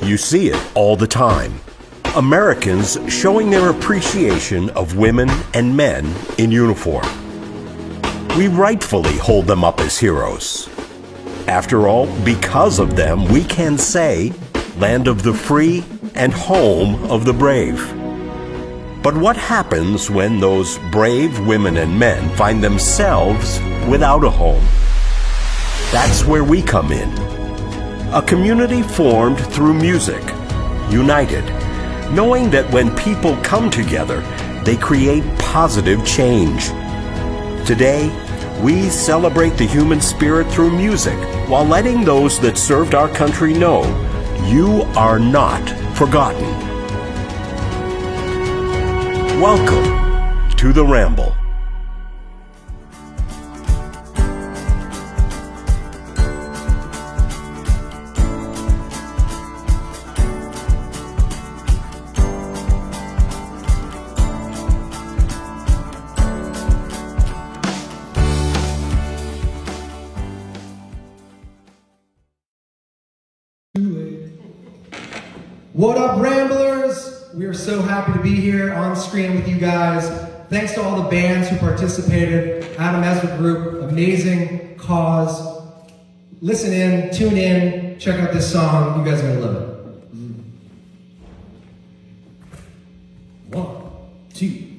You see it all the time. Americans showing their appreciation of women and men in uniform. We rightfully hold them up as heroes. After all, because of them, we can say, land of the free and home of the brave. But what happens when those brave women and men find themselves without a home? That's where we come in. A community formed through music, united, knowing that when people come together, they create positive change. Today, we celebrate the human spirit through music while letting those that served our country know you are not forgotten. Welcome to the Ramble. What up, Ramblers? We are so happy to be here on screen with you guys. Thanks to all the bands who participated. Adam Ezra Group, amazing cause. Listen in, tune in, check out this song. You guys are gonna love it. 1, 2.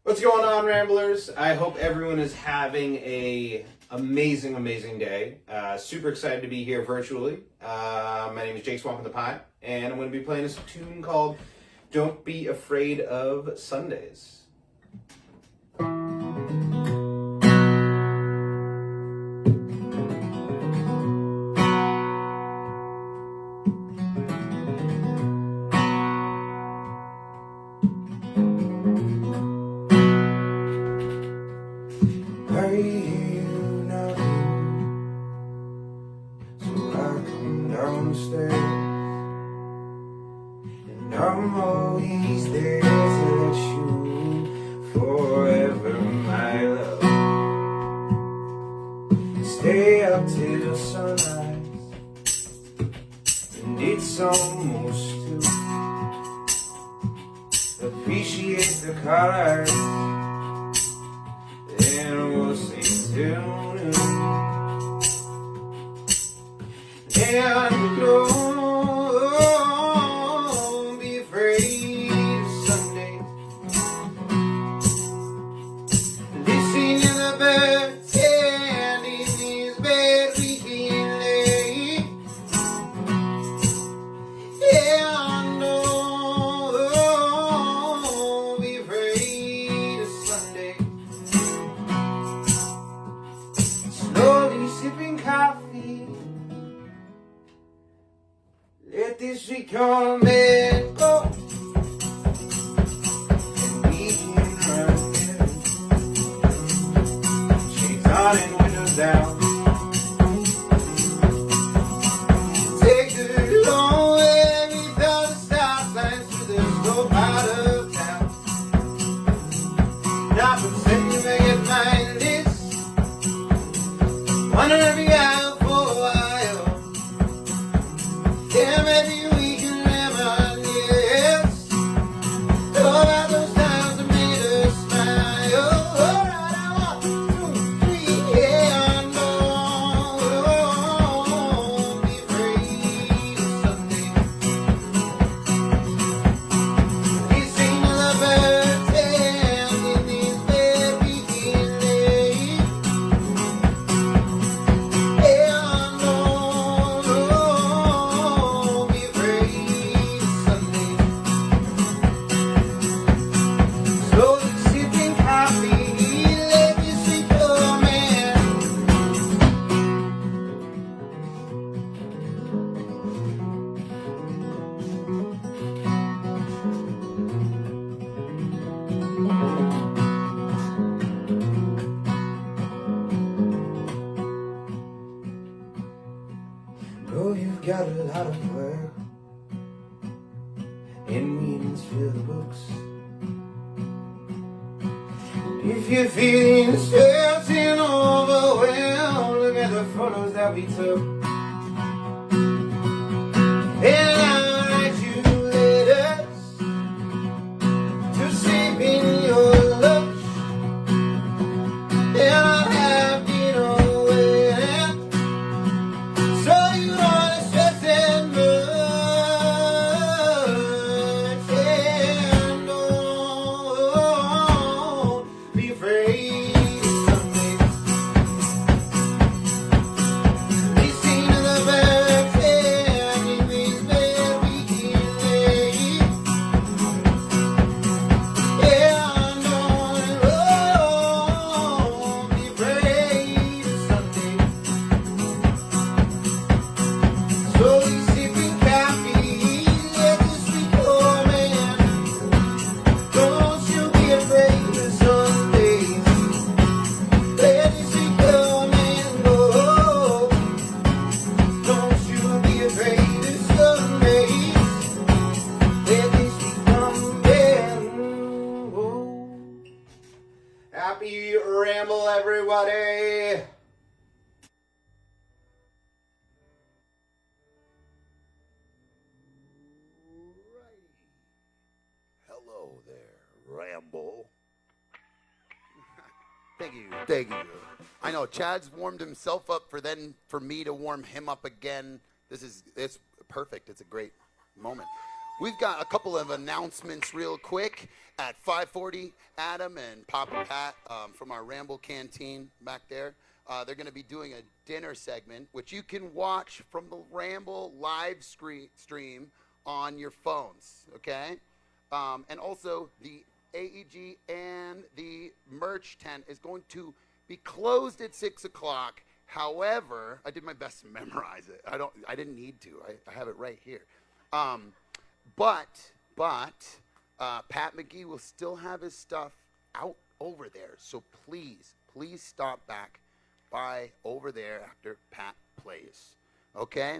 What's going on, Ramblers? I hope everyone is having a amazing, amazing day. Super excited to be here virtually. My name is Jake Swamp in the Pie, and I'm going to be playing this tune called Don't Be Afraid of Sundays. I hear nothing, so I come downstairs, and I'm always there to let you forever, my love. Stay up till sunrise, and it's almost two. Appreciate the colors, and we'll see till noon. And don't be afraid of Sunday. Listen to the birds and in this bed we can lay. And don't be afraid of Sunday. Slowly sipping coffee, let this week come and go, and we can run there. Shades on and windows down. Take the long way without the stop signs to the slow part of town. Not pretend you may get my list. Wonder every hour for a while. Yeah, maybe we can reminisce about those times that made us smile. Alright, I 1, 2, 3, yeah, I know. Be afraid of Sunday. Listen to the birds and in this bed we can lay. Yeah, I know. Be afraid of Sunday. Slowly sipping coffee, let me sleep come in. Know you've got a lot of work and meetings fill the books. If you're feeling stressed and overwhelmed, look at the photos that we took. And I'll write you letters to save in your lunch. And I'll have dinner waiting, so you don't stress that much. And don't be afraid of Sunday. Listen to the birds and in this bed we can lay. Yeah, I know. Be afraid of Sunday. Slowly sipping coffee, let this week come in. Don't you be afraid of Sundays. Let this week come and go. Don't you be afraid of Sundays. Let this week come and go. Happy Ramble, everybody! Hello there, Ramble. Thank you. I know Chad's warmed himself up for me to warm him up again. It's perfect. It's a great moment. We've got a couple of announcements real quick. At 5:40, Adam and Papa Pat from our Ramble canteen back there They're going to be doing a dinner segment, which you can watch from the Ramble live stream on your phones, okay? And also, the AEG and the merch tent is going to be closed at 6 o'clock. However, I did my best to memorize it. I didn't need to. I have it right here. But Pat McGee will still have his stuff out over there. So please stop back by over there after Pat plays. Okay?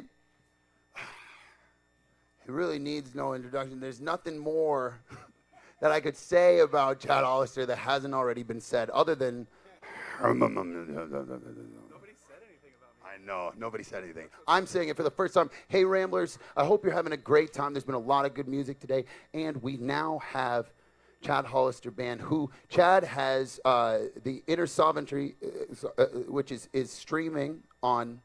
It really needs no introduction. There's nothing more that I could say about Chad Hollister that hasn't already been said, other than I know, nobody said anything. I'm saying it for the first time. Hey, Ramblers, I hope you're having a great time. There's been a lot of good music today, and we now have Chad Hollister Band, who Chad has the Inner Sovereignty, which is streaming on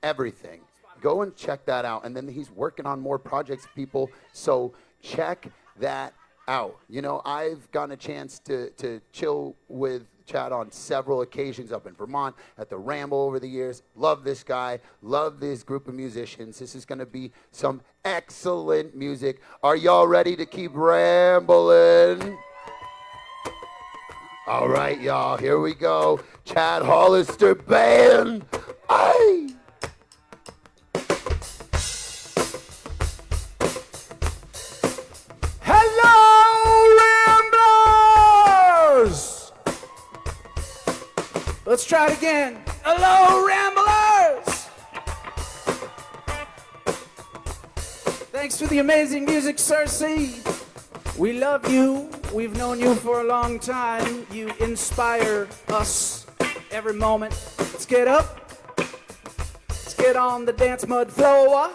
everything. Go and check that out. And then he's working on more projects, people. So check that out. You know, I've gotten a chance to chill with Chad on several occasions up in Vermont at the Ramble over the years. Love this guy. Love this group of musicians. This is going to be some excellent music. Are y'all ready to keep rambling? All right, y'all. Here we go. Chad Hollister Band. Aye. Let's try it again. Hello, Ramblers! Thanks for the amazing music, Cersei. We love you. We've known you for a long time. You inspire us every moment. Let's get up. Let's get on the dance mud floor.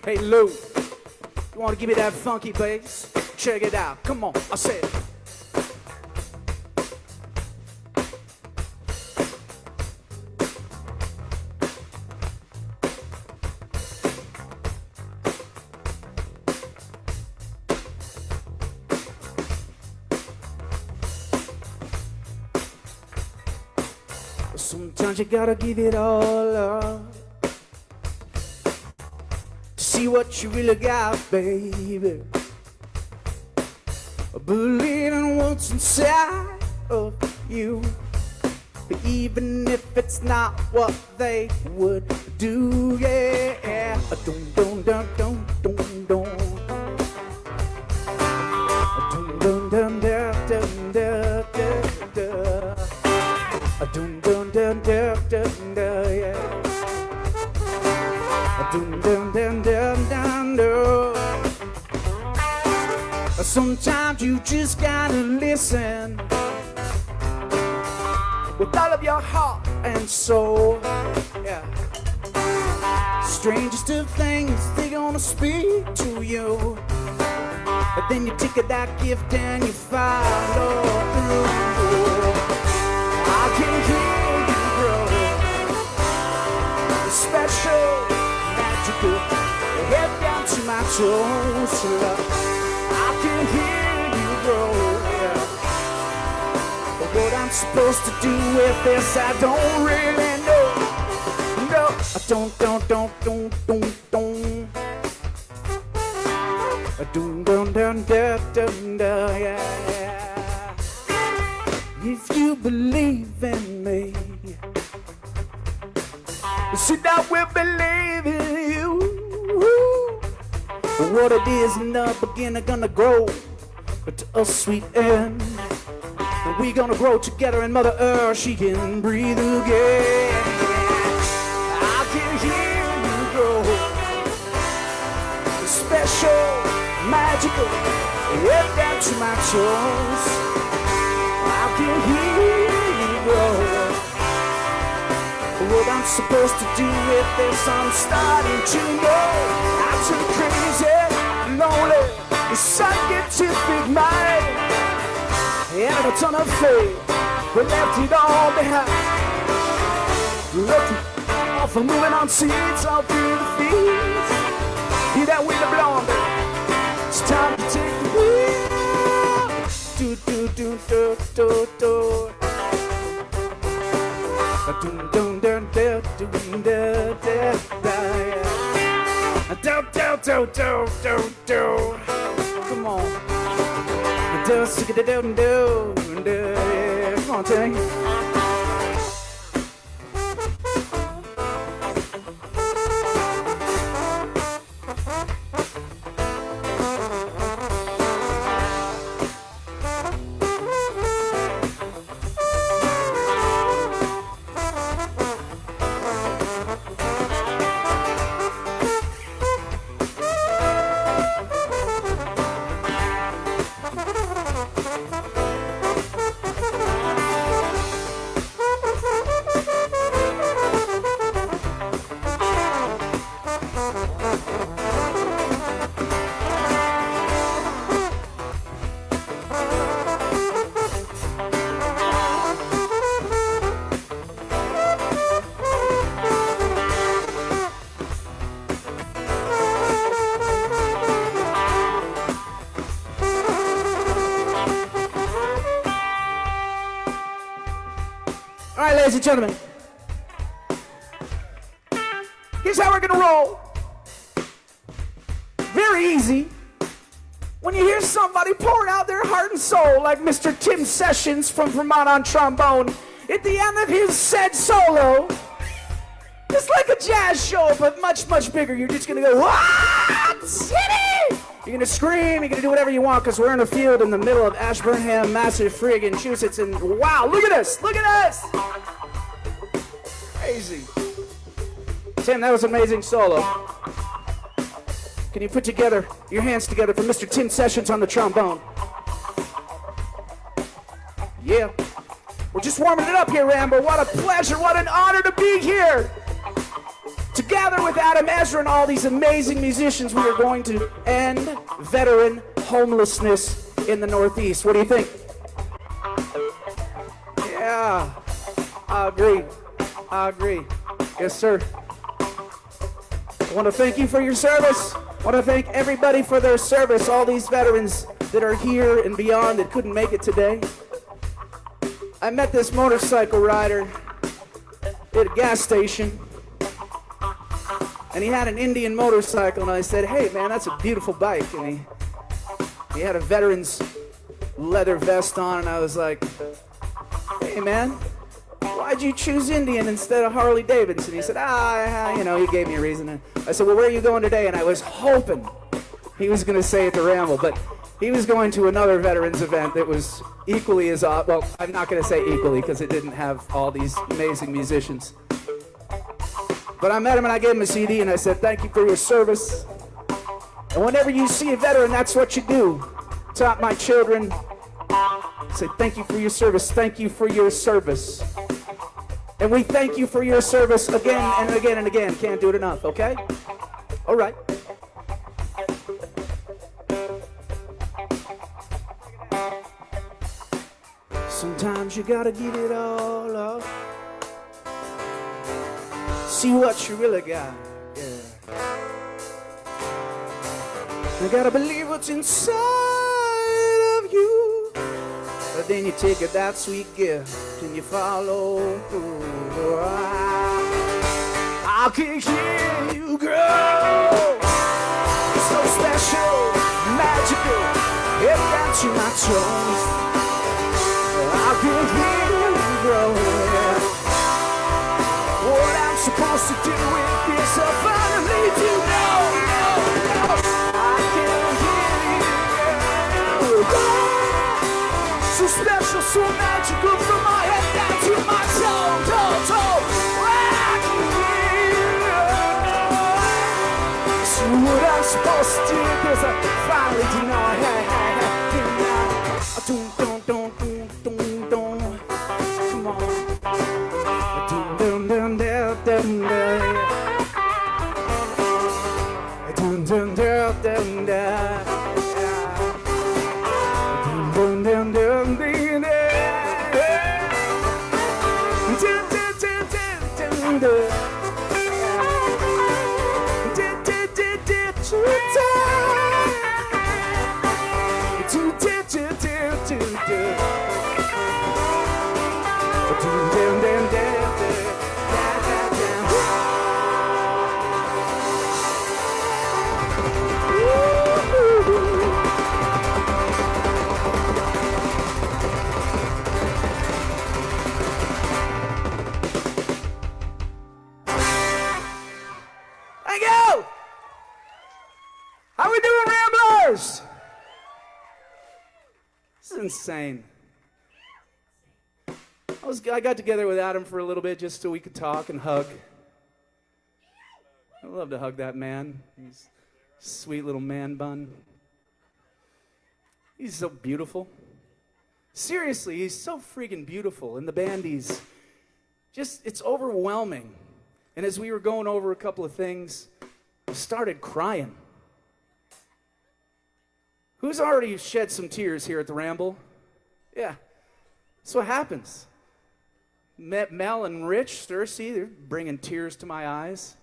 Hey, Lou, you want to give me that funky bass? Check it out. Come on, I said it. Sometimes you gotta give it all up. See what you really got, baby. Believe in what's inside of you. But even if it's not what they would do, yeah. Dum dum dum dum dum dum. Dum dum dum dum dum dum. Dum dum dum dum dum dum, yeah. Dum dum dum dum dum dum. Sometimes you just gotta listen with all of your heart and soul, yeah. Strangest of things, they gonna speak to you, but then you take that gift and you follow through. I can hear you grow, special, magical, head down to my toes, love. I can hear you grow, yeah. But what I'm supposed to do with this, I don't really know. No, I don't. Yeah. If you believe in me, see that we believe in you. What it is in the beginning gonna grow to a sweet end. And we gonna grow together in Mother Earth, she can breathe again. I can hear you grow, special, magical, head down to my toes. I can hear you grow. What I'm supposed to do with this, I'm starting to know. I'm too crazy, lonely, scientific mind, and a ton of faith, we left it all behind. Looking off and moving on seeds all through the fields. Hear that wind blowing, it's time to take the wheel. do do do do do do. Dun dun dun dun dun dun dun. Do do do do do do. Come on. Do do do do do. Come on, Timmy. All right, ladies and gentlemen, here's how we're gonna roll. Very easy. When you hear somebody pouring out their heart and soul, like Mr. Tim Sessions from Vermont on trombone, at the end of his said solo, it's like a jazz show, but much, much bigger. You're just gonna go, what? City! You're gonna scream, you're gonna do whatever you want, because we're in a field in the middle of Ashburnham, Massachusetts, and wow, look at this, look at this! Crazy. Tim, that was an amazing solo. Can you put together your hands together for Mr. Tim Sessions on the trombone? Yeah. We're just warming it up here, Ramble. What a pleasure, what an honor to be here. Together with Adam, Ezra, and all these amazing musicians, we are going to end veteran homelessness in the Northeast. What do you think? Yeah, I agree. I agree. Yes, sir. I want to thank you for your service. I want to thank everybody for their service, all these veterans that are here and beyond that couldn't make it today. I met this motorcycle rider at a gas station, and he had an Indian motorcycle, and I said, hey man, that's a beautiful bike. And he had a veteran's leather vest on, and I was like, hey man, why'd you choose Indian instead of Harley Davidson? He said, he gave me a reason. And I said, well, where are you going today? And I was hoping he was gonna say it to Ramble, but he was going to another veterans event that was equally as, well, I'm not gonna say equally because it didn't have all these amazing musicians. But I met him and I gave him a CD and I said, thank you for your service. And whenever you see a veteran, that's what you do. Taught my children, say thank you for your service, thank you for your service. And we thank you for your service again and again and again. Can't do it enough, okay? All right. Sometimes you gotta give it all up. See what you really got, yeah. You gotta believe what's inside of you. But then you take it that sweet gift and you follow through. I can hear you grow. It's so special, magical, it got to my toes. I can hear you grow. What I'm supposed to do with this, I finally do know. I can hear you grow. So special, so magical, from my head down to my toe. I can hear you. So what I'm supposed to do, cause I finally do know. Come on. insane. I got together with Adam for a little bit just so we could talk and hug. I love to hug that man. He's a sweet little man bun. He's so beautiful. Seriously, he's so freaking beautiful. And the band, he's just, it's overwhelming. And as we were going over a couple of things, I started crying. Who's already shed some tears here at the Ramble? Yeah, that's what happens. Met Mel and Rich Stursey, they're bringing tears to my eyes.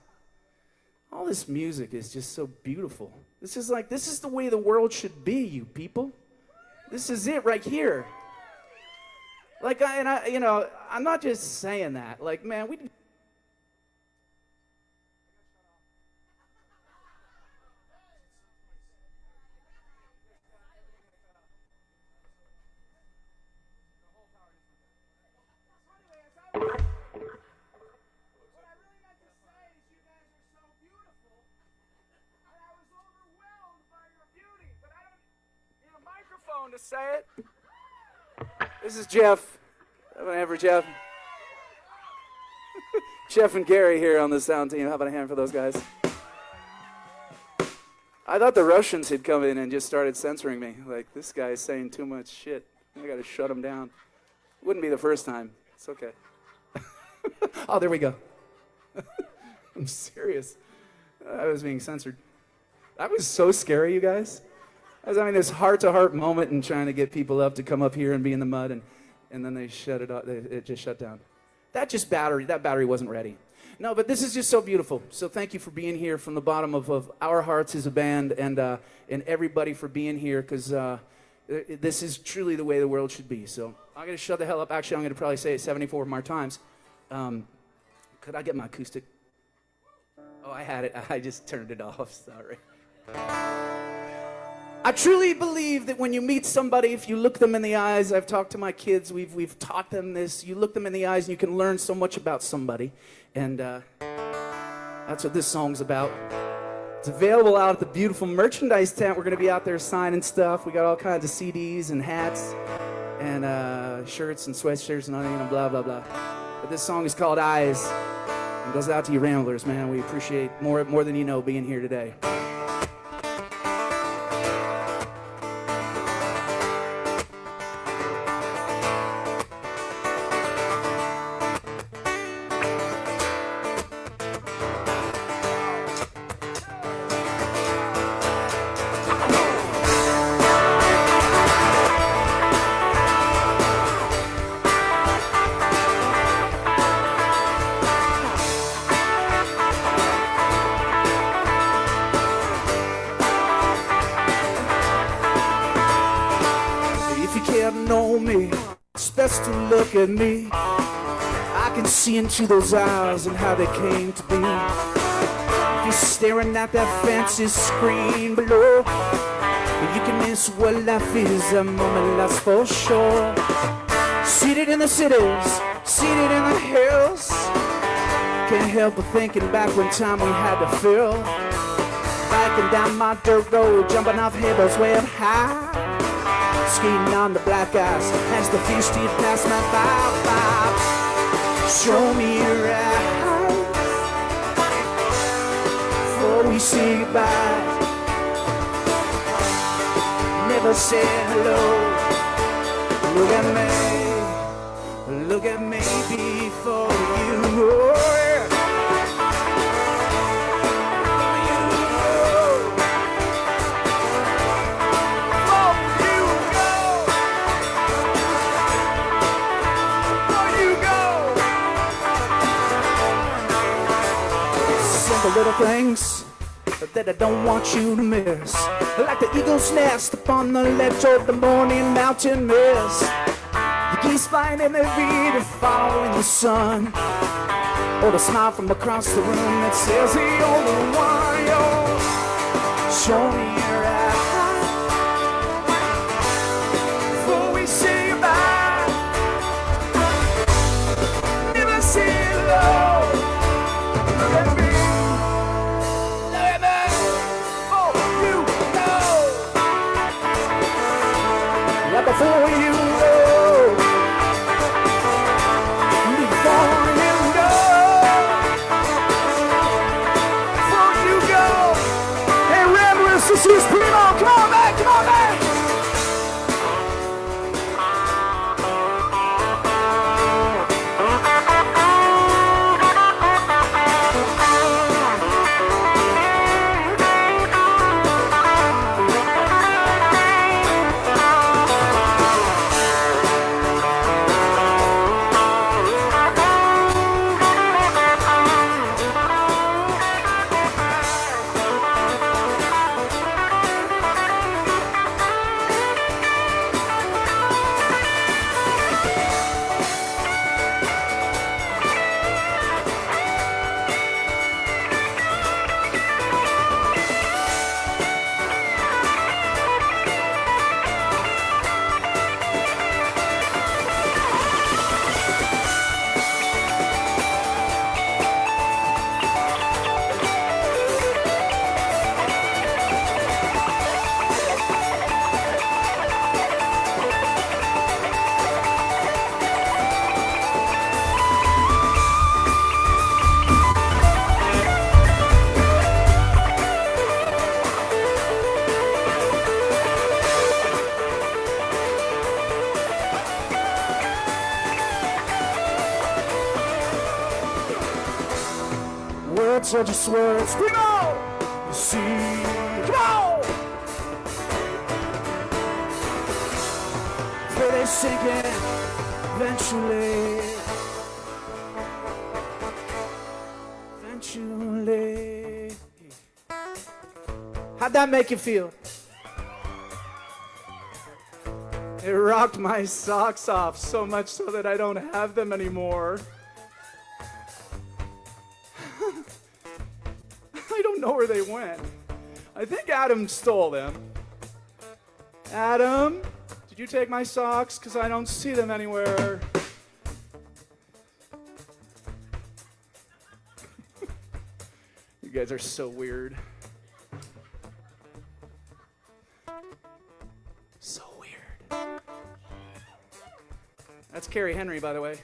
All this music is just so beautiful. This is the way the world should be, you people. This is it right here. I'm not just saying that. Like, man, we... to say it. This is Jeff. How about a hand for Jeff? Jeff and Gary here on the sound team. How about a hand for those guys? I thought the Russians had come in and just started censoring me. Like, this guy is saying too much shit. I got to shut him down. Wouldn't be the first time. It's okay. Oh, there we go. I'm serious. I was being censored. That was so scary, you guys. I was having this heart-to-heart moment and trying to get people up to come up here and be in the mud, and then they shut it off. It just shut down. That battery wasn't ready. No, but this is just so beautiful. So thank you for being here from the bottom of our hearts as a band, and everybody for being here, because this is truly the way the world should be. So I'm going to shut the hell up. Actually, I'm going to probably say it 74 more times. Could I get my acoustic? Oh, I had it. I just turned it off. Sorry. I truly believe that when you meet somebody, if you look them in the eyes, I've talked to my kids, we've taught them this, you look them in the eyes and you can learn so much about somebody. And that's what this song's about. It's available out at the beautiful merchandise tent. We're going to be out there signing stuff. We got all kinds of CDs and hats and shirts and sweatshirts and blah, blah, blah. But this song is called Eyes. It goes out to you Ramblers, man. We appreciate more than you know being here today. Know me, it's best to look at me. I can see into those eyes and how they came to be. If you're staring at that fancy screen below, you can miss what life is, a moment lasts for sure. Seated in the cities, seated in the hills, can't help but thinking back when time we had to fill. Biking down my dirt road, jumping off hills way up high, skating on the black ice as the few steed past my vibe. Show me your eyes before we say goodbye. Never say hello. Look at me before you. Oh, yeah. Little things that I don't want you to miss, like the eagle's nest upon the ledge of the morning mountain mist, the geese flying in their feet following the sun, or the smile from across the room that says the only one. Yo, show me your eyes before we say goodbye. Never say hello. Look at me. Before you words are just words. Primo! You see, come on! Where they sink in eventually. Eventually. How'd that make you feel? It rocked my socks off so much so that I don't have them anymore. I don't know where they went. I think Adam stole them. Adam, did you take my socks? Because I don't see them anywhere. You guys are so weird. So weird. That's Carrie Henry, by the way.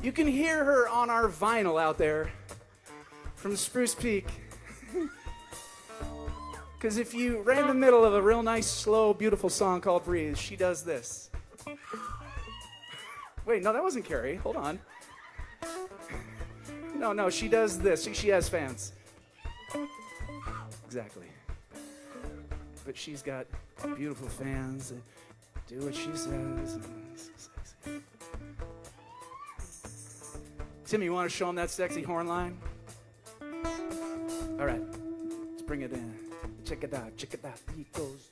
You can hear her on our vinyl out there from Spruce Peak. Because if you right in the middle of a real nice, slow, beautiful song called Breathe, she does this. Wait, no, that wasn't Carrie. Hold on. No, she does this. She has fans. Exactly. But she's got beautiful fans that do what she says. So sexy. Timmy, you want to show him that sexy horn line? All right, let's bring it in. Check it out, check it out. Here it goes.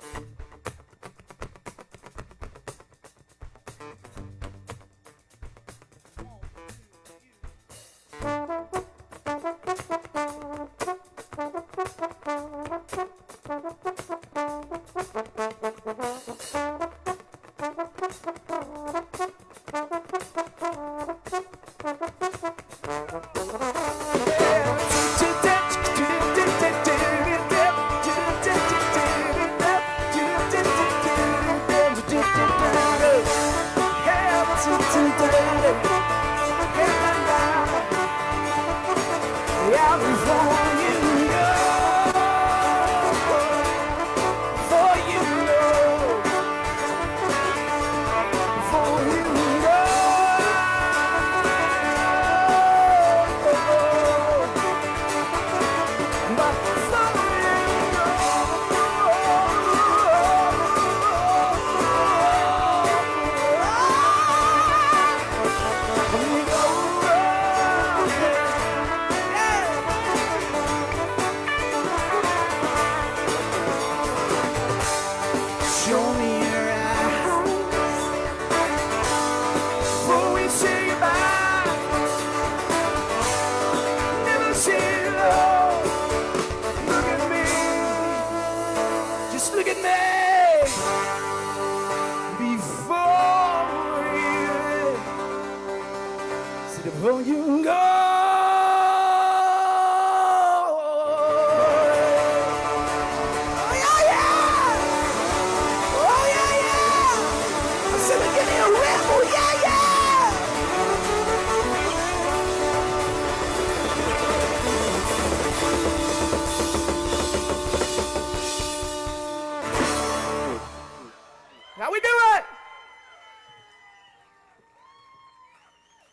How we do it?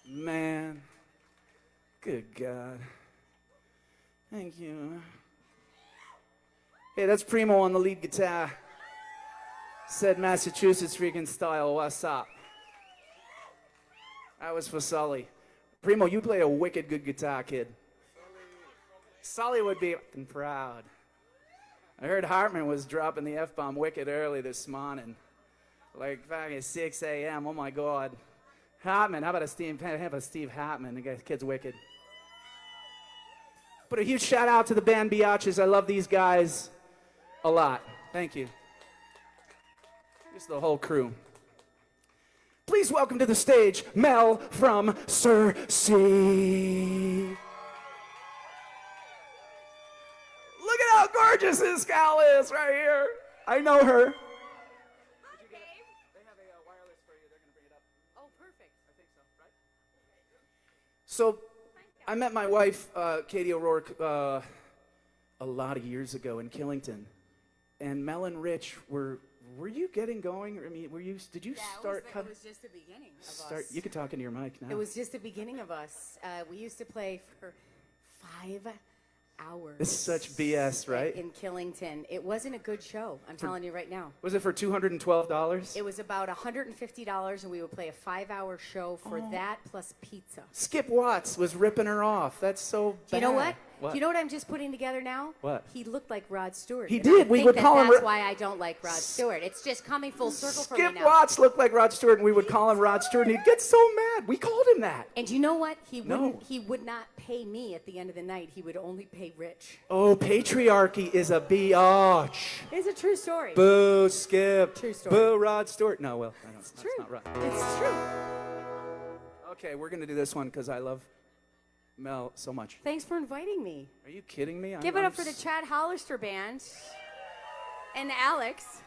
Man, good God. Thank you. Hey, that's Primo on the lead guitar. Said Massachusetts freaking style, what's up? That was for Sully. Primo, you play a wicked good guitar, kid. Sully would be fucking proud. I heard Hartman was dropping the F-bomb wicked early this morning. Like fucking 6 a.m. Oh my God. Hartman, how about a Steve Hartman? The kid's wicked. But a huge shout out to the band Biatches. I love these guys a lot. Thank you. Just the whole crew. Please welcome to the stage Mel from Sir C. Look at how gorgeous this gal is right here. I know her. So, I met my wife, Katie O'Rourke, a lot of years ago in Killington. And Mel and Rich were Were you getting going? I mean, did you start? It was just the beginning of us. You can talk into your mic now. It was just the beginning of us. We used to play for 5 hours. It's such BS, right? In Killington. It wasn't a good show, I'm telling you right now. Was it for $212? It was about $150, and we would play a 5-hour show for that plus pizza. Skip Watts was ripping her off. That's so bad. Do you know what? What? Do you know what I'm just putting together now? What? He looked like Rod Stewart. He and did. I We think would call him that's why I don't like Rod Stewart. It's just coming full circle for me Skip now. Watts looked like Rod Stewart, and we would call him Rod Stewart, and he'd get so mad. We called him that. And you know what? He No. would not pay me at the end of the night. He would only pay Rich. Oh, patriarchy is a biatch. It's a true story. Boo, Skip. True story. Boo, Rod Stewart. No, well, I don't, It's that's true. not right. It's true. Okay, we're going to do this one because I love Mel so much. Thanks for inviting me. Are you kidding me? Give it up for the Chad Hollister Band and Alex.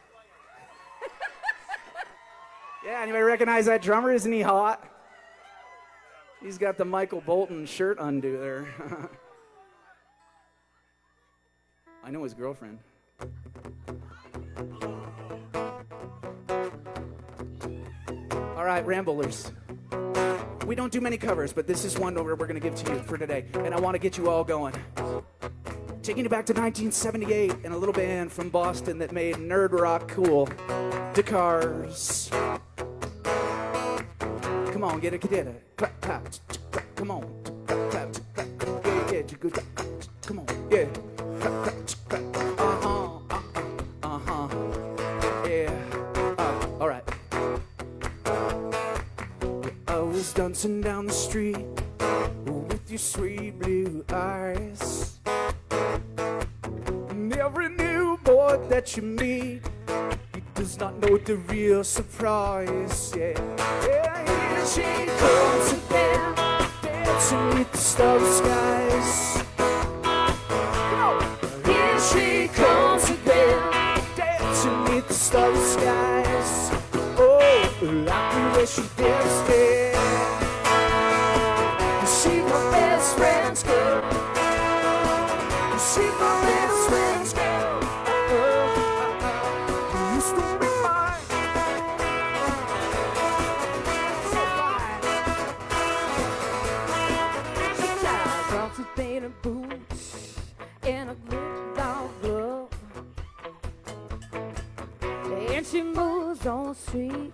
Yeah, anybody recognize that drummer? Isn't he hot? He's got the Michael Bolton shirt undo there. I know his girlfriend. All right, Ramblers. We don't do many covers, but this is one we're going to give to you for today, and I want to get you all going. Taking you back to 1978 and a little band from Boston that made nerd rock cool, The Cars. Come on, get it, clap, clap, come on, clap, clap, yeah, come on, yeah, clap, clap, yeah, all right. I was dancing down the street with your sweet blue eyes. And every new boy that you meet, he does not know the real surprise. Yeah, yeah, here she comes again, dancing with the starry skies. Here she comes again, dancing with the starry skies. Oh, like the way she danced there. She's my best friend's girl. She's my best friend's girl. You used to be mine. So fine. She ties off to painted boots and a good dog glove. And she moves on the street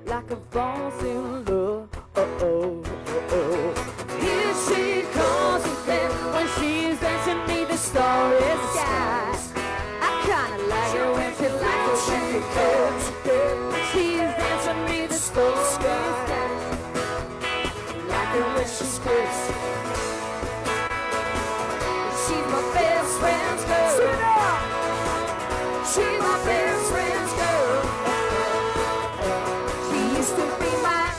like a boss in love. Oh, oh, oh, oh. Here she comes again when she's dancing beneath the starry skies. I kinda like her when she likes it when she goes again. She's dancing beneath the starry skies. Like her when she squirts. She's my best friend's girl. Sit down. She's my best friend's girl. She used to be mine.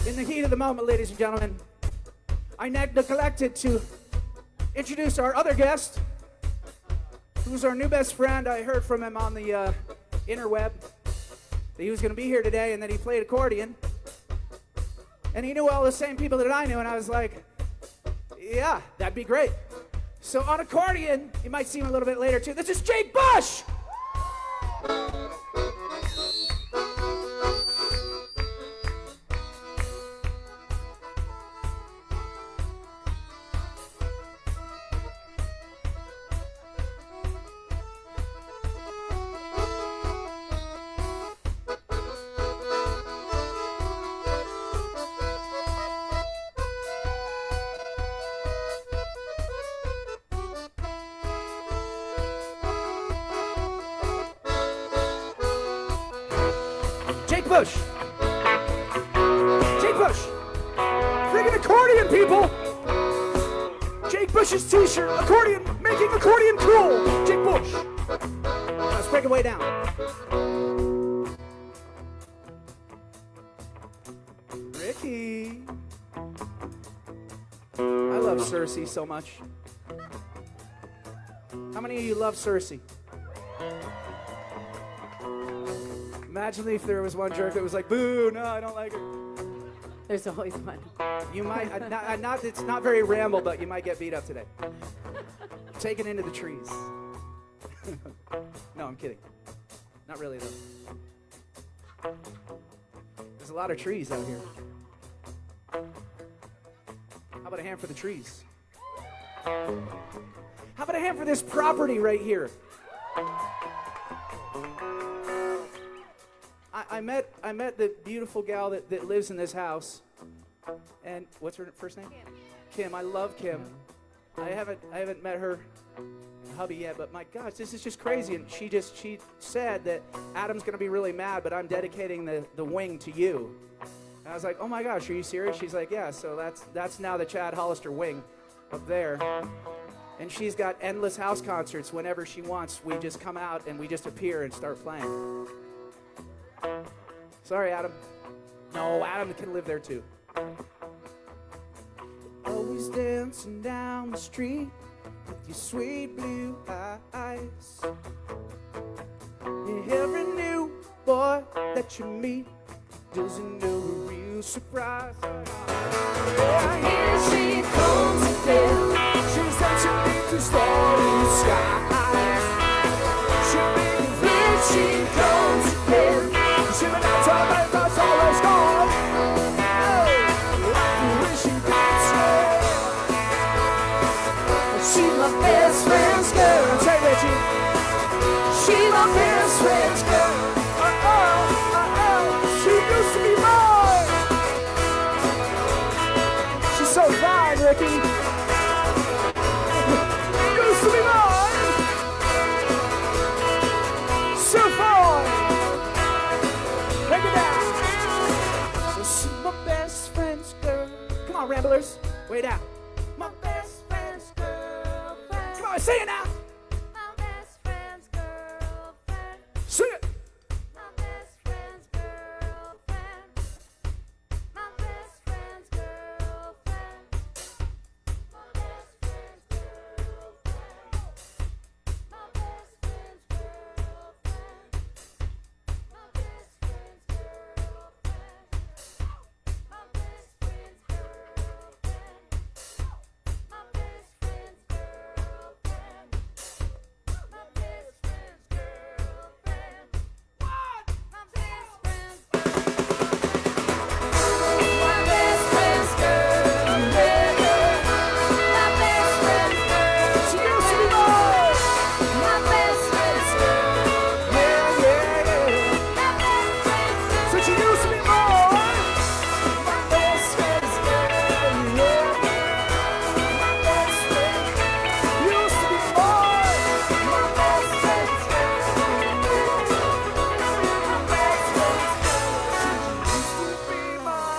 In the heat of the moment, ladies and gentlemen, I neglected to introduce our other guest, who's our new best friend. I heard from him on the interweb that he was going to be here today and that he played accordion. And he knew all the same people that I knew, and I was like, yeah, that'd be great. So on accordion, you might see him a little bit later too. This is Jake Bush! Jake Bush! Jake Bush! Freaking accordion, people! Jake Bush's t-shirt, accordion, making accordion cool. Jake Bush. Let's break it way down. Ricky. I love Cersei so much. How many of you love Cersei? Imagine if there was one jerk that was like, boo, no, I don't like her. There's always one. You might, it's not very Ramble, but you might get beat up today. Taken into the trees. No, I'm kidding. Not really, though. There's a lot of trees out here. How about a hand for the trees? How about a hand for this property right here? I met the beautiful gal that lives in this house. And what's her first name? Kim. I love Kim. I haven't met her hubby yet, but my gosh, this is just crazy. And she said that Adam's gonna be really mad, but I'm dedicating the wing to you. And I was like, oh my gosh, are you serious? She's like, yeah, so that's now the Chad Hollister wing up there. And she's got endless house concerts whenever she wants. We just come out and we just appear and start playing. Sorry, Adam. No, Adam can live there too. Always dancing down the street with your sweet blue eyes. Every new boy that you meet doesn't know a real surprise. Here she comes again. She's dancing into starry skies. She makes it, she comes again. She went out to her, that's always gone. I wish she could stay. She's my best friend's girl. Say Reggie. She's my best friend's girl. She used to be mine. She's so fine, Ricky. Used to be mine. So fine. Break it down. She's my best friend's girl. Come on, Ramblers. Way down. My best friend's girlfriend. Come on, sing it now. My best friend's girlfriend. Sing it. My best friend's girlfriend. My best friend's girlfriend. My best friend's girlfriend. My best friend's girlfriend. My best friend's girlfriend. My best friend's girlfriend. My best friend's girlfriend. My best friend's girlfriend. What? My best friend's My best friend's girlfriend. My best friend's girl. She used to be mine. My best friend's girl. Yeah, yeah, yeah. My best friend's girl. So she used to be mine. My best friend's girl. Yeah. My best friend used to be mine. My best friend's girl. My best friend's girl. She used to be mine.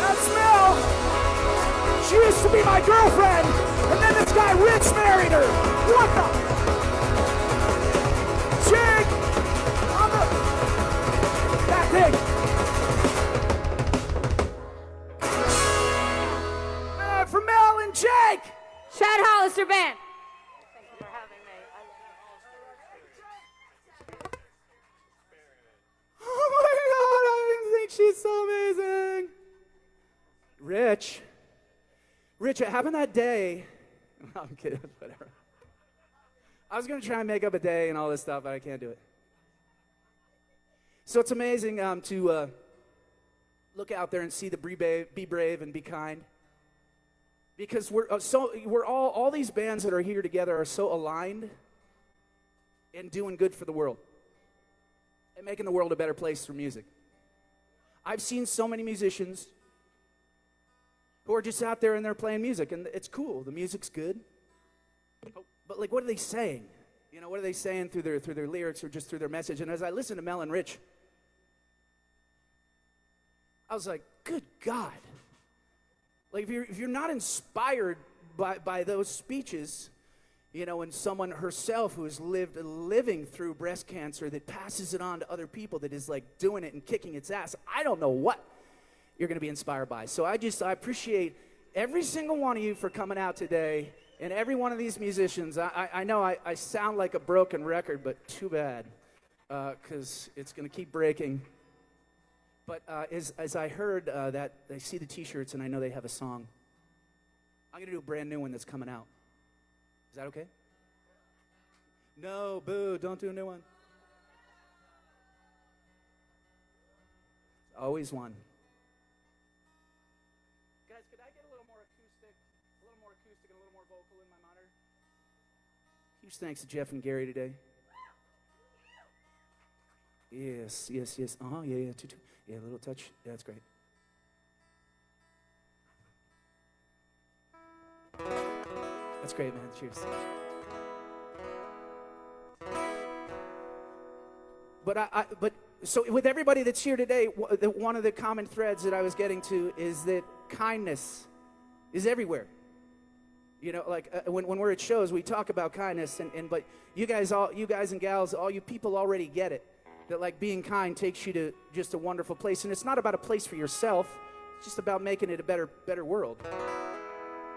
That's Mel. She used to be my girlfriend, and then this guy Rich married her. What the? Jake on that thing. For Mel and Jake. Chad Hollister Band. Thank you for having me. Oh my God, I think she's so amazing. Rich, it happened that day. I'm kidding, whatever. I was going to try and make up a day and all this stuff, but I can't do it. So it's amazing to look out there and see the be brave and be kind. Because we're all these bands that are here together are so aligned in doing good for the world and making the world a better place through music. I've seen so many musicians who are just out there and they're playing music, and it's cool. The music's good. But like, what are they saying? You know, what are they saying through their lyrics or just through their message? And as I listened to Mel and Rich, I was like, good God, Like if you're not inspired by those speeches, you know, and someone herself who has living through breast cancer that passes it on to other people, that is like doing it and kicking its ass, I don't know what you're going to be inspired by. So I appreciate every single one of you for coming out today, and every one of these musicians. I know I sound like a broken record, but too bad, because it's going to keep breaking. But as I heard that, I see the T-shirts, and I know they have a song. I'm going to do a brand new one that's coming out. Is that okay? No, boo, don't do a new one. Always one. Guys, could I get a little more acoustic and a little more vocal in my monitor? Huge thanks to Jeff and Gary today. Yes. Yeah, two. Yeah, a little touch. Yeah, that's great. That's great, man. Cheers. But so with everybody that's here today, one of the common threads that I was getting to is that kindness is everywhere. You know, like when we're at shows, we talk about kindness, but you guys and gals, all you people already get it. That like being kind takes you to just a wonderful place, and it's not about a place for yourself. It's just about making it a better world.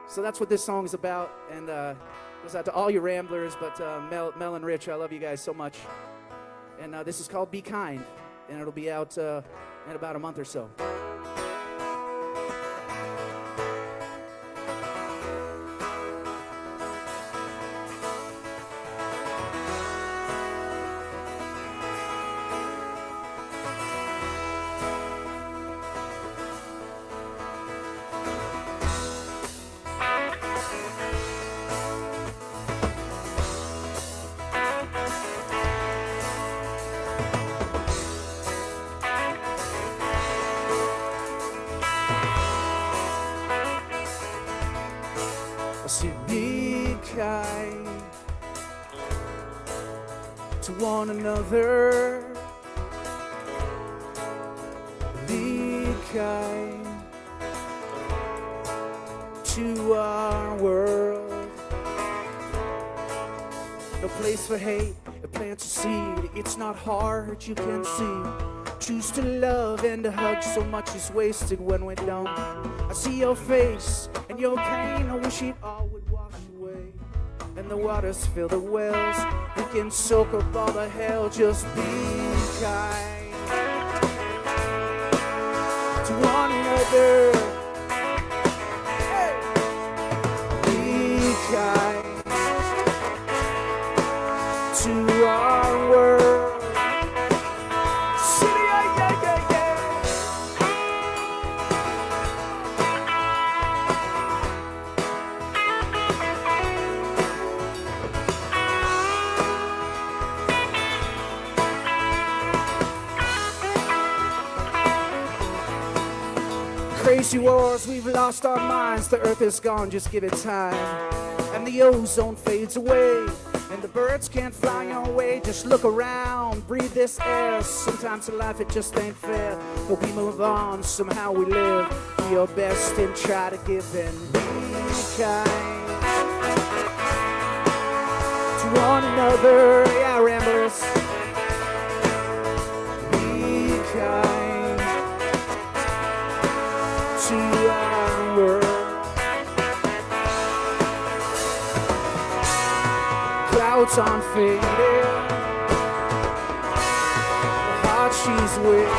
So that's what this song is about, and goes out to all you Ramblers, but Mel and Rich, I love you guys so much. And this is called Be Kind, and it'll be out in about a month or so. So be kind to one another. Be kind to our world. No place for hate, it plants a seed. It's not hard, you can see. Choose to love and to hug, so much is wasted when we don't. I see your face and your pain, I wish it all would wash away. And the waters fill the wells, we can soak up all the hell. Just be kind to one another. Hey. Be kind to our world. Crazy wars, we've lost our minds. The earth is gone, just give it time. And the ozone fades away, and the birds can't fly your way. Just look around, breathe this air. Sometimes in life it just ain't fair, but we move on, somehow we live. Do your best and try to give and be kind to one another. Yeah, Ramblers. Be kind to our world. Clouds aren't fading, the heart she's with.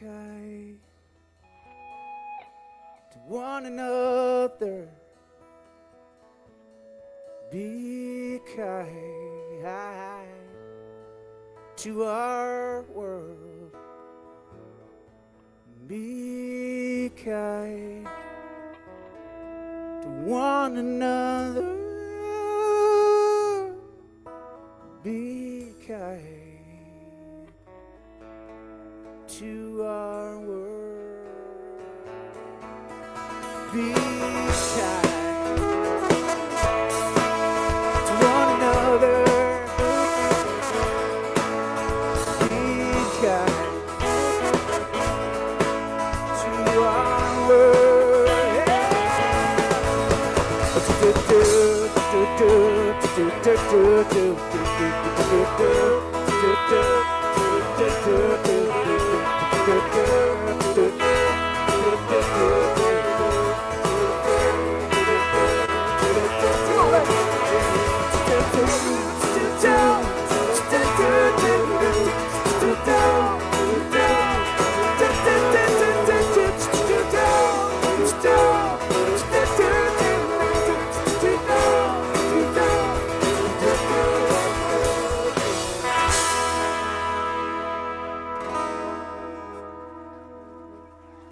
kind to one another. Be kind to our world. Be kind to one another. Be kind to our world. Be kind to one another. Be kind to our world.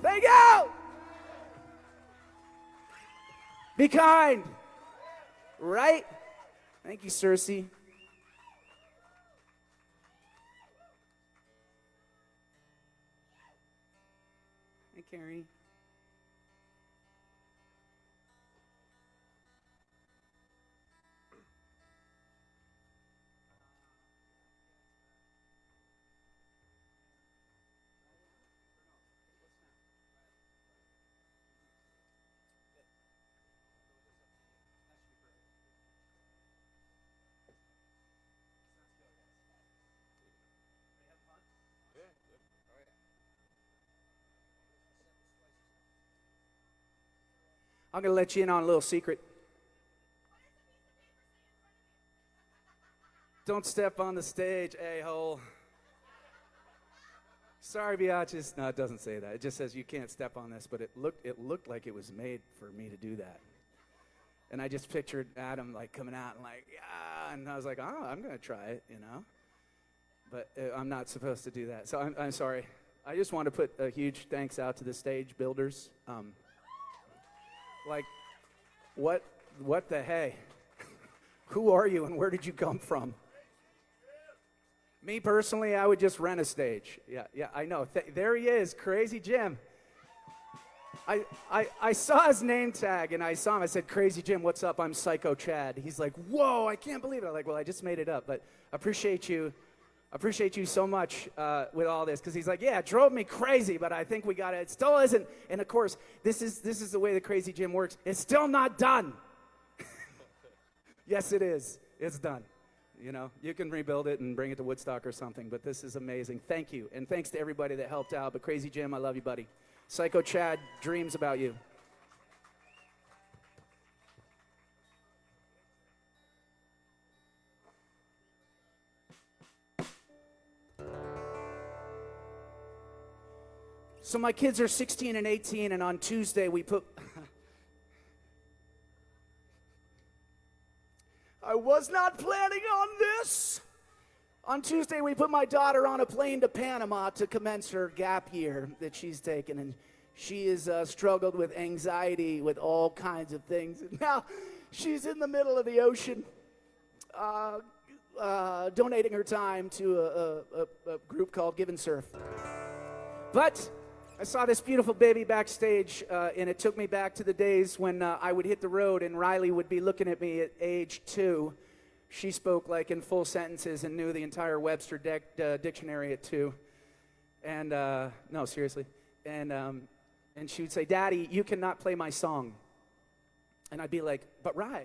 Thank you. Be kind. Right? Thank you, Cersei. Hey, Carrie. I'm going to let you in on a little secret. Don't step on the stage, a-hole. Sorry, biatches. No, it doesn't say that. It just says you can't step on this, but it looked like it was made for me to do that. And I just pictured Adam like coming out and like, yeah, and I was like, oh, I'm going to try it, you know. But I'm not supposed to do that. So I'm sorry. I just want to put a huge thanks out to the stage builders. Like, what the hey? Who are you and where did you come from? Me personally, I would just rent a stage. Yeah, I know. There he is, Crazy Jim. I saw his name tag and I saw him. I said, Crazy Jim, what's up? I'm Psycho Chad. He's like, whoa, I can't believe it. I'm like, well, I just made it up, but appreciate you so much with all this, because he's like, yeah, it drove me crazy, but I think we got it. It still isn't. And of course, this is the way the Crazy Jim works. It's still not done. Yes, it is. It's done. You know, you can rebuild it and bring it to Woodstock or something, but this is amazing. Thank you, and thanks to everybody that helped out. But Crazy Jim, I love you, buddy. Psycho Chad dreams about you. So my kids are 16 and 18, and on Tuesday we put... I was not planning on this. On Tuesday we put my daughter on a plane to Panama to commence her gap year that she's taken, and she has struggled with anxiety with all kinds of things. And now she's in the middle of the ocean, donating her time to a group called Give and Surf. But I saw this beautiful baby backstage, and it took me back to the days when I would hit the road and Riley would be looking at me at age 2. She spoke like in full sentences and knew the entire Webster dictionary at 2. And, no, seriously. And she would say, Daddy, you cannot play my song. And I'd be like, but Ry,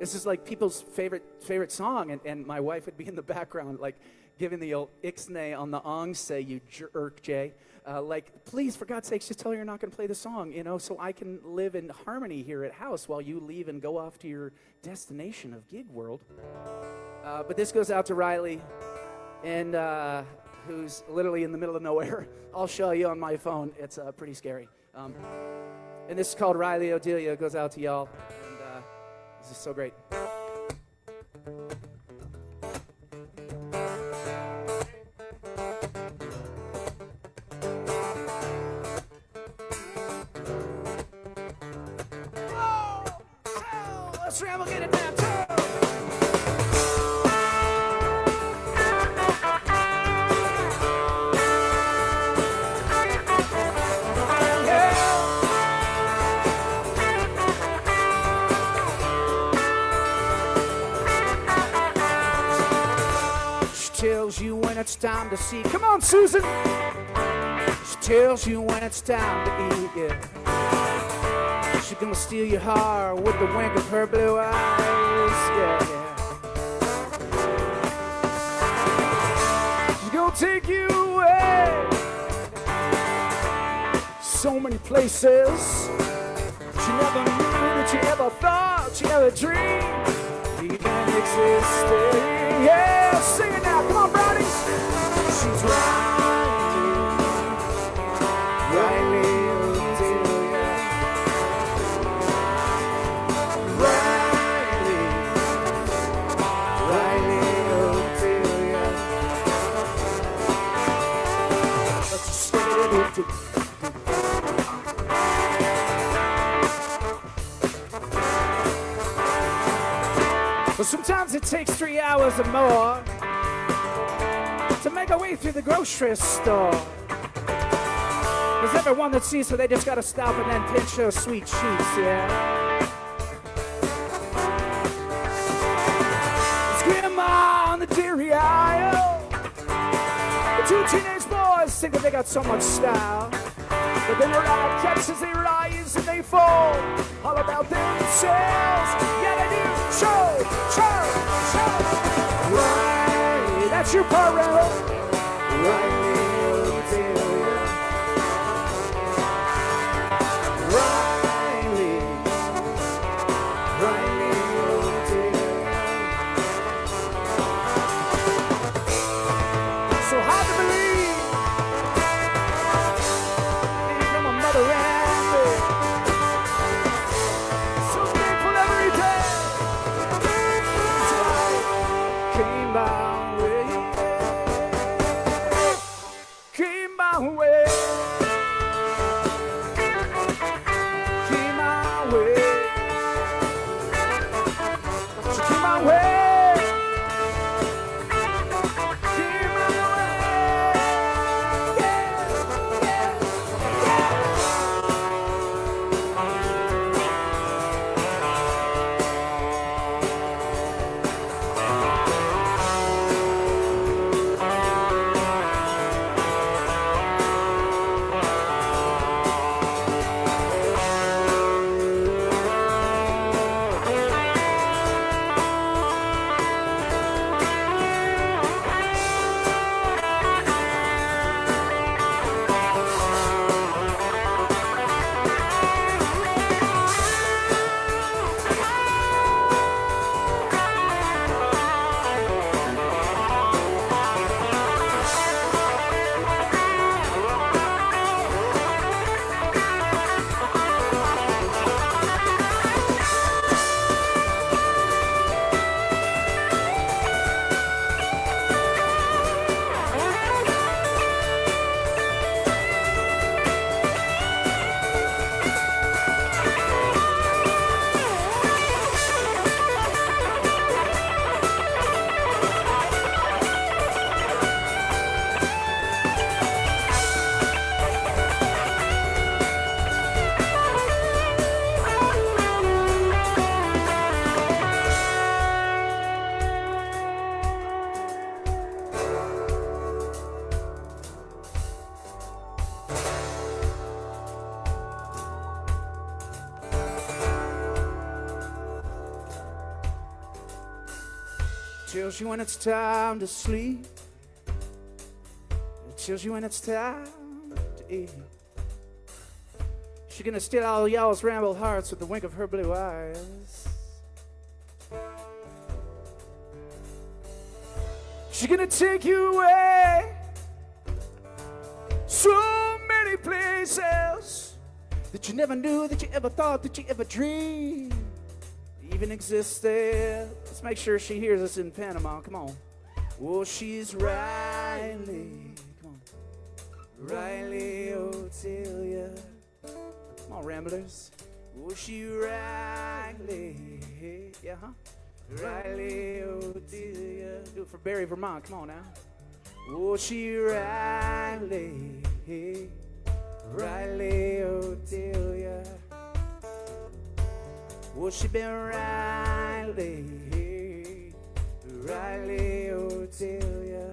this is like people's favorite song. And my wife would be in the background, like, giving the old ixnay on the ong say, you jerk, Jay. Like, please, for God's sakes, just tell her you're not going to play the song, you know, so I can live in harmony here at house while you leave and go off to your destination of gig world. But this goes out to Riley, and who's literally in the middle of nowhere. I'll show you on my phone. It's pretty scary. And this is called Riley Odelia. It goes out to y'all. And this is so great. Let's ramble, get it down, too. Tells you when it's time to see. Come on, Susan. She tells you when it's time to eat, yeah. She's gonna steal your heart with the wink of her blue eyes, yeah, yeah. She's gonna take you away so many places she never knew that you ever thought she ever dreamed even existed. Yeah, sing it now, come on, Brownie. She's Riley Odelia. Riley Odelia. Let's just get it into. Well, sometimes it takes 3 hours or more to make our way through the grocery store. There's everyone that sees her, they just gotta stop and then pinch her sweet cheeks, yeah. It's grandma on the dairy aisle. The two teenage boys think that they got so much style, but then their eye catches, they rise and they fall, all about themselves. Yeah, they do. Show. Right, that's your part, Ramble. Riley Odelia. Riley Odelia. So hard to believe, maybe from a mother Ramble. So thankful every day. Came my way. Came my way. Came my way. She came my way. Came my way. Yeah, yeah, yeah. Tells you when it's time to sleep. It tells you when it's time to eat. She's gonna steal all y'all's ramble hearts with the wink of her blue eyes. She's gonna take you away places that you never knew, that you ever thought, that you ever dreamed even existed. Let's make sure she hears us in Panama. Come on. Oh, she's Riley. Come on. Riley Otelia. Come on, Ramblers. Oh, she Riley. Yeah, huh? Riley Otelia. Do it for Barry, Vermont. Come on now. Oh, she Riley. Riley Otelia. Oh, she been Riley. Riley Otelia.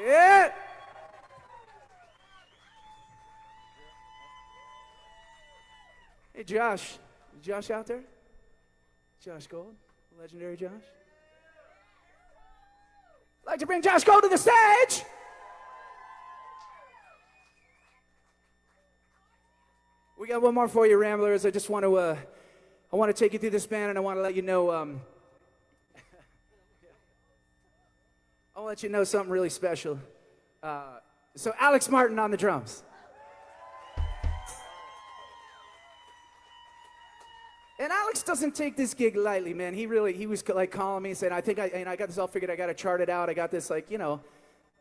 Yeah. Hey, Josh. Is Josh out there? Josh Gold, legendary Josh. I'd like to bring Josh Gold to the stage. We got one more for you, Ramblers. I just want to, I want to take you through this band, and I want to let you know, I'll let you know something really special. So Alex Martin on the drums. And Alex doesn't take this gig lightly, man. He was like calling me and saying, I got this all figured. I got to chart it out. I got this, like, you know,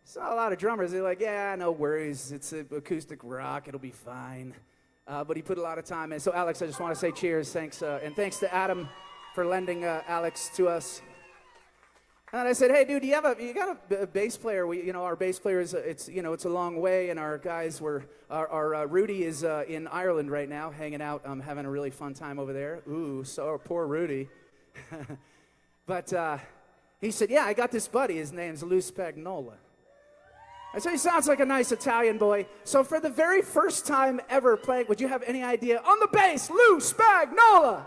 it's not a lot of drummers. They're like, yeah, no worries. It's acoustic rock. It'll be fine. But he put a lot of time in. So Alex, I just want to say cheers. Thanks. And thanks to Adam for lending Alex to us. And I said, hey, dude, you got a bass player? Our bass player is, it's a long way, and our guys our Rudy is in Ireland right now, hanging out, having a really fun time over there. Ooh, so poor Rudy. But he said, yeah, I got this buddy. His name's Lou Spagnola. I said, he sounds like a nice Italian boy. So for the very first time ever playing, would you have any idea? On the bass, Lou Spagnola.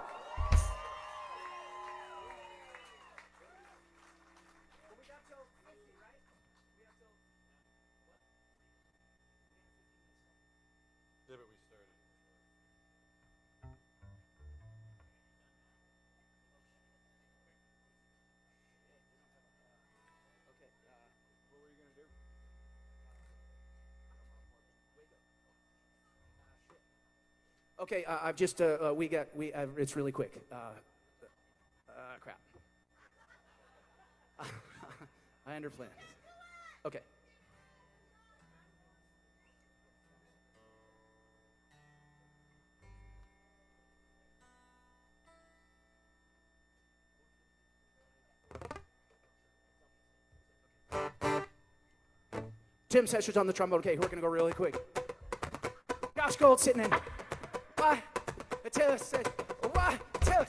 Okay, I've just, it's really quick. Crap. I underplanned. Okay. Tim Sessions on the trombone. Okay, we're gonna go really quick. Josh Gold sitting in. Why? Tell us. Why? Tell us.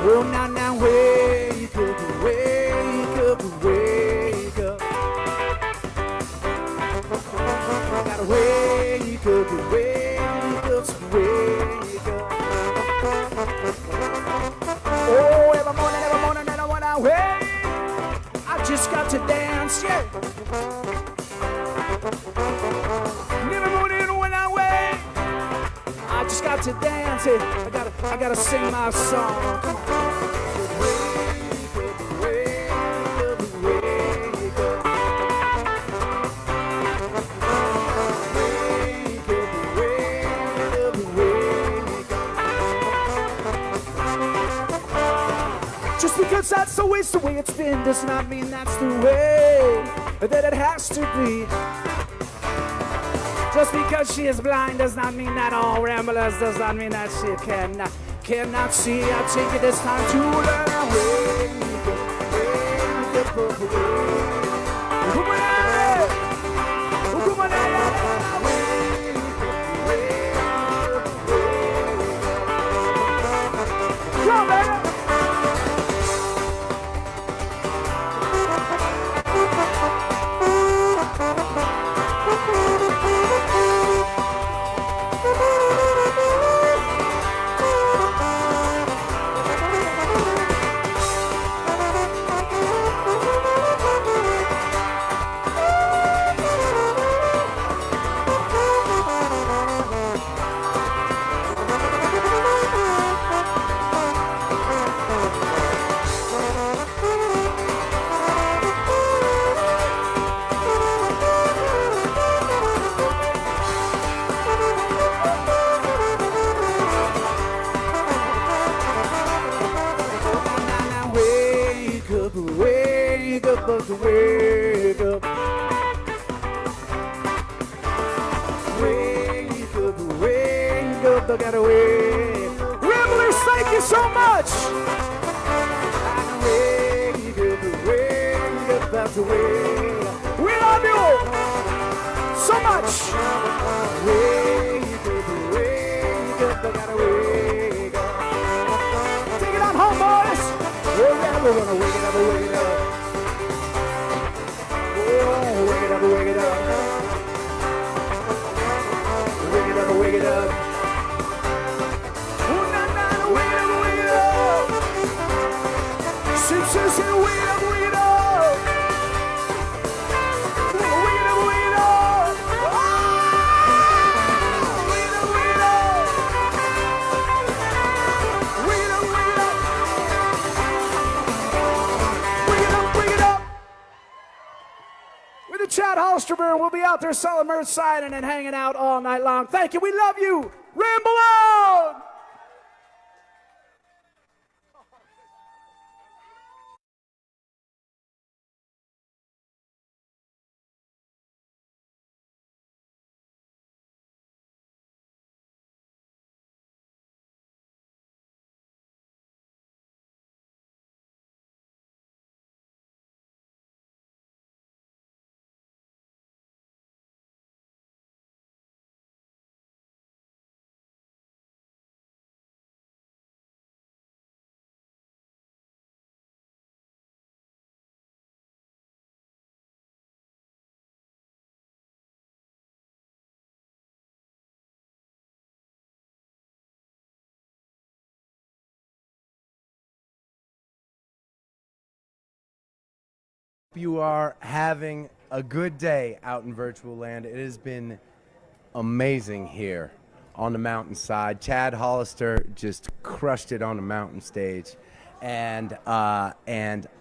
Well, now, wake up. Gotta wake up. Oh, every morning, and when I wake, I just got to dance, yeah. Every morning when I wake, I just got to dance, yeah. I gotta sing my song. Come on. Just because that's always the way it's been does not mean that's the way that it has to be. Just because she is blind does not mean that all ramblers, does not mean that she cannot see. I take it this time to learn. Come on, baby. Look at away. Ramblers, thank you so much. We love you so much. Take it on home, boys. Oh, yeah, we're gonna wake it up, wake it up. Oh, wake it up, wake it up. Wake it up, wake it up. Chad Holsterberg will be out there selling merch, signing, and hanging out all night long. Thank you. We love you. Ramble on! You are having a good day out in virtual land. It has been amazing here on the mountainside. Chad Hollister just crushed it on the mountain stage, and I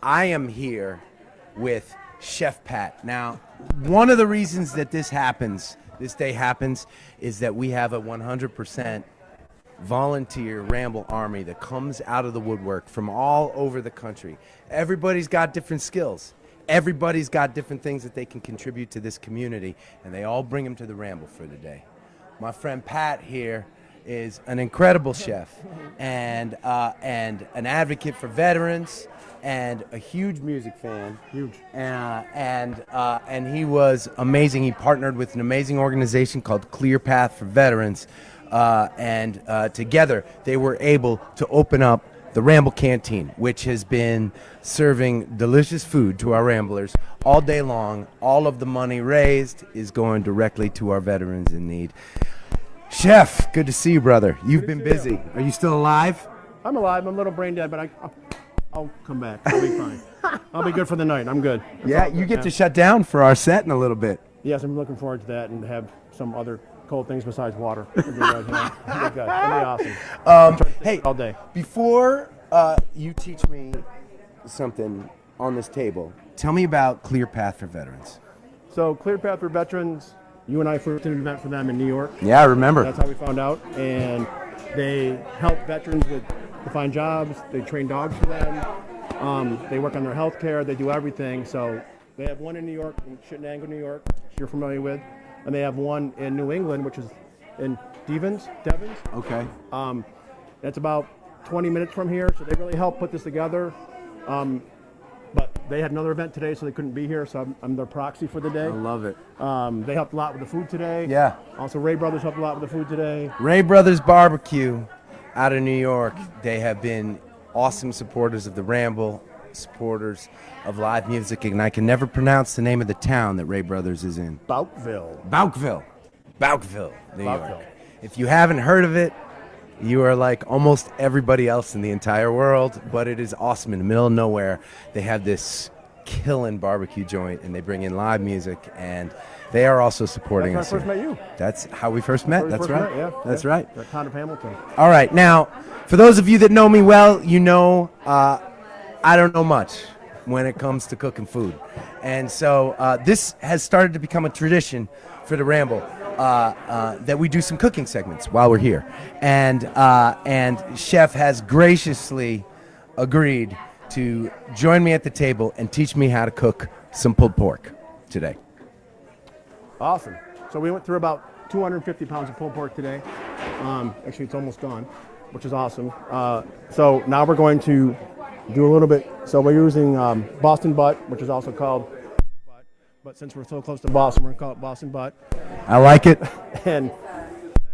am here with Chef Pat. Now, one of the reasons that this day happens, is that we have a 100% volunteer Ramble army that comes out of the woodwork from all over the country. Everybody's got different skills. Everybody's got different things that they can contribute to this community, and they all bring them to the Ramble for the day. My friend Pat here is an incredible chef and an advocate for veterans and a huge music fan. Huge. And he was amazing. He partnered with an amazing organization called Clear Path for Veterans, and together they were able to open up the Ramble Canteen, which has been serving delicious food to our Ramblers all day long. All of the money raised is going directly to our veterans in need. Chef, good to see you, brother. You've been busy. Are you still alive? I'm alive. I'm a little brain dead, but I'll come back. I'll be fine. I'll be good for the night. I'm good. Yeah, you get to shut down for our set in a little bit. Yes, I'm looking forward to that and have some other cold things besides water. It'll be good. It'll be awesome. Hey, all day. Before you teach me something on this table, tell me about Clear Path for Veterans. So Clear Path for Veterans, you and I first did an event for them in New York. Yeah, I remember. That's how we found out. And they help veterans to find jobs. They train dogs for them. They work on their health care. They do everything. So they have one in New York, in Chittenango, New York, which you're familiar with. And they have one in New England, which is in Devens. Okay. That's about 20 minutes from here, so they really helped put this together. But they had another event today, so they couldn't be here, so I'm their proxy for the day. I love it. They helped a lot with the food today. Yeah. Also, Ray Brothers helped a lot with the food today. Ray Brothers Barbecue out of New York. They have been awesome supporters of the Ramble, supporters of live music, and I can never pronounce the name of the town that Ray Brothers is in. Boukville, New York. If you haven't heard of it, you are like almost everybody else in the entire world, but it is awesome. In the middle of nowhere, they have this killing barbecue joint, and they bring in live music, and they are also supporting us. That's how I first met you. That's how we first met. That's right. Yeah. That's right. At Town of Hamilton. All right. Now, for those of you that know me well, you know I don't know much when it comes to cooking food. And so this has started to become a tradition for the Ramble, that we do some cooking segments while we're here. And Chef has graciously agreed to join me at the table and teach me how to cook some pulled pork today. Awesome. So we went through about 250 pounds of pulled pork today. Actually, it's almost gone, which is awesome. So now we're going to do a little bit. So we're using Boston butt, which is also called butt. But since we're so close to Boston, we're going to call it Boston butt. I like it. And I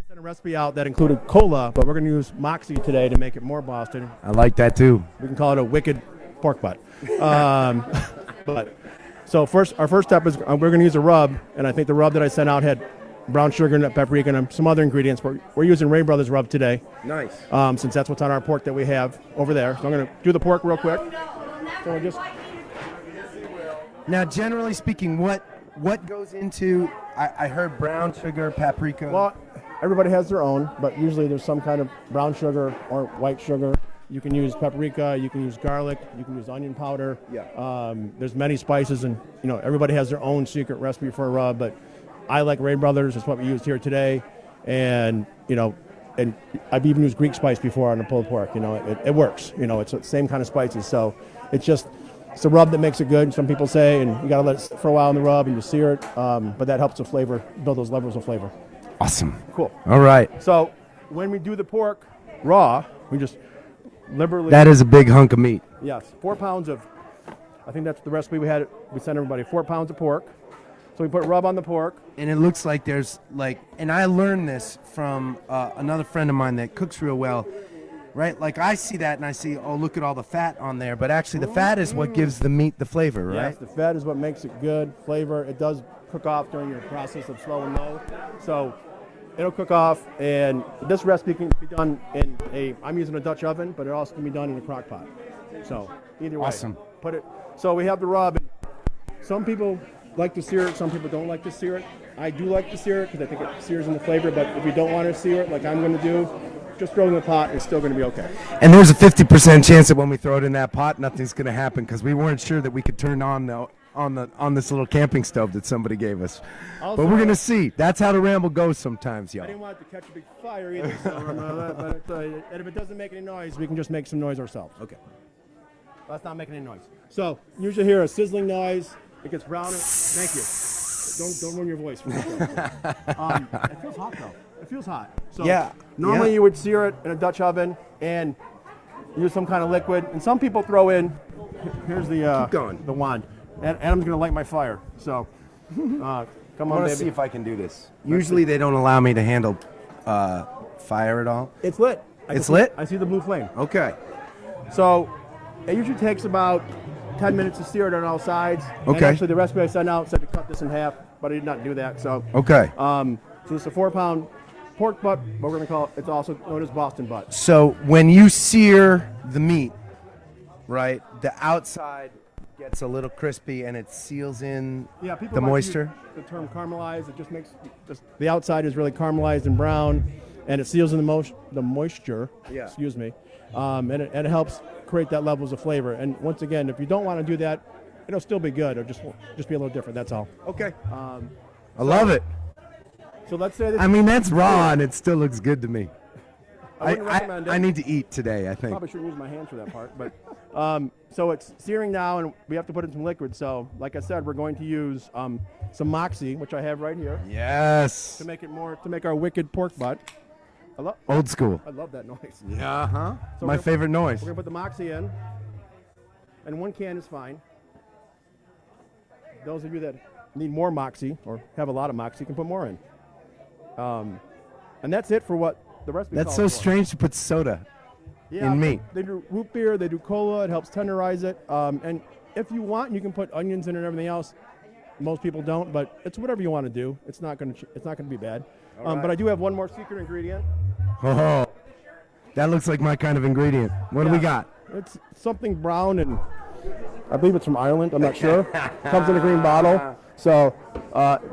sent a recipe out that included cola, but we're going to use Moxie today to make it more Boston. I like that too. We can call it a wicked pork butt. So our first step is we're going to use a rub, and I think the rub that I sent out had brown sugar and paprika and some other ingredients. We're using Ray Brothers rub today. Nice. Since that's what's on our pork that we have over there. So I'm going to do the pork real quick. So we'll just... Now, generally speaking, what goes into? I heard brown sugar, paprika. Well, everybody has their own, but usually there's some kind of brown sugar or white sugar. You can use paprika, you can use garlic, you can use onion powder. Yeah. There's many spices, and everybody has their own secret recipe for a rub. But I like Ray Brothers. That's what we used here today, and and I've even used Greek spice before on the pulled pork. It works. It's the same kind of spices. So it's a rub that makes it good. Some people say, and you got to let it sit for a while in the rub, and you sear it. But that helps the flavor, build those levels of flavor. Awesome. Cool. All right. So when we do the pork raw, we just liberally. That is a big hunk of meat. Yes, 4 pounds of. I think that's the recipe we had. We sent everybody 4 pounds of pork. So we put rub on the pork. And it looks like there's and I learned this from another friend of mine that cooks real well, right? Like I see that and I see, oh, look at all the fat on there. But actually the fat is what gives the meat the flavor, right? Yes, the fat is what makes it good flavor. It does cook off during your process of slow and low. So it'll cook off, and this recipe can be done in I'm using a Dutch oven, but it also can be done in a crock pot. So either way. Awesome. So we have the rub. some people like to sear it, some people don't like to sear it. I do like to sear it because I think it sears in the flavor, but if you don't want to sear it like I'm going to do, just throw it in the pot. It's still going to be okay. And there's a 50% chance that when we throw it in that pot, nothing's going to happen because we weren't sure that we could turn on this little camping stove that somebody gave us. Also, but we're going to see. That's how the ramble goes sometimes, I y'all. didn't want it to catch a big fire either, and if it doesn't make any noise, we can just make some noise ourselves. Okay. That's not making any noise. So usually hear a sizzling noise. It gets browner. Thank you. Don't ruin your voice. It feels hot though. It feels hot. So Yeah. normally Yeah. you would sear it in a Dutch oven and use some kind of liquid. And some people throw in. Here's the Keep going. the wand. And Adam's gonna light my fire. So come I on, want to baby. see if I can do this. Usually they don't allow me to handle fire at all. It's lit. It's lit? I see the blue flame. Okay. So it usually takes about 10 minutes to sear it on all sides. And Okay. actually, the recipe I sent out said to cut this in half, but I did not do that. So Okay. so it's a 4-pound pork butt. What we're gonna call it. It's also known as Boston butt. So when you sear the meat, right, the outside gets a little crispy and it seals in Yeah, people the like to moisture. use the term caramelized. It just makes the outside is really caramelized and brown, and it seals in the moisture. Yeah. Excuse me, and it helps create that levels of flavor. And once again, if you don't want to do that, it'll still be good. It'll just be a little different. That's all. Okay. I love it. So let's say this. I mean, that's raw and it still looks good to me. I wouldn't recommend it. I need to eat today, I think. Probably shouldn't use my hands for that part, but so it's searing now, and we have to put in some liquid. So, like I said, we're going to use some Moxie, which I have right here, Yes. to make our wicked pork butt. Old school. I love that noise. Yeah, huh? So My we're- favorite noise. We're gonna put the Moxie in, and 1 can is fine. Those of you that need more Moxie or have a lot of Moxie can put more in. And that's it for what the recipe That's calls so for. strange to put soda Yeah, in meat. They do root beer, they do cola, it helps tenderize it. And if you want, you can put onions in it and everything else. Most people don't, but it's whatever you want to do. It's not gonna be bad. But I do have one more secret ingredient. Oh, that looks like my kind of ingredient. What do we Yeah. got? It's something brown, and I believe it's from Ireland. I'm not sure. Comes in a green bottle. So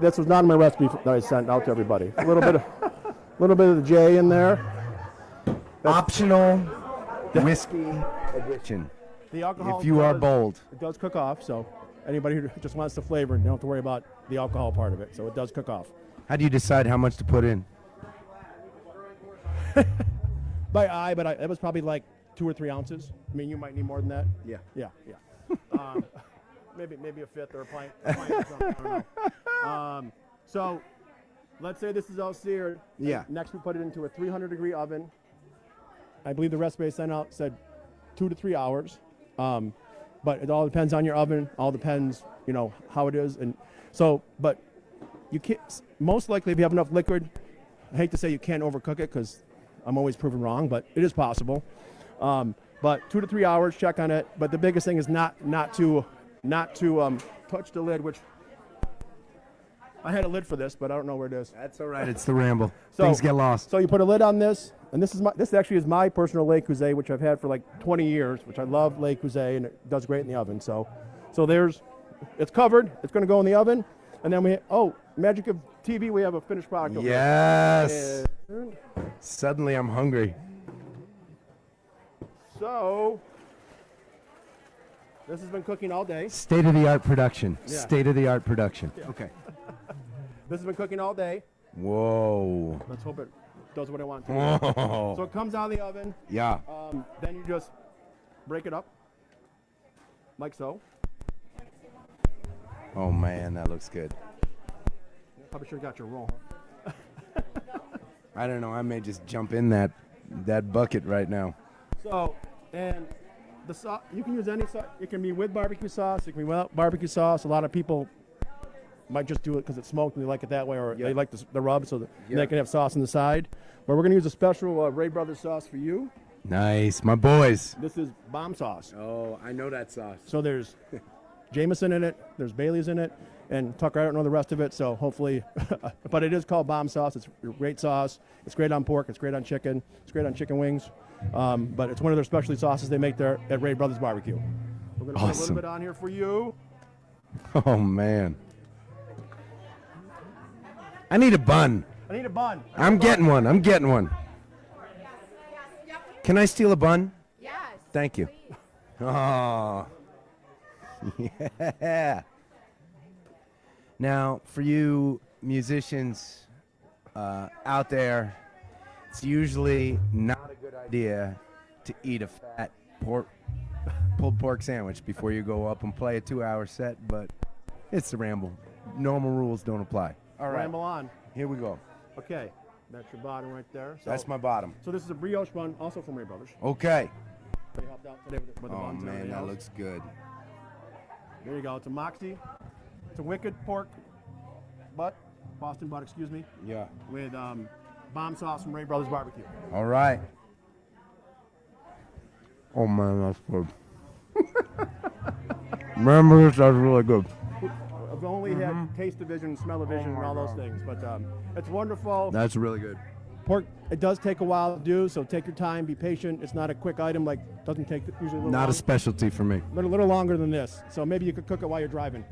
this was not in my recipe that I sent out to everybody. A little bit of the J in there. Optional whiskey addition. The alcohol. If you are bold. It does cook off. So anybody who just wants the flavor, you don't have to worry about the alcohol part of it. So it does cook off. How do you decide how much to put in? By eye, but it was probably like 2 or 3 ounces. I mean, you might need more than that. Yeah. Yeah. Maybe a fifth or a pint or something. I don't know. So let's say this is all seared. Yeah. Next, we put it into a 300-degree oven. I believe the recipe I sent out said 2 to 3 hours. But it all depends on your oven. All depends, how it is. And so, but you can't. Most likely, if you have enough liquid, I hate to say you can't overcook it because I'm always proven wrong, but it is possible. But 2 to 3 hours, check on it. But the biggest thing is not to touch the lid, which I had a lid for this, but I don't know where it is. That's all right. It's the ramble. So- Things get lost. So you put a lid on this, and this actually is my personal Le Creuset, which I've had for like 20 years, which I love Le Creuset, and it does great in the oven. So it's covered. It's going to go in the oven, and then magic of TV, we have a finished product over Yes. there. Suddenly I'm hungry. So this has been cooking all day. State-of-the-art production. Yeah. State-of-the-art production. Okay. This has been cooking all day. Whoa. Let's hope it does what I want to. Whoa. So it comes out of the oven. Yeah. Then you just break it up, like so. Oh, man, that looks good. Probably should have got your roll. I don't know. I may just jump in that bucket right now. So, and the sauce, you can use any sauce. It can be with barbecue sauce. It can be without barbecue sauce. A lot of people might just do it because it's smoked and they like it that way, or they like the rub, so they can have sauce on the side. But we're going to use a special Ray Brothers sauce for you. Nice. My boys. This is bomb sauce. Oh, I know that sauce. So there's Jameson in it, there's Bailey's in it, and Tucker, I don't know the rest of it, so hopefully, but it is called bomb sauce. It's a great sauce. It's great on pork. It's great on chicken. It's great on chicken wings. But it's one of their specialty sauces they make there at Ray Brothers Barbecue. We're going to put a little Awesome. bit on here for you. Oh, man. I need a bun. I need a bun. I'm getting one. I'm getting one. Can I steal a bun? Yes. Thank you. Oh. Yeah. Now, for you musicians out there, it's usually not a good idea to eat a fat pulled pork sandwich before you go up and play a 2-hour set, but it's the Ramble. Normal rules don't apply. All right. Ramble on. Here we go. Okay, that's your bottom right there. So, That's my bottom. So this is a brioche bun, also from Ray Brothers. Okay. They helped out today with the Oh, buns and man, everything that else. looks good. There you go. It's a Moxie. It's a wicked pork butt, Boston butt, excuse me, Yeah. with bomb sauce from Ray Brothers Barbecue. All right. Oh, man, that's good. Remember this? That's really good. I've only had taste division, smell division, and all those things, but it's wonderful. That's really good. Pork, it does take a while to do, so take your time, be patient. It's not a quick item, like doesn't take usually a little Not long, a specialty for me. but a little longer than this. So maybe you could cook it while you're driving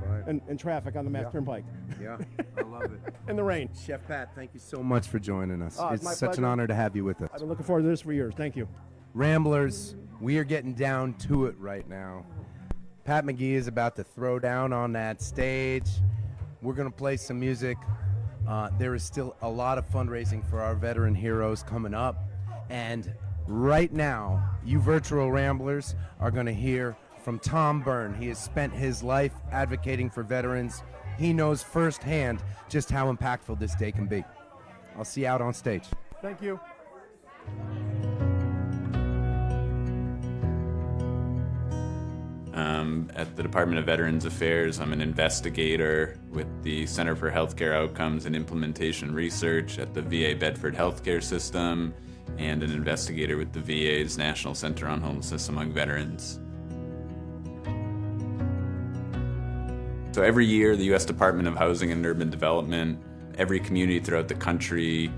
Okay. in traffic on the Mass Turnpike Yeah, I love it. in the rain. Chef Pat, thank you so much for joining us. Oh, it's It's my such an pleasure. honor to have you with us. I've been looking forward to this for years. Thank you. Ramblers, we are getting down to it right now. Pat McGee is about to throw down on that stage. We're going to play some music. There is still a lot of fundraising for our veteran heroes coming up. And right now, you virtual Ramblers are going to hear from Tom Byrne. He has spent his life advocating for veterans. He knows firsthand just how impactful this day can be. I'll see you out on stage. Thank you. At the Department of Veterans Affairs, I'm an investigator with the Center for Healthcare Outcomes and Implementation Research at the VA Bedford Healthcare System, and an investigator with the VA's National Center on Homelessness Among Veterans. So every year, the U.S. Department of Housing and Urban Development, every community throughout the country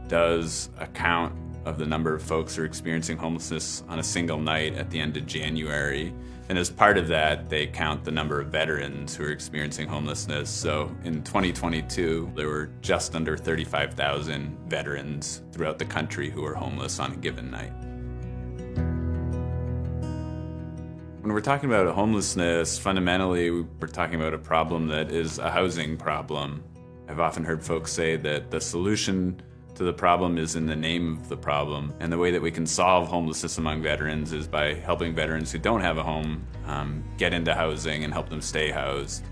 does a count of the number of folks who are experiencing homelessness on a single night at the end of January. And as part of that, they count the number of veterans who are experiencing homelessness. So in 2022, there were just under 35,000 veterans throughout the country who were homeless on a given night. When we're talking about homelessness, fundamentally, we're talking about a problem that is a housing problem. I've often heard folks say that the solution to the problem is in the name of the problem. And the way that we can solve homelessness among veterans is by helping veterans who don't have a home get into housing and help them stay housed.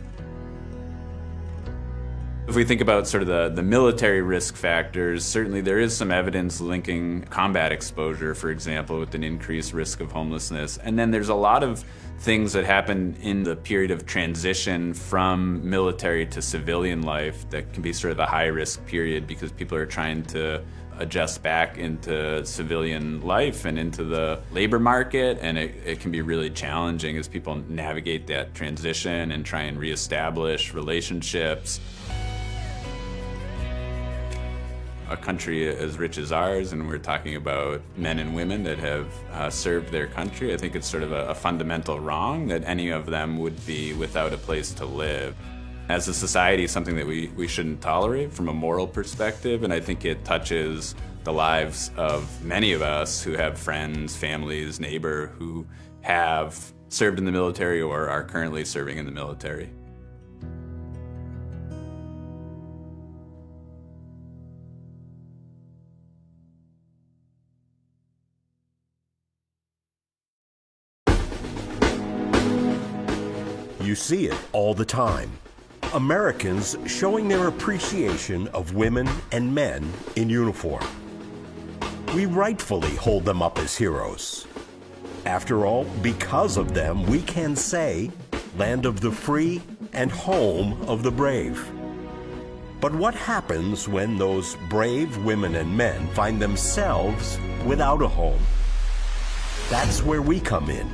If we think about sort of the military risk factors, certainly there is some evidence linking combat exposure, for example, with an increased risk of homelessness. And then there's a lot of things that happen in the period of transition from military to civilian life that can be sort of a high-risk period because people are trying to adjust back into civilian life and into the labor market, and it can be really challenging as people navigate that transition and try and reestablish relationships. A country as rich as ours, and we're talking about men and women that have served their country, I think it's sort of a fundamental wrong that any of them would be without a place to live. As a society, something that we shouldn't tolerate from a moral perspective, and I think it touches the lives of many of us who have friends, families, neighbor who have served in the military or are currently serving in the military. You see it all the time. Americans showing their appreciation of women and men in uniform. We rightfully hold them up as heroes. After all, because of them, we can say, land of the free and home of the brave. But what happens when those brave women and men find themselves without a home? That's where we come in.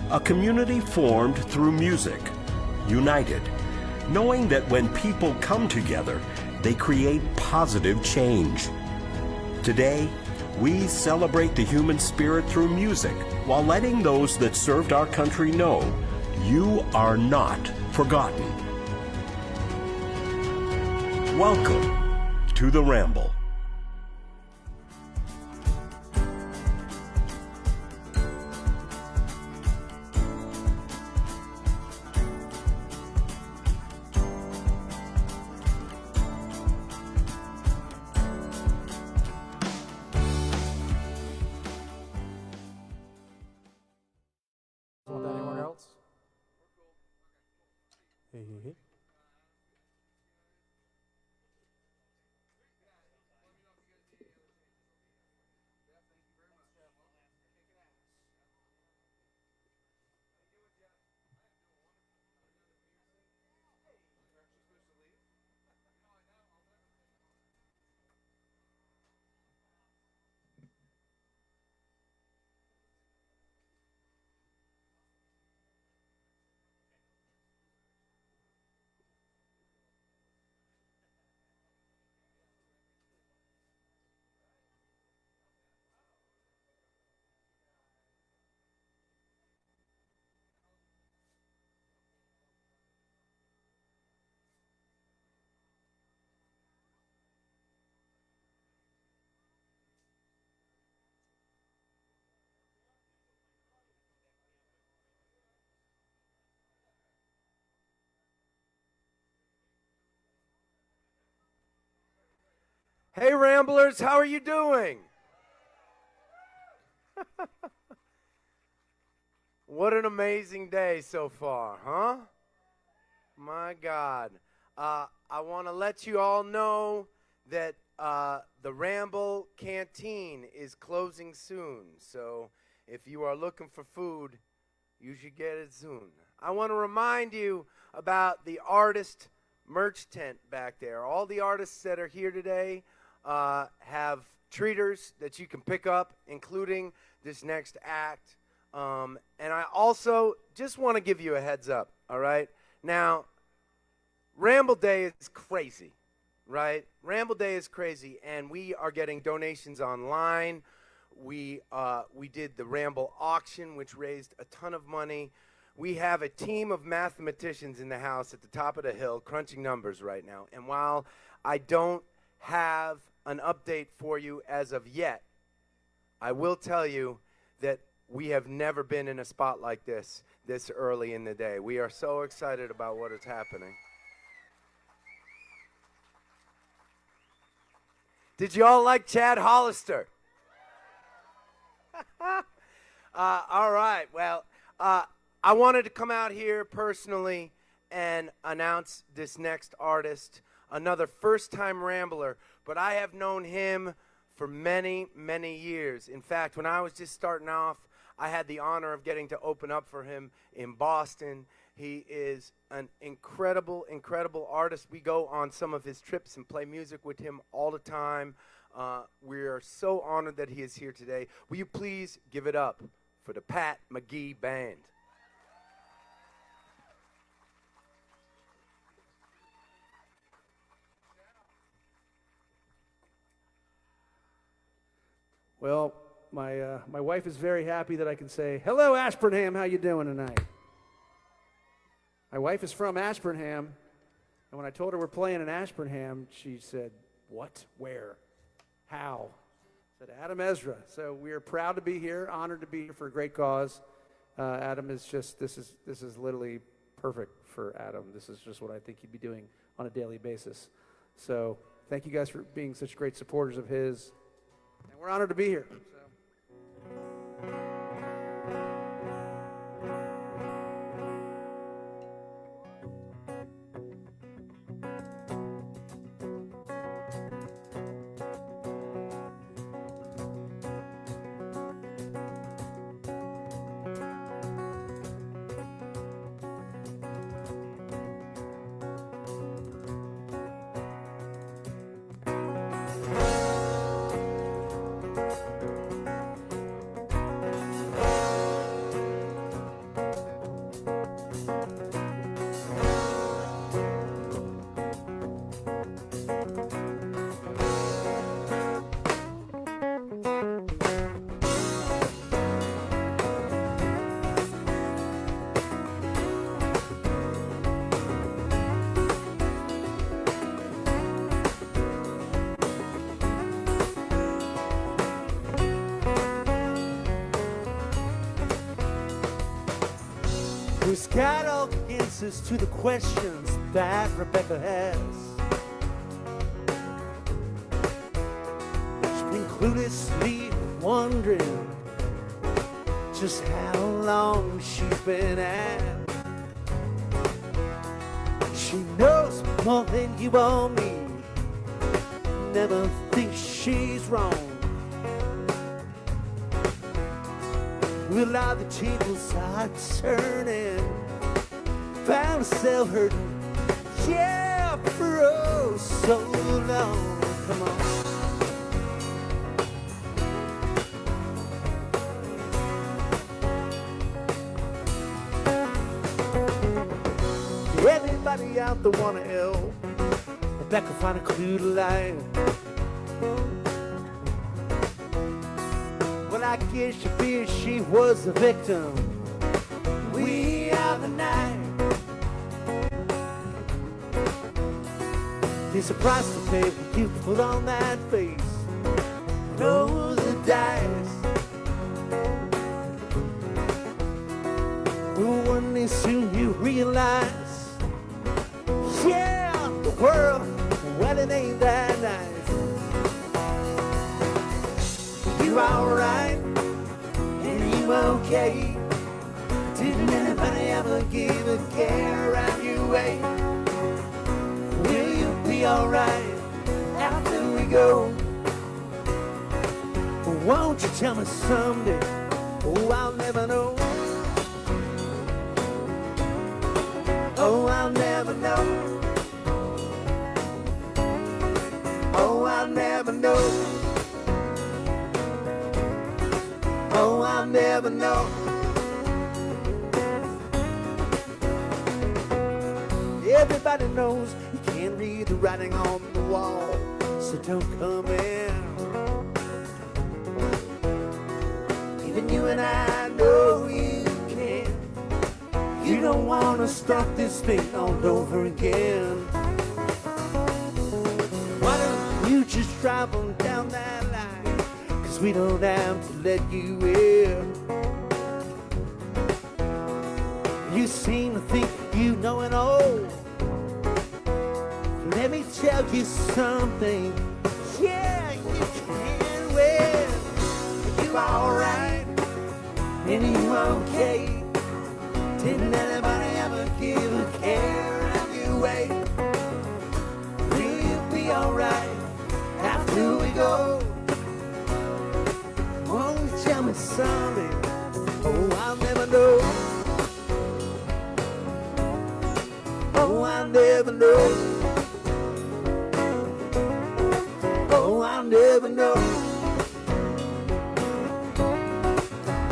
A community formed through music, united, knowing that when people come together, they create positive change. Today, we celebrate the human spirit through music while letting those that served our country know you are not forgotten. Welcome to the Ramble. Want that anywhere else? Hey, hey, hey. Hey, Ramblers, how are you doing? What an amazing day so far, huh? My God. I want to let you all know that the Ramble Canteen is closing soon. So if you are looking for food, you should get it soon. I want to remind you about the artist merch tent back there. All the artists that are here today have treaters that you can pick up, including this next act. And I also just want to give you a heads up, all right? Now, Ramble Day is crazy, right? Ramble Day is crazy, and we are getting donations online. We did the Ramble auction, which raised a ton of money. We have a team of mathematicians in the house at the top of the hill crunching numbers right now. And while I don't have an update for you as of yet, I will tell you that we have never been in a spot like this early in the day. We are so excited about what is happening. Did you all like Chad Hollister? All right. Well, I wanted to come out here personally and announce this next artist, another first-time Rambler, but I have known him for many, many years. In fact, when I was just starting off, I had the honor of getting to open up for him in Boston. He is an incredible, incredible artist. We go on some of his trips and play music with him all the time. We are so honored that he is here today. Will you please give it up for the Pat McGee Band? Well, my wife is very happy that I can say, hello, Ashburnham, how you doing tonight? My wife is from Ashburnham, and when I told her we're playing in Ashburnham, she said, what? Where? How? I said, Adam Ezra. So we are proud to be here, honored to be here for a great cause. Adam is just, this is literally perfect for Adam. This is just what I think he'd be doing on a daily basis. So thank you guys for being such great supporters of his. And we're honored to be here. got all the answers to the questions that Rebecca has. She's been cluelessly wondering just how long she's been at. She knows more than you or me, never thinks she's wrong. Well, now the tables are turning, found herself hurting, yeah, for oh so long. Come on. Everybody out there wanna help Rebecca find a clue to life. Well, I guess she fears she was the victim. We are the night. It's a price to pay when you put on that face. Roll the dice. Well, one day soon you realize, yeah, the world, well, it ain't that nice. You alright? And you okay? Didn't anybody ever give a care around your way? Will you be alright after we go? Won't you tell me someday? Oh, I'll never know. Oh, I'll never know. Oh, I'll never know. Oh, I'll never know. Everybody knows you can't read the writing on the wall, so don't come in. Even you and I know you can. You don't want to start this thing all over again. Why don't you just drive on down that line? 'Cause we don't have to let you in. You seem to think you know it all. Let me tell you something. Yeah, you can win. You alright? And you okay? Didn't anybody ever give a care around your way? Will you be alright after we go? Won't you tell me something? Oh, I'll never know. Oh, I'll never know. Oh, I'll never know.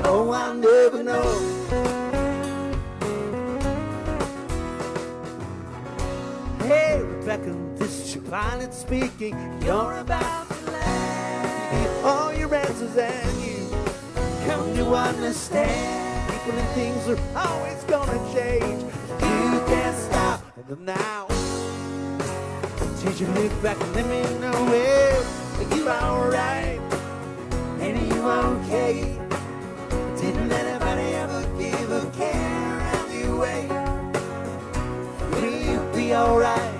Oh, I'll never know. Hey, Rebecca, this is your pilot speaking. You're about to land all your answers and you come to understand. People and things are always gonna change. You can't stop them now. Take your look back and let me know if you alright. And you okay? Didn't anybody ever give a care around your way? Will you be alright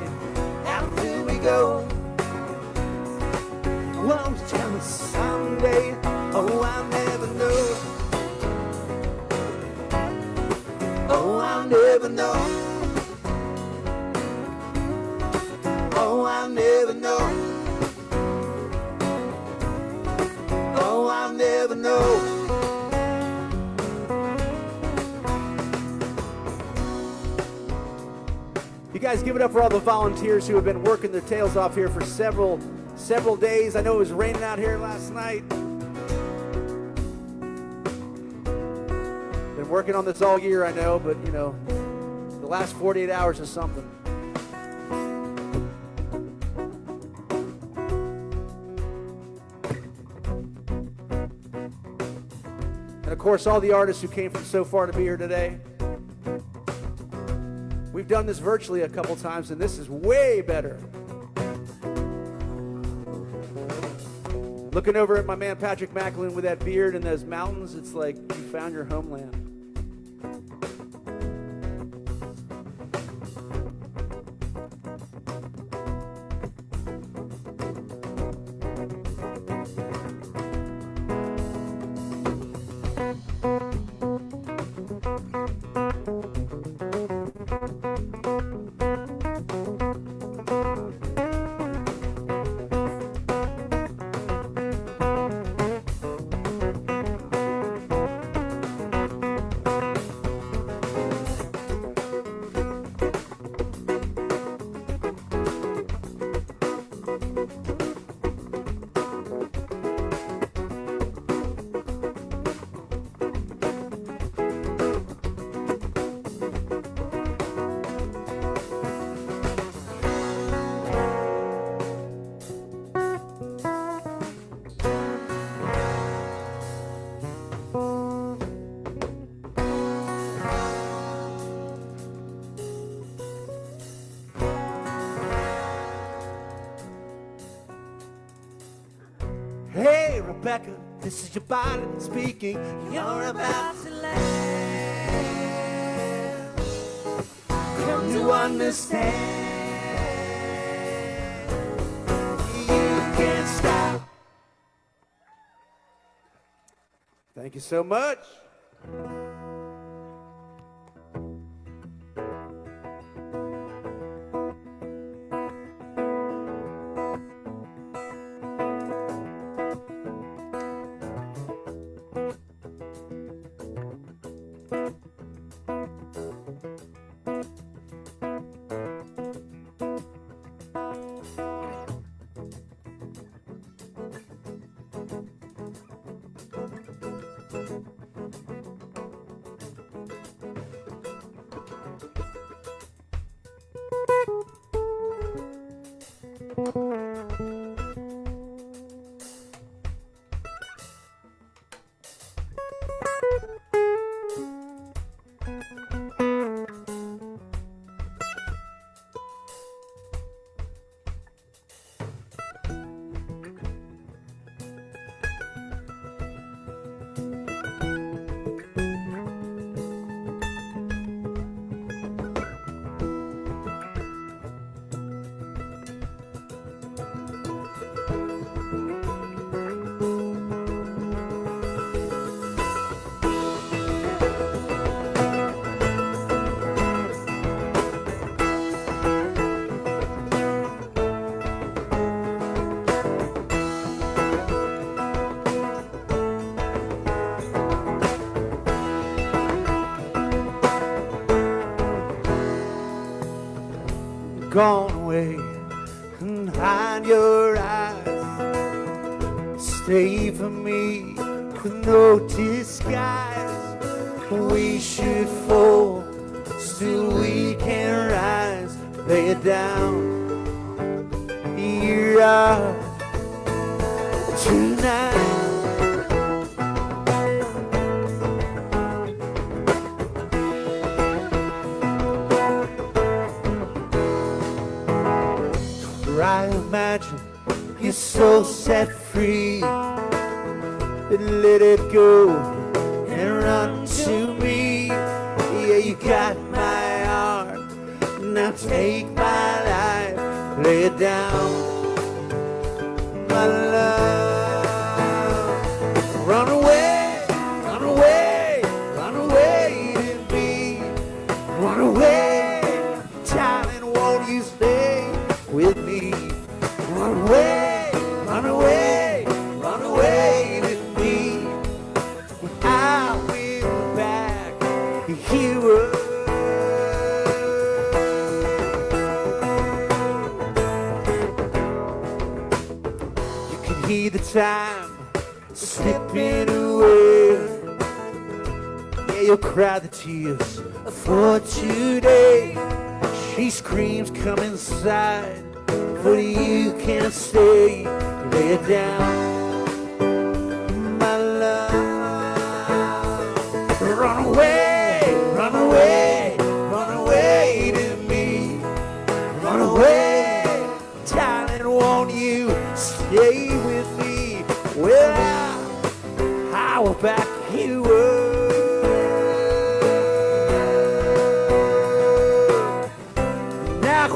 after we go? Won't you tell me someday? Oh, I'll never know. Oh, I'll never know. Oh, I'll never know. Oh, I'll never know. You guys give it up for all the volunteers who have been working their tails off here for several days. I know it was raining out here last night. Been working on this all year, I know, but you know, the last 48 hours is something. And of course, all the artists who came from so far to be here today. We've done this virtually a couple times, and this is way better. Looking over at my man Patrick Macklin with that beard and those mountains, it's like you found your homeland. Rebecca, this is your body speaking. You're about to land. Come to understand. You can't stop. Thank you so much. Gone away and hide your eyes. Stay for me with no disguise. We should fall, still we can rise. Lay it down, you're out tonight. I imagine you're so set free. Let it go and run to me. Yeah, you got my heart. Now take my life, lay it down, my love. Run away, run away, run away to me. Run away, darling, won't you stay with me? Run away, run away, run away with me. I will back you up. You can hear the time slipping away. Yeah, you'll cry the tears for today. She screams, come inside, but you can't stay. Lay it down, my love. Run away, run away, run away to me. Run away, darling, won't you stay with me? Well, I will back you up.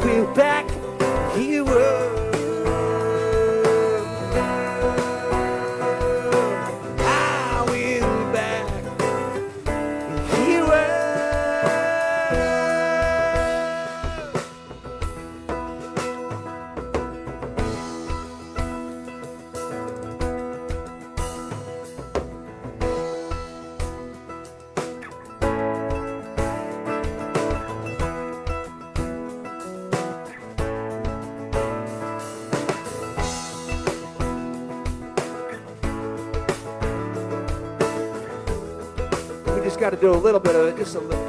We'll back you up. I will back you up. We just got to do a little bit of it, just a little.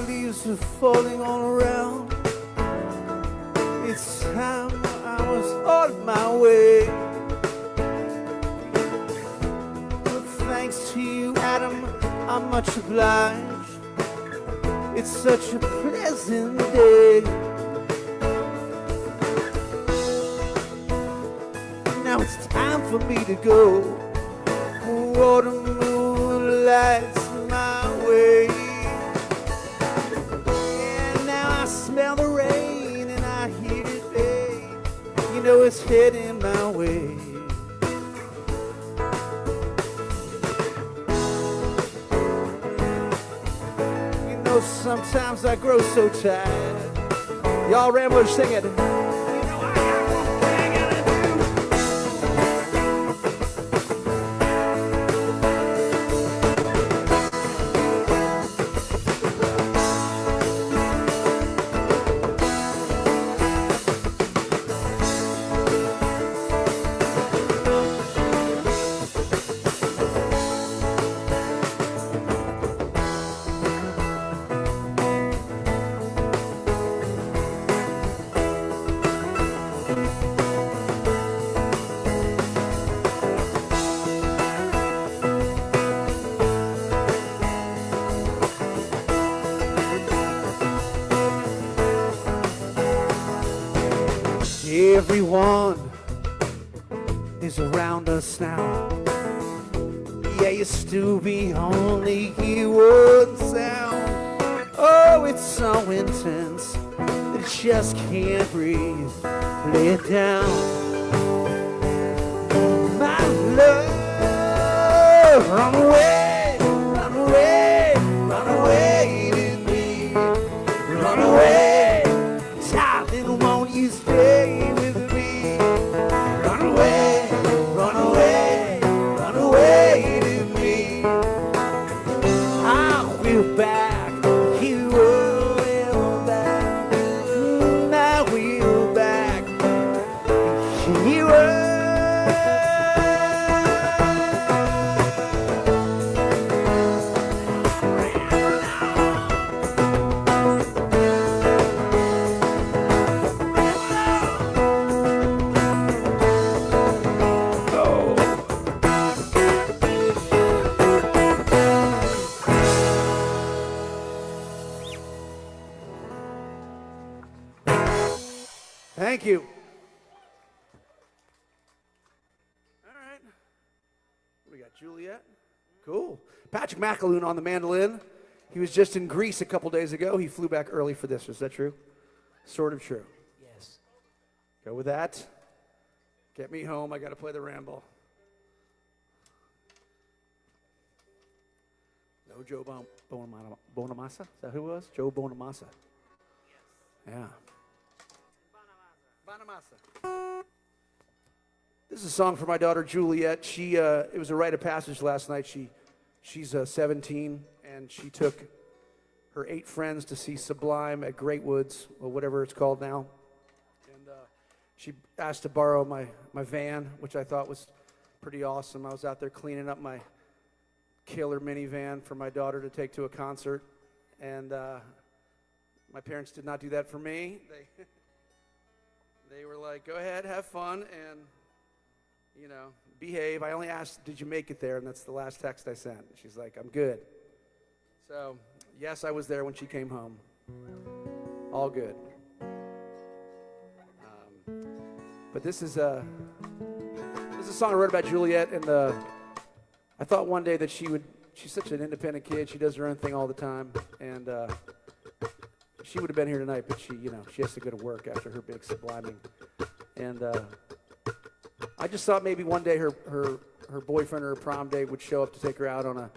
Leaves are falling all around. It's time I was on my way. But thanks to you, Adam, I'm much obliged. It's such a pleasant day. for me to go. Oh, the moon lights my way. And now I smell the rain and I hear it bay. You know it's heading my way. You know sometimes I grow so tired. Y'all ramblers sing it. Everyone is around us now. Yeah, you still be only hear one sound. Oh, it's so intense that you just can't breathe. Lay it down. My love, run away, run away, run away to me. Run away, darling, won't you stay with me? Run away, run away, run away to me. I will back, you will back, I will back, you will. Thank you. All right. We got Juliet. Cool. Patrick McAloon on the mandolin. He was just in Greece a couple days ago. He flew back early for this. Is that true? Sort of true. Yes. Go with that. Get me home. I got to play the Ramble. No Joe Bonamassa? Is that who it was? Joe Bonamassa. Yes. Yeah. This is a song for my daughter Juliet. She it was a rite of passage last night. She's 17 and she took her 8 friends to see Sublime at Great Woods or whatever it's called now. And she asked to borrow my van, which I thought was pretty awesome. I was out there cleaning up my killer minivan for my daughter to take to a concert, and my parents did not do that for me. They were like, go ahead, have fun, and, you know, behave. I only asked, did you make it there? And that's the last text I sent. She's like, I'm good. So, yes, I was there when she came home. All good. But this is a song I wrote about Juliet, and I thought one day that she's such an independent kid. She does her own thing all the time, and she would have been here tonight, but she has to go to work after her big subliming. And I just thought maybe one day her boyfriend or her prom date would show up to take her out on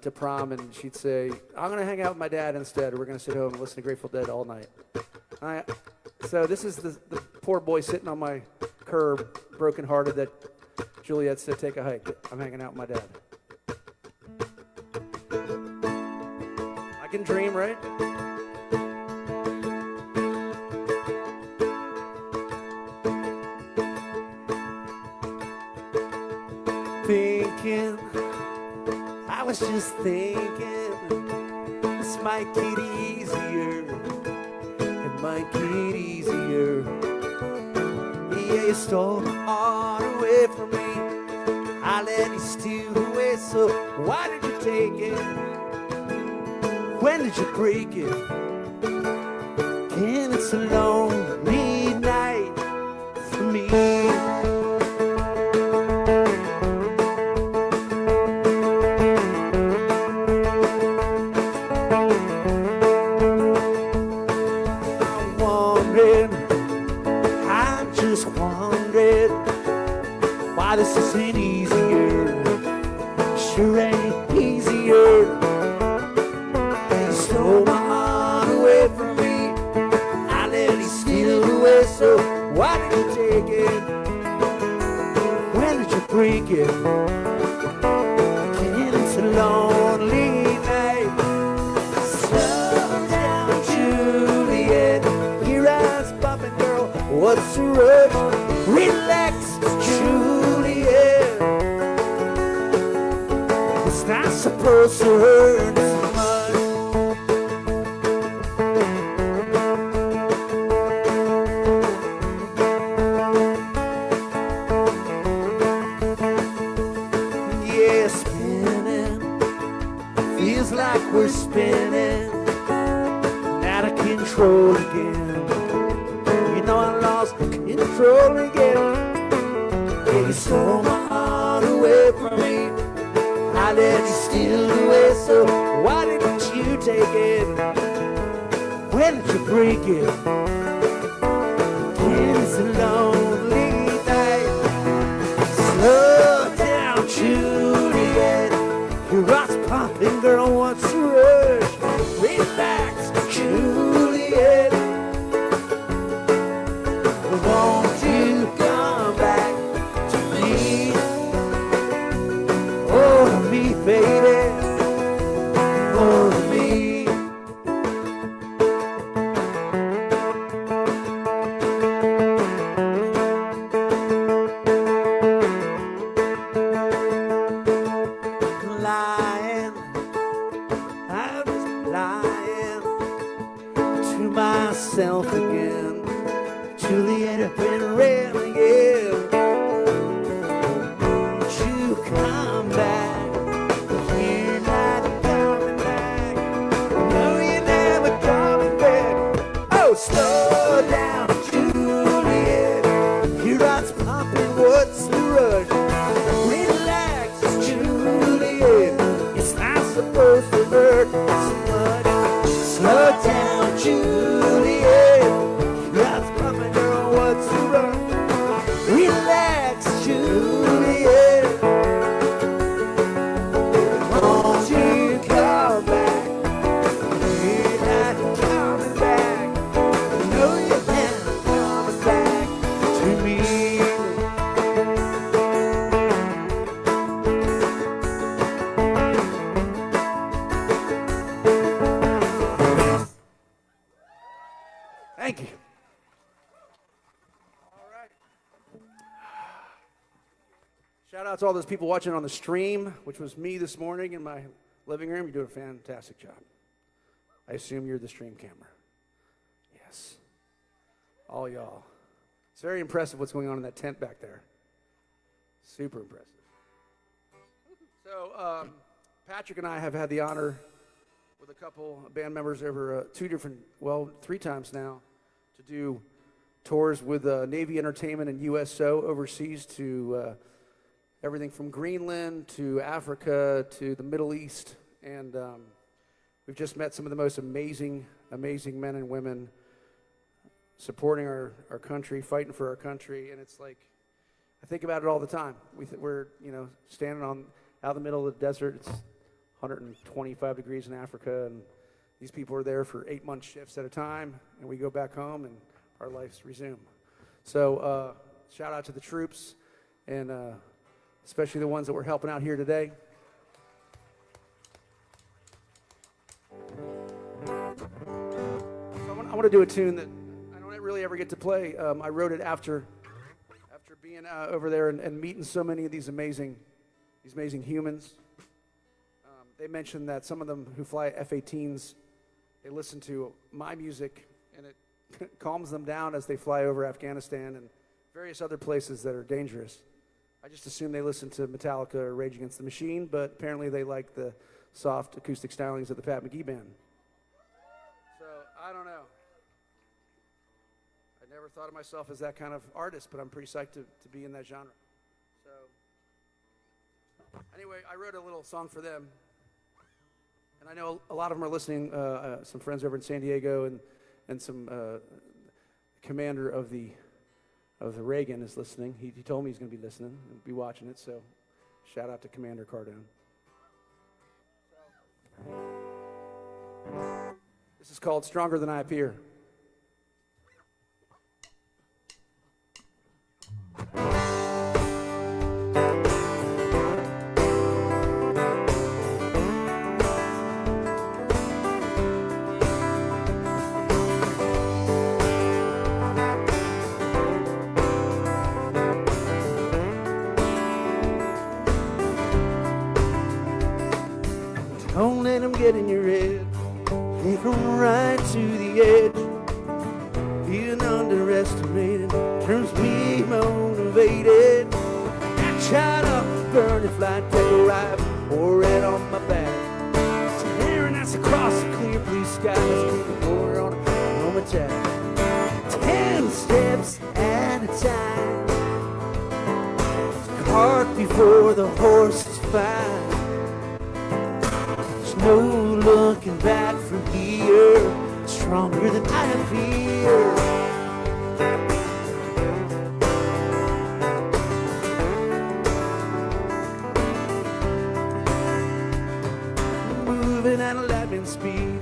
to prom, and she'd say, I'm going to hang out with my dad instead, or we're going to sit home and listen to Grateful Dead all night. So this is the poor boy sitting on my curb, brokenhearted, that Juliet said, take a hike. I'm hanging out with my dad. I can dream, right? I was just thinking, this might get easier. It might get easier. Yeah, you stole my heart away from me. I let you steal away, so why did you take it? When did you break it? And it's a lonely night for me. why this isn't easier. Sure ain't easier. He stole my heart away from me. I let it steal it away, so why did you take it? When did you break it? Again, it's a lonely night. Slow down, Juliet. Your eyes popping, girl. What's the rush? Relax, Juliet. It's not supposed to hurt so much. Yeah, spinning. Feels like we're spinning. Out of control again. You know I lost control again. Yeah, you stole my heart away from me. I let you steal it away, so why didn't you take it? When did you break it? Again, it's a lonely night. Slow down, Juliet. Your heart's pumping, girl, what's the rush? Relax, Juliet. Won't you come back to me? Oh, to me, baby. Oh, to me. Lying, I'm just lying to myself again. Juliet, I've been railing again. Won't you come back? You're not coming back. No, you're never coming back. Oh, slow down, Juliet. Your heart's pumping, what's the rush? Relax, Juliet. It's not supposed to hurt so much. Slow down, Juliet. Your heart's pumping, girl, what's the rush? Relax, Juliet. Won't you come back? You're not coming back. No, you're never coming back to me. Thank you. All right. Shout out to all those people watching on the stream, which was me this morning in my living room. You're doing a fantastic job. I assume you're the stream camera. Yes. All y'all. It's very impressive what's going on in that tent back there. Super impressive. So, Patrick and I have had the honor with a couple of band members over three times now to do tours with Navy Entertainment and USO overseas to everything from Greenland to Africa to the Middle East. And we've just met some of the most amazing men and women supporting our country, fighting for our country. And it's like, I think about it all the time. We're standing out in the middle of the desert. It's 125 degrees in Africa, and these people are there for 8-month shifts at a time, and we go back home and our lives resume. So shout out to the troops, and especially the ones that we're helping out here today. So I want to do a tune that I don't really ever get to play. I wrote it after being over there and meeting so many of these amazing humans. They mentioned that some of them who fly F-18s, they listen to my music, and it calms them down as they fly over Afghanistan and various other places that are dangerous. I just assume they listen to Metallica or Rage Against the Machine, but apparently they like the soft acoustic stylings of the Pat McGee Band. So, I don't know. I never thought of myself as that kind of artist, but I'm pretty psyched to be in that genre. So, anyway, I wrote a little song for them. And I know a lot of them are listening, some friends over in San Diego and some commander of the of Reagan is listening. He told me he's going to be listening and be watching it, so shout out to Commander Cardone. This is called Stronger Than I Appear. Don't let them get in your head. Take them right to the edge. Feeling underestimated turns me motivated. Shot up a burning flight, take a ride, pour it on my back. Staring us across the clear blue skies, pour on a moment time. 10 steps at a time. Cart before the horse is fine. No looking back from here, stronger than I appear. Moving at a lightning speed,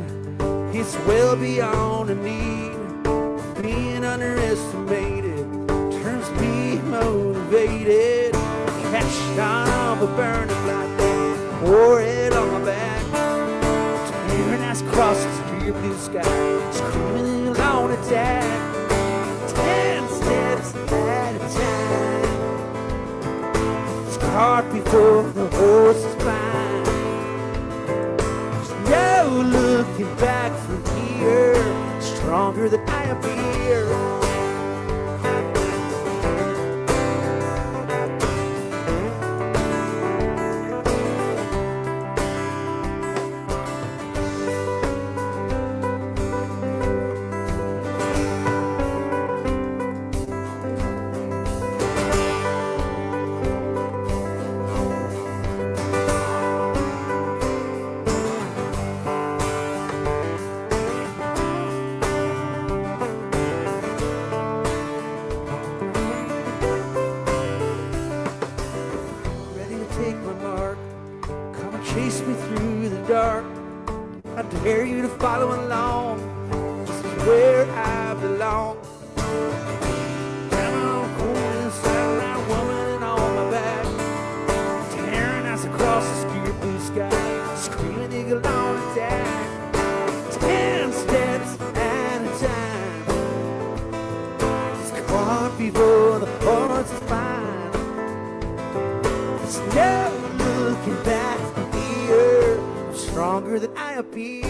it's well beyond a need. Being underestimated turns me motivated. Catch on a burning light, pour it on my back. Across the clear blue sky, screaming along attack. 10 steps at a time. It's cart before the horse is fine. There's no looking back from here, stronger than I appear. Dare you to follow along. This is where I belong. Down on corner, satellite woman and on my back, tearing us across the clear blue sky, screaming eagle on attack. 10 steps at a time. It's caught before the horse is fine. It's never looking back from here. I'm stronger than I appear.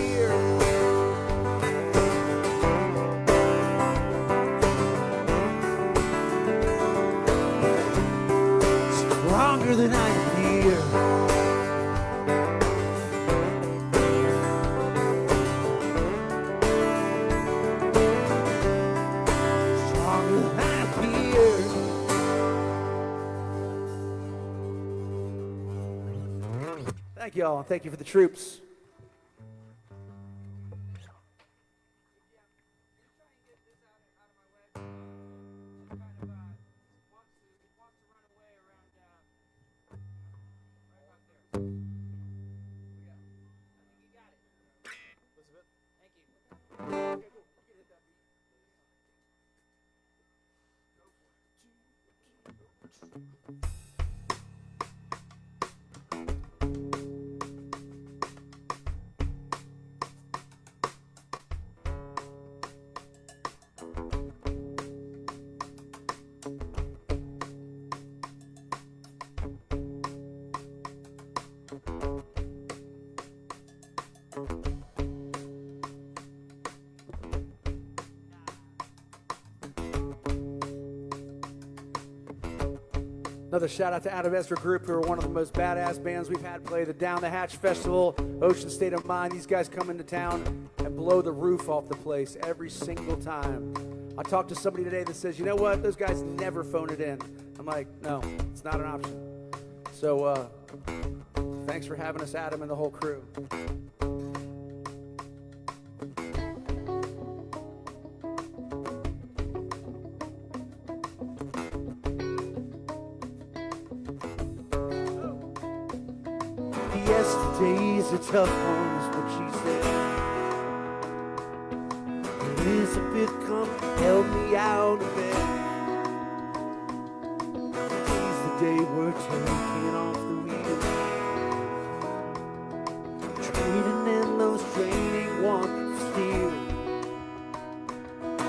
Stronger than I appear. Stronger than I appear. Thank you all. Thank you for the troops. Another shout out to Adam Ezra Group, who are one of the most badass bands we've had play the Down the Hatch Festival, Ocean State of Mind. These guys come into town and blow the roof off the place every single time. I talked to somebody today that says, you know what, those guys never phone it in. I'm like, no, it's not an option. So thanks for having us, Adam, and the whole crew. days are tough ones, what she said. Elizabeth, come help me out of bed. Today's the day we're taking off the wheel, trading in those training wonders for steel.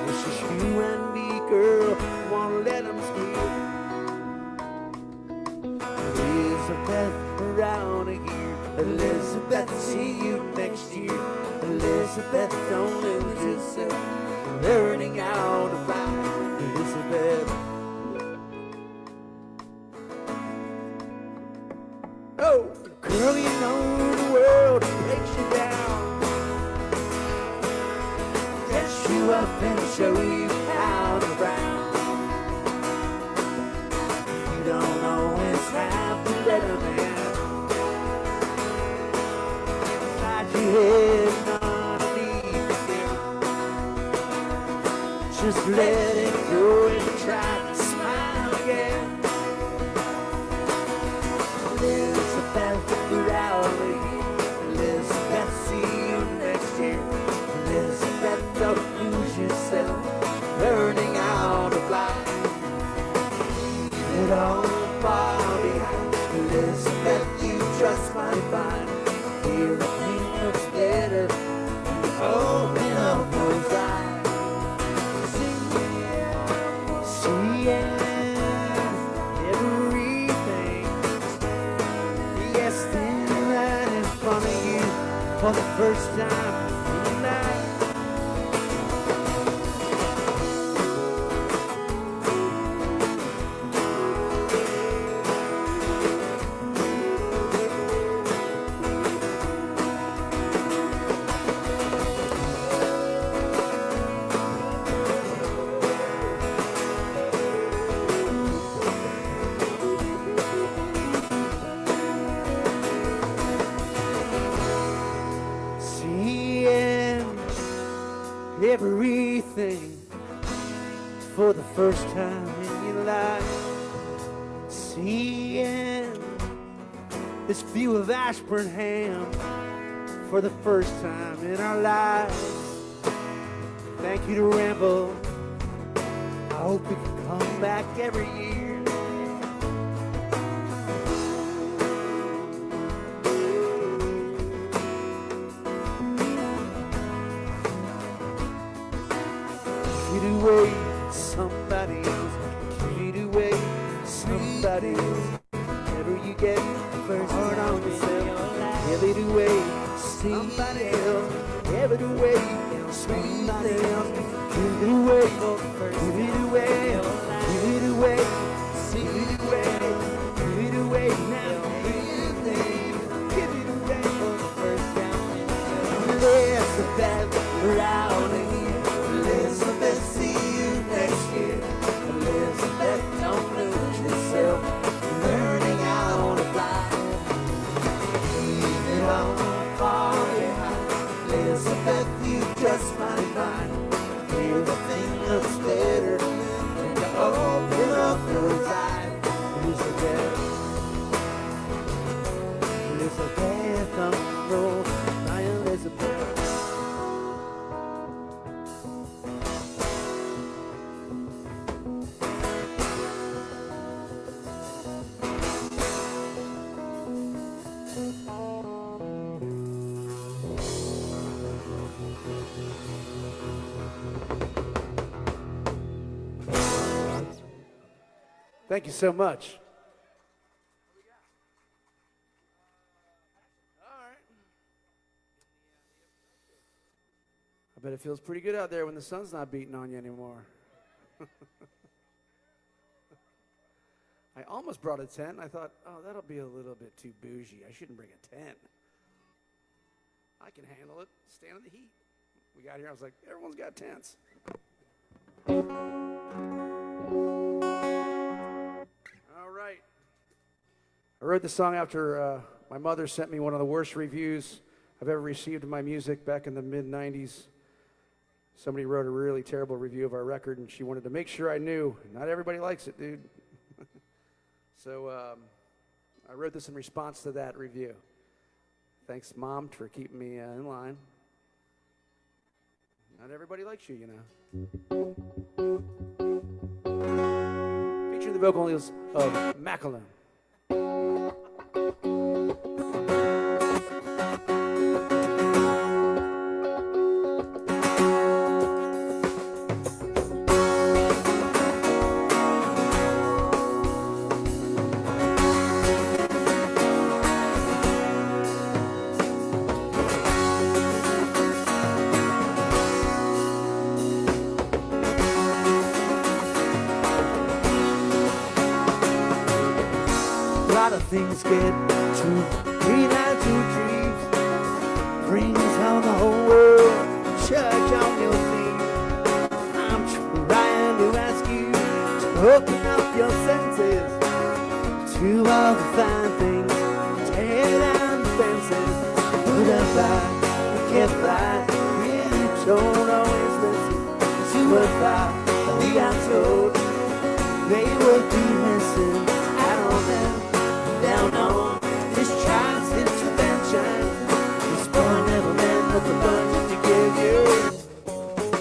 It's just you and me, girl, wanna let them steal. Elizabeth, around here. Elizabeth, see you next year. Elizabeth, don't lose yourself, learning how to fly. Elizabeth. Oh, girl, you know the world breaks you down, dress you up and show you how to frown. You don't always have to let them in. Head underneath it. Just let it go and try to smile again. Elizabeth, we're out of here. Elizabeth, see you next year. Elizabeth, don't lose yourself, learning how to fly. Leave it all far behind. Elizabeth, you just might find everything looks better when you open up those eyes. Seeing everything, yes, standing right in front of you for the first time tonight. Everything for the first time in your life. Seeing this view of Ashburnham for the first time in our lives. Thank you to Ramble. I hope we can come back every year. Away somebody else, give it away somebody else. Whenever you get hard on yourself, give it away somebody else. Give it away somebody else. Give it away, give it away, give it away, give it away, give it away now. Give it away for the first time. Elizabeth, around here. Elizabeth, see you next year. Elizabeth, don't lose yourself, learning how to fly. Leave it all far behind. Elizabeth, you just might find everything looks better when you open up those eyes. Elizabeth, Elizabeth, on the road, my Elizabeth. Thank you so much. All right. I bet it feels pretty good out there when the sun's not beating on you anymore. I almost brought a tent. I thought, oh, that'll be a little bit too bougie. I shouldn't bring a tent. I can handle it. Stand in the heat. We got here. I was like, everyone's got tents. All right. I wrote the song after my mother sent me one of the worst reviews I've ever received of my music back in the mid-'90s. Somebody wrote a really terrible review of our record, and she wanted to make sure I knew. Not everybody likes it, dude. So I wrote this in response to that review. Thanks, Mom, for keeping me in line. Not everybody likes you, you know. Featuring the vocals of Macalum. Things get too green and too dreams. Brings on the whole world, church on your feet. I'm trying to ask you to open up your senses to all the fine things. Tear down the fences, put up by the campfire. Really don't always listen to what we are told. They will be missing out on them. Down on this child's intervention. This boy never meant nothing but to give you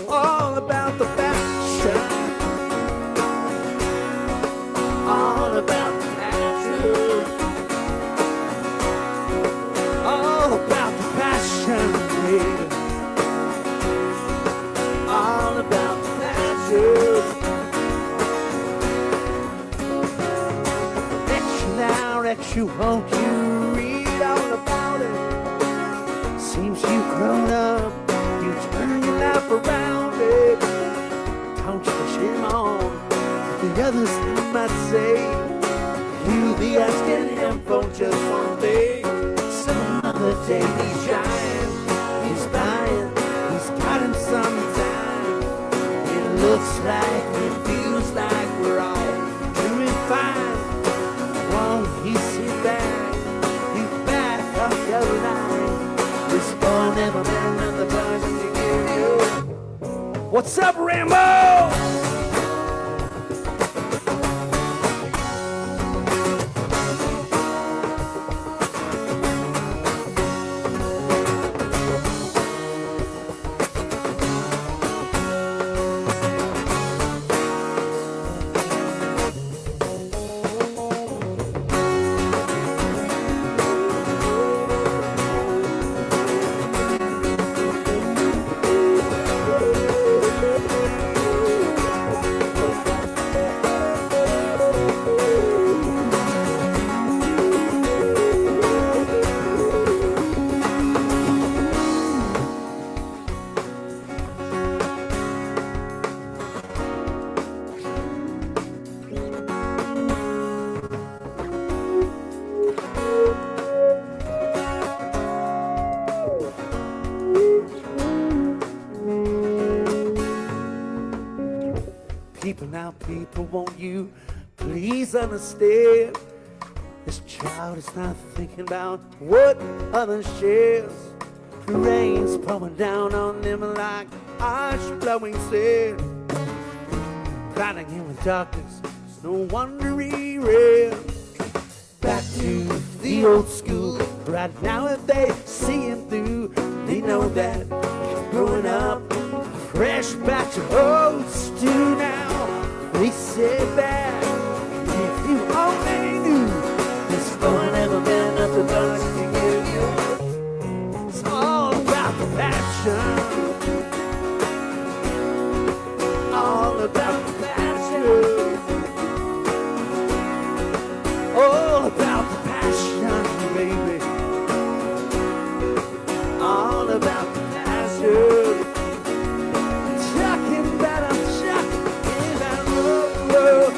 all about the passion, all about the passion, all about the passion, baby. All about the passion. You won't you read all about it? Seems you've grown up, you turn your life around it. Don't you push him on, the others might say. You'll be asking him for just one thing. Some other day he's trying, he's buying, he's got him some time. It looks like, it feels like we're all doing fine. Won't he sit back, you back up your line. This boy never meant nothing but to give you. What's up, Ramble? Now, people, won't you please understand? This child is not thinking about what others shares. The rain's pouring down on them like ash blowing sand. Blinding him with darkness, it's no wonder he ran back to the old school. Right now, if they see him through, they know that he's growing up fresh batch of old stew now. They sit back, if you only knew, this boy never meant nothing but to give you. It's all about the passion, all about the passion, all about the passion, baby, all about the passion. Talking about I'm talking about love.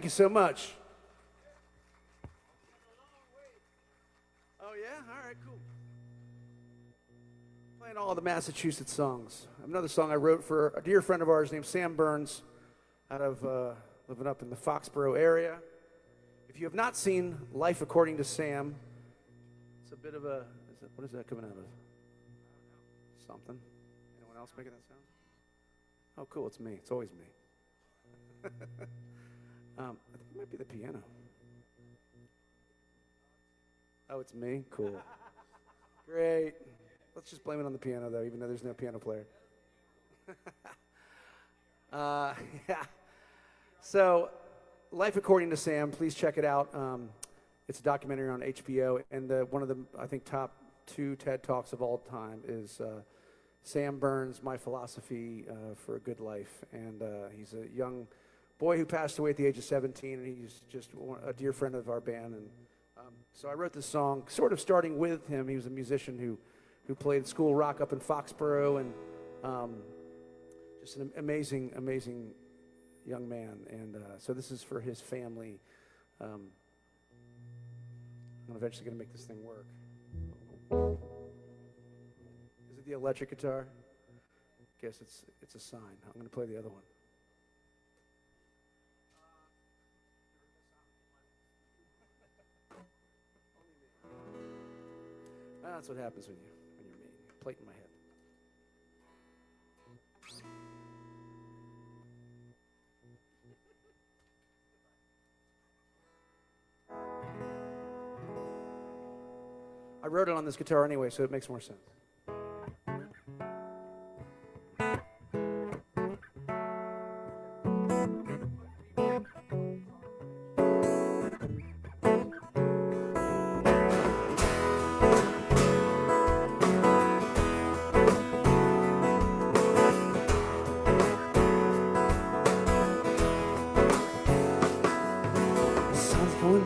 Thank you so much. Oh, yeah? All right, cool. Playing all the Massachusetts songs. Another song I wrote for a dear friend of ours named Sam Burns out of living up in the Foxborough area. If you have not seen Life According to Sam, it's a bit of a, what is that coming out of? Something. Anyone else making that sound? Oh, cool, it's me. It's always me. I think it might be the piano. Oh, it's me? Cool. Great. Let's just blame it on the piano, though, even though there's no piano player. Yeah. So, Life According to Sam, please check it out. It's a documentary on HBO, and one of the, I think, top 2 TED Talks of all time is Sam Burns' My Philosophy for a Good Life. And he's a young boy who passed away at the age of 17, and he's just a dear friend of our band. And so I wrote this song sort of starting with him. He was a musician who played school rock up in Foxborough, and just an amazing, amazing young man. And so this is for his family. I'm eventually going to make this thing work. Is it the electric guitar? Guess it's a sign. I'm going to play the other one. That's what happens when you're me. Plate in my head. I wrote it on this guitar anyway, so it makes more sense.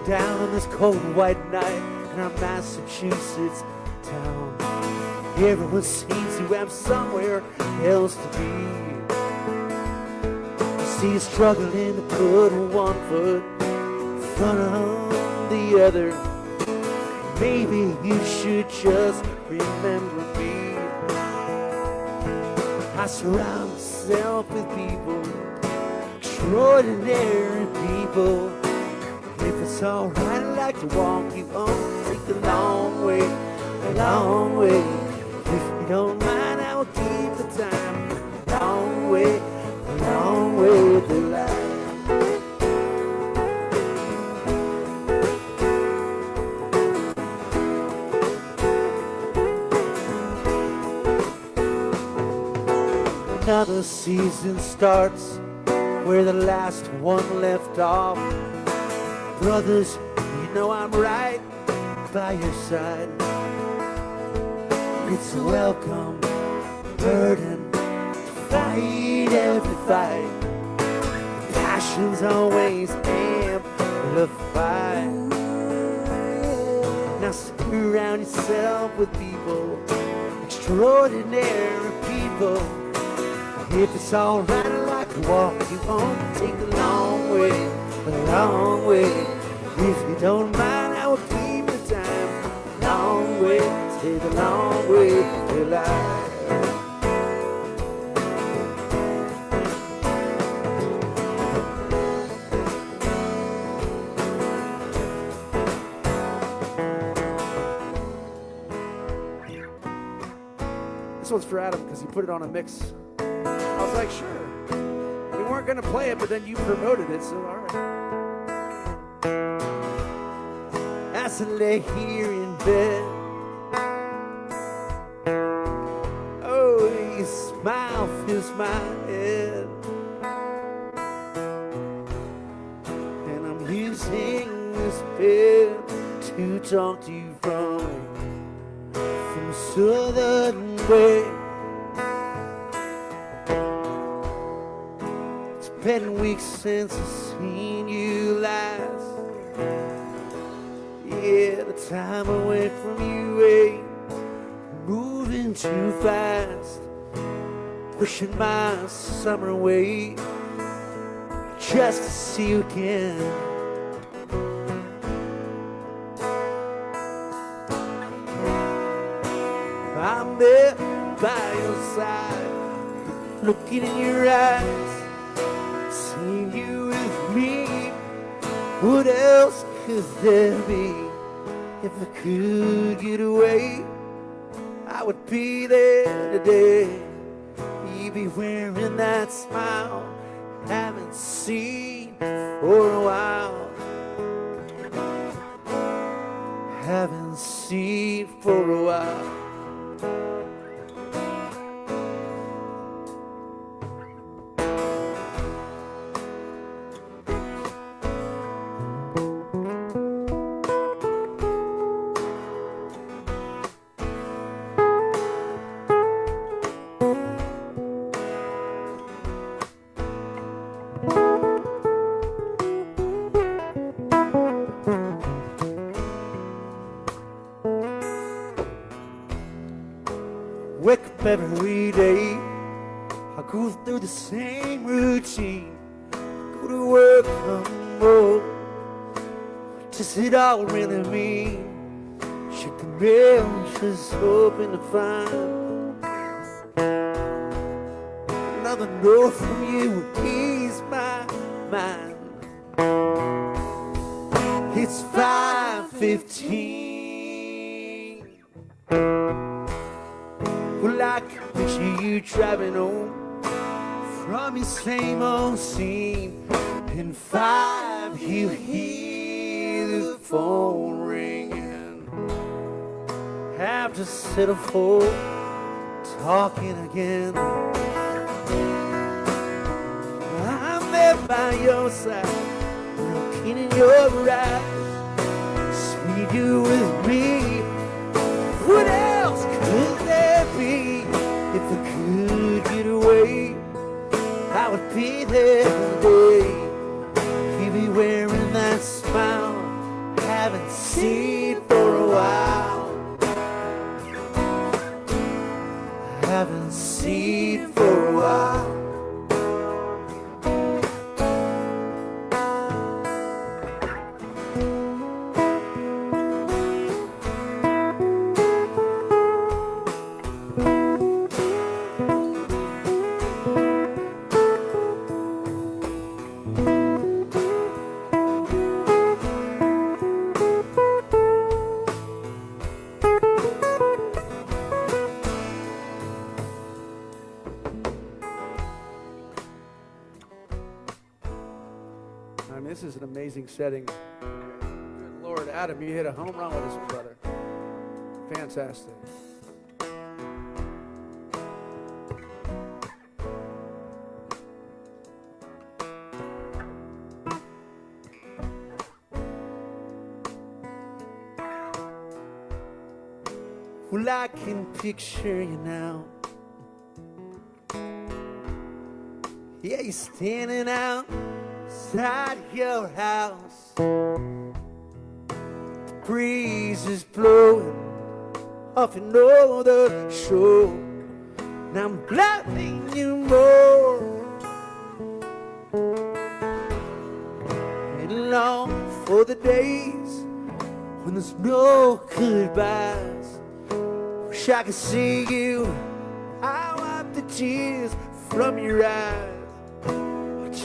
Down on this cold white night in our Massachusetts town. Everyone seems to have somewhere else to be. You see you struggling to put one foot in front of the other. Maybe you should just remember me. I surround myself with people, extraordinary people. If it's alright, I'd like to walk you home. Take the long way, the long way. If you don't mind, I will keep the time. The long way through life. Another season starts where the last one left off. Brothers, you know I'm right by your side. It's a welcome burden to fight every fight. Passion's always amplified. Now surround yourself with people, extraordinary people. If it's alright, I'd like to walk you home. Take the long way, the long way. If you don't mind, I will keep the time. Long way, take the long way to life. This one's for Adam because he put it on a mix. I was like, sure. We weren't going to play it, but then you promoted it, so all right. As I lay here in bed, oh, your smile fills my head, and I'm using this pen to talk to you from southern way. It's been weeks since I've seen you last. Yeah, the time away from you ain't moving too fast. Pushing my summer away, just to see you again. I'm there by your side, looking in your eyes, seeing you with me. What else could there be? If I could get away, I would be there today. You'd be wearing that smile haven't seen for a while. Haven't seen for a while. Wake up every day, I go through the same routine. Go to work, come home. What does it all really mean? Check the mail, just hoping to find another note from you would ease my mind. It's 5:15. Well, I can picture you driving home from your same old scene. In 5, you hear the phone ringing. Have to settle for talking again. I'm there by your side, looking in your eyes, see you with me. What else could there be? If I could get away, I would be there today. You'd be wearing that smile haven't seen for a while. Haven't seen for a while. I mean, this is an amazing setting. Good Lord, Adam, you hit a home run with this, brother. Fantastic. Well, I can picture you now. Yeah, you're standing outside your house. The breeze is blowing off in the shore. Now I'm loving you more. And long for the days when there's no goodbyes. Wish I could see you. I wipe the tears from your eyes.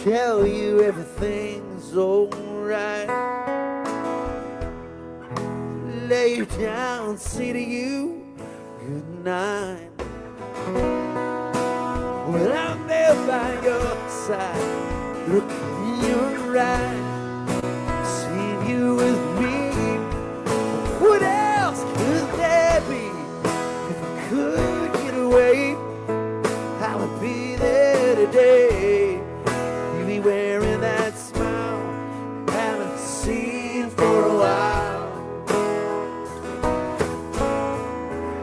Tell you everything's alright. Lay you down, say to you good night. Well, I'm there by your side, looking in your eyes, seeing you with me. What else could there be? If I could get away, I would be there today. Wearing that smile haven't seen for a while.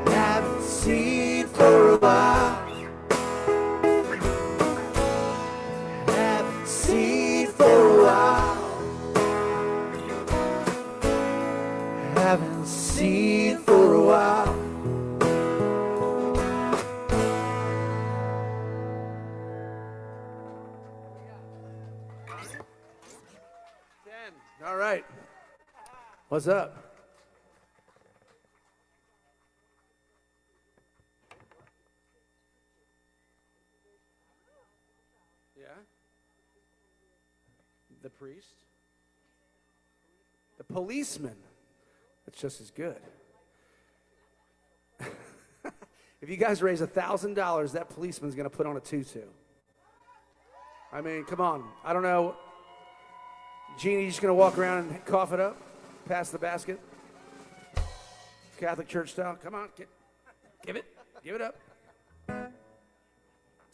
Haven't seen for a while. Haven't seen for a while. What's up? Yeah? The priest? The policeman. That's just as good. If you guys raise $1,000, that policeman's going to put on a tutu. I mean, come on. I don't know. Jeannie, you just going to walk around and cough it up? Pass the basket? Catholic church style? Come on. Give it up.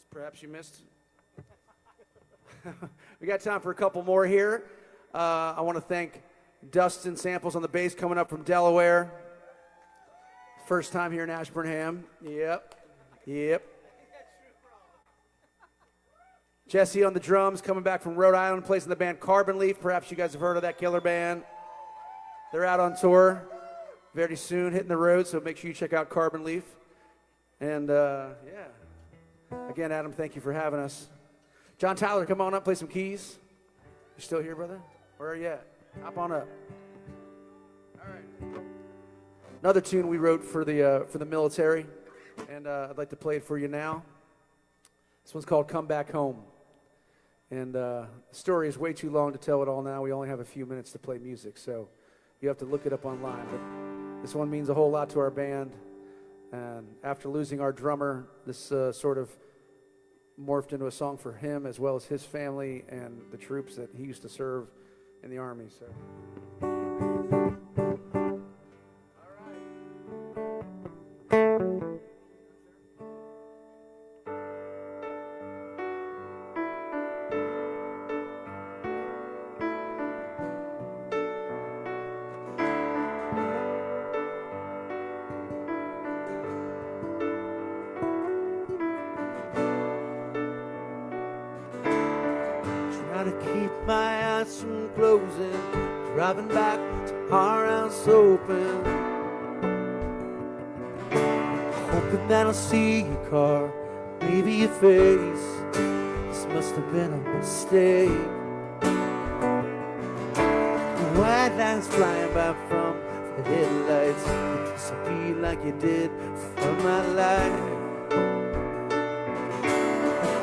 Perhaps you missed. We got time for a couple more here. I want to thank Dustin Samples on the bass coming up from Delaware. First time here in Ashburnham. Yep. Jesse on the drums coming back from Rhode Island, plays in the band Carbon Leaf. Perhaps you guys have heard of that killer band. They're out on tour very soon, hitting the road, so make sure you check out Carbon Leaf. And again, Adam, thank you for having us. John Tyler, come on up, play some keys. You still here, brother? Where are you at? Hop on up. All right. Another tune we wrote for the military, and I'd like to play it for you now. This one's called Come Back Home. And the story is way too long to tell it all now. We only have a few minutes to play music, so you have to look it up online. But this one means a whole lot to our band. And after losing our drummer, this sort of morphed into a song for him as well as his family and the troops that he used to serve in the Army. So. Driving back to our house open, hoping that I'll see your car, maybe your face. This must have been a mistake. White lines flying by from the headlights, you disappear like you did from my life.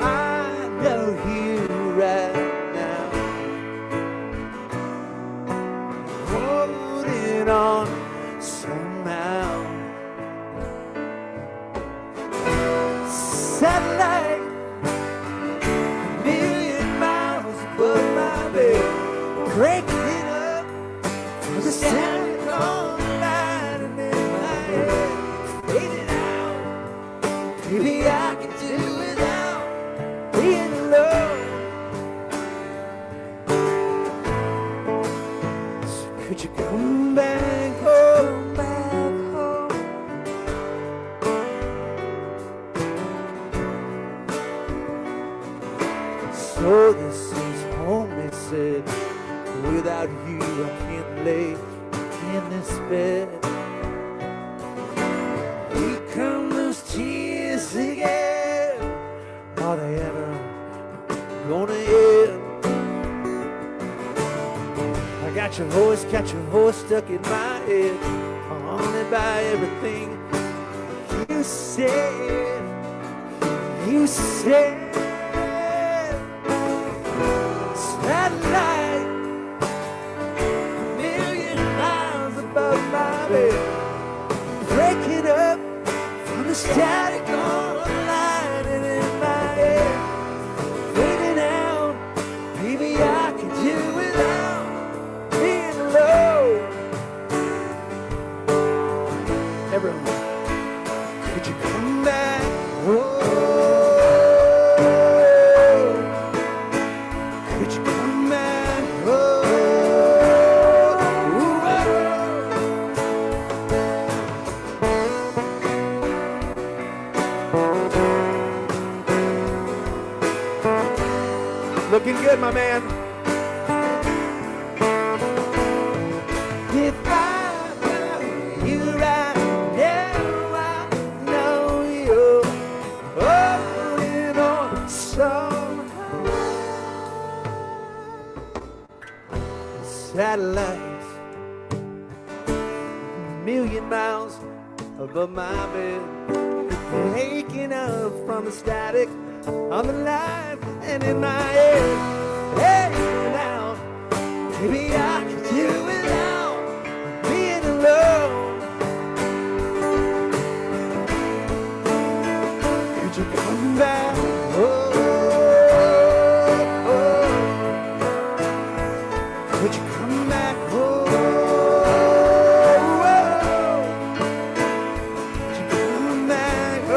I know you right. On somehow, satellite a million miles above my bed, breaking it up from the standing on the line and in my head, fading out. Maybe I can do without being alone. So could you come back? So this is home, they said. Without you, I can't lay in this bed. Here come those tears again. Are they ever gonna end? I got your voice stuck in my head, haunted by everything you said. You said. Satellite, a million miles above my bed, breaking up from the static on the line and in my head, fading out. Maybe I could do without being alone. Everyone, could you come back? Whoa. Looking good, my man. If I found you right now, I know you're holding on somehow. Satellites, million miles above my bed, waking up from the static on the line and in my head. Hey, now, maybe I could do without being alone. Could you come back? Oh, oh. Could you come back? Oh, oh. Could you come back? Oh,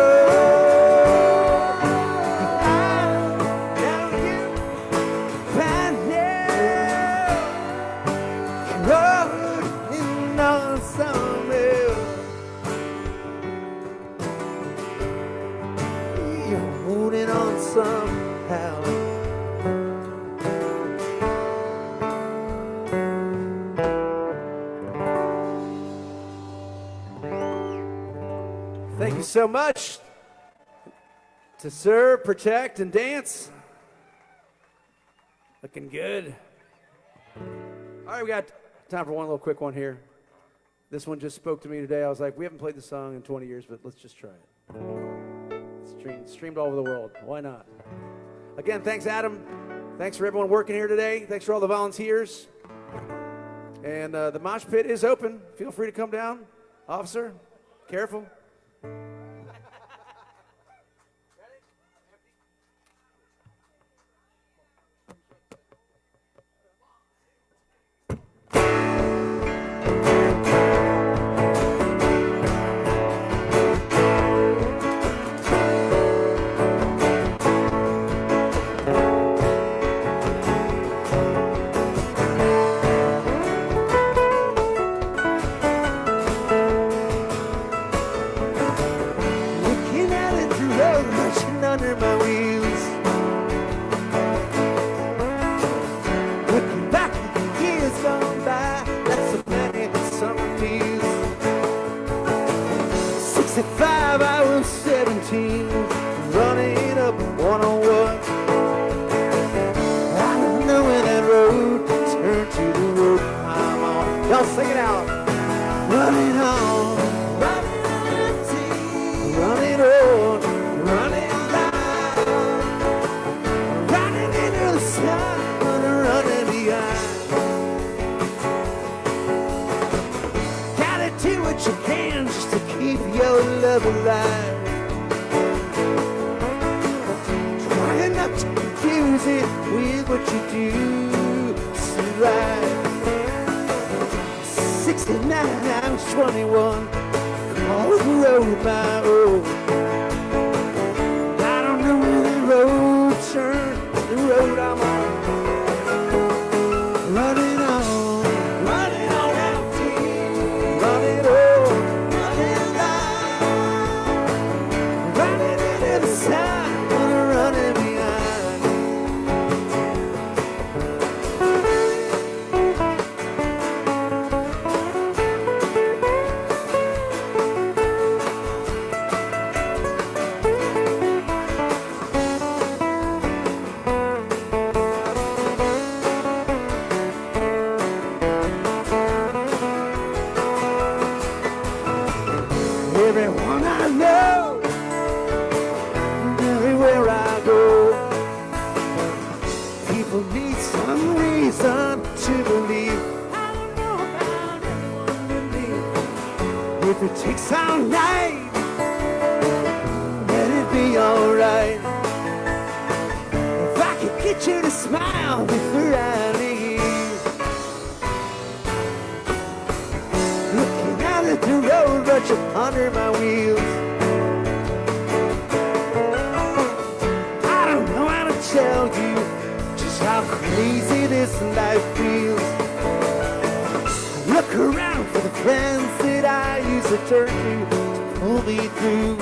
now you find out rolling on somewhere. You're holding on somehow. Thank you so much to serve, protect, and dance. Looking good. All right, we got time for one little quick one here. This one just spoke to me today. I was like, we haven't played the song in 20 years, but let's just try it. Streamed all over the world. Why not? Again, thanks, Adam. Thanks for everyone working here today. Thanks for all the volunteers. And the mosh pit is open. Feel free to come down. Officer, careful. Looking out at the road, rushing under my wheels. Looking back at the years gone by, that's so many summer fields. 65, I was 17, running up 101. I don't know where that road turned to the road I'm on. Y'all sing it out. Running on, running empty, running on, running loud, running into the sun, running behind. Gotta do what you can just to keep your love alive. Trying not to confuse it with what you do to survive. 69, I was 21, call the road my own. I don't know where the road turns, the road I'm on. Running on empty, running on, running loud, running into the sun, running behind. Everyone I know, everywhere I go, people need some reason to believe. I don't know about anyone to leave. If it takes all night, let it be alright. If I could get you to smile before I leave. Looking out at the road, but you're under my wheels. I don't know how to tell you just how crazy this life feels. Look around for the friends that I used to turn to pull me through.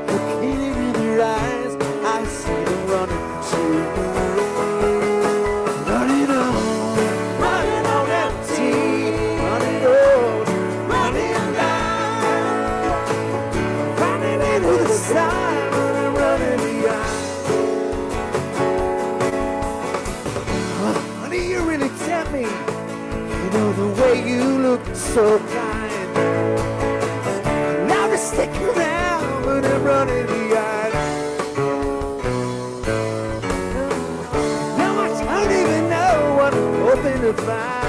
Looking into their eyes, I see them running too. Running on empty, running on, running loud, running into the sun, running behind. Oh, honey, you really tempt me. You know the way you look looked so kind. Now they stick around, but I'm running behind. Now I don't even know what I'm hoping to find.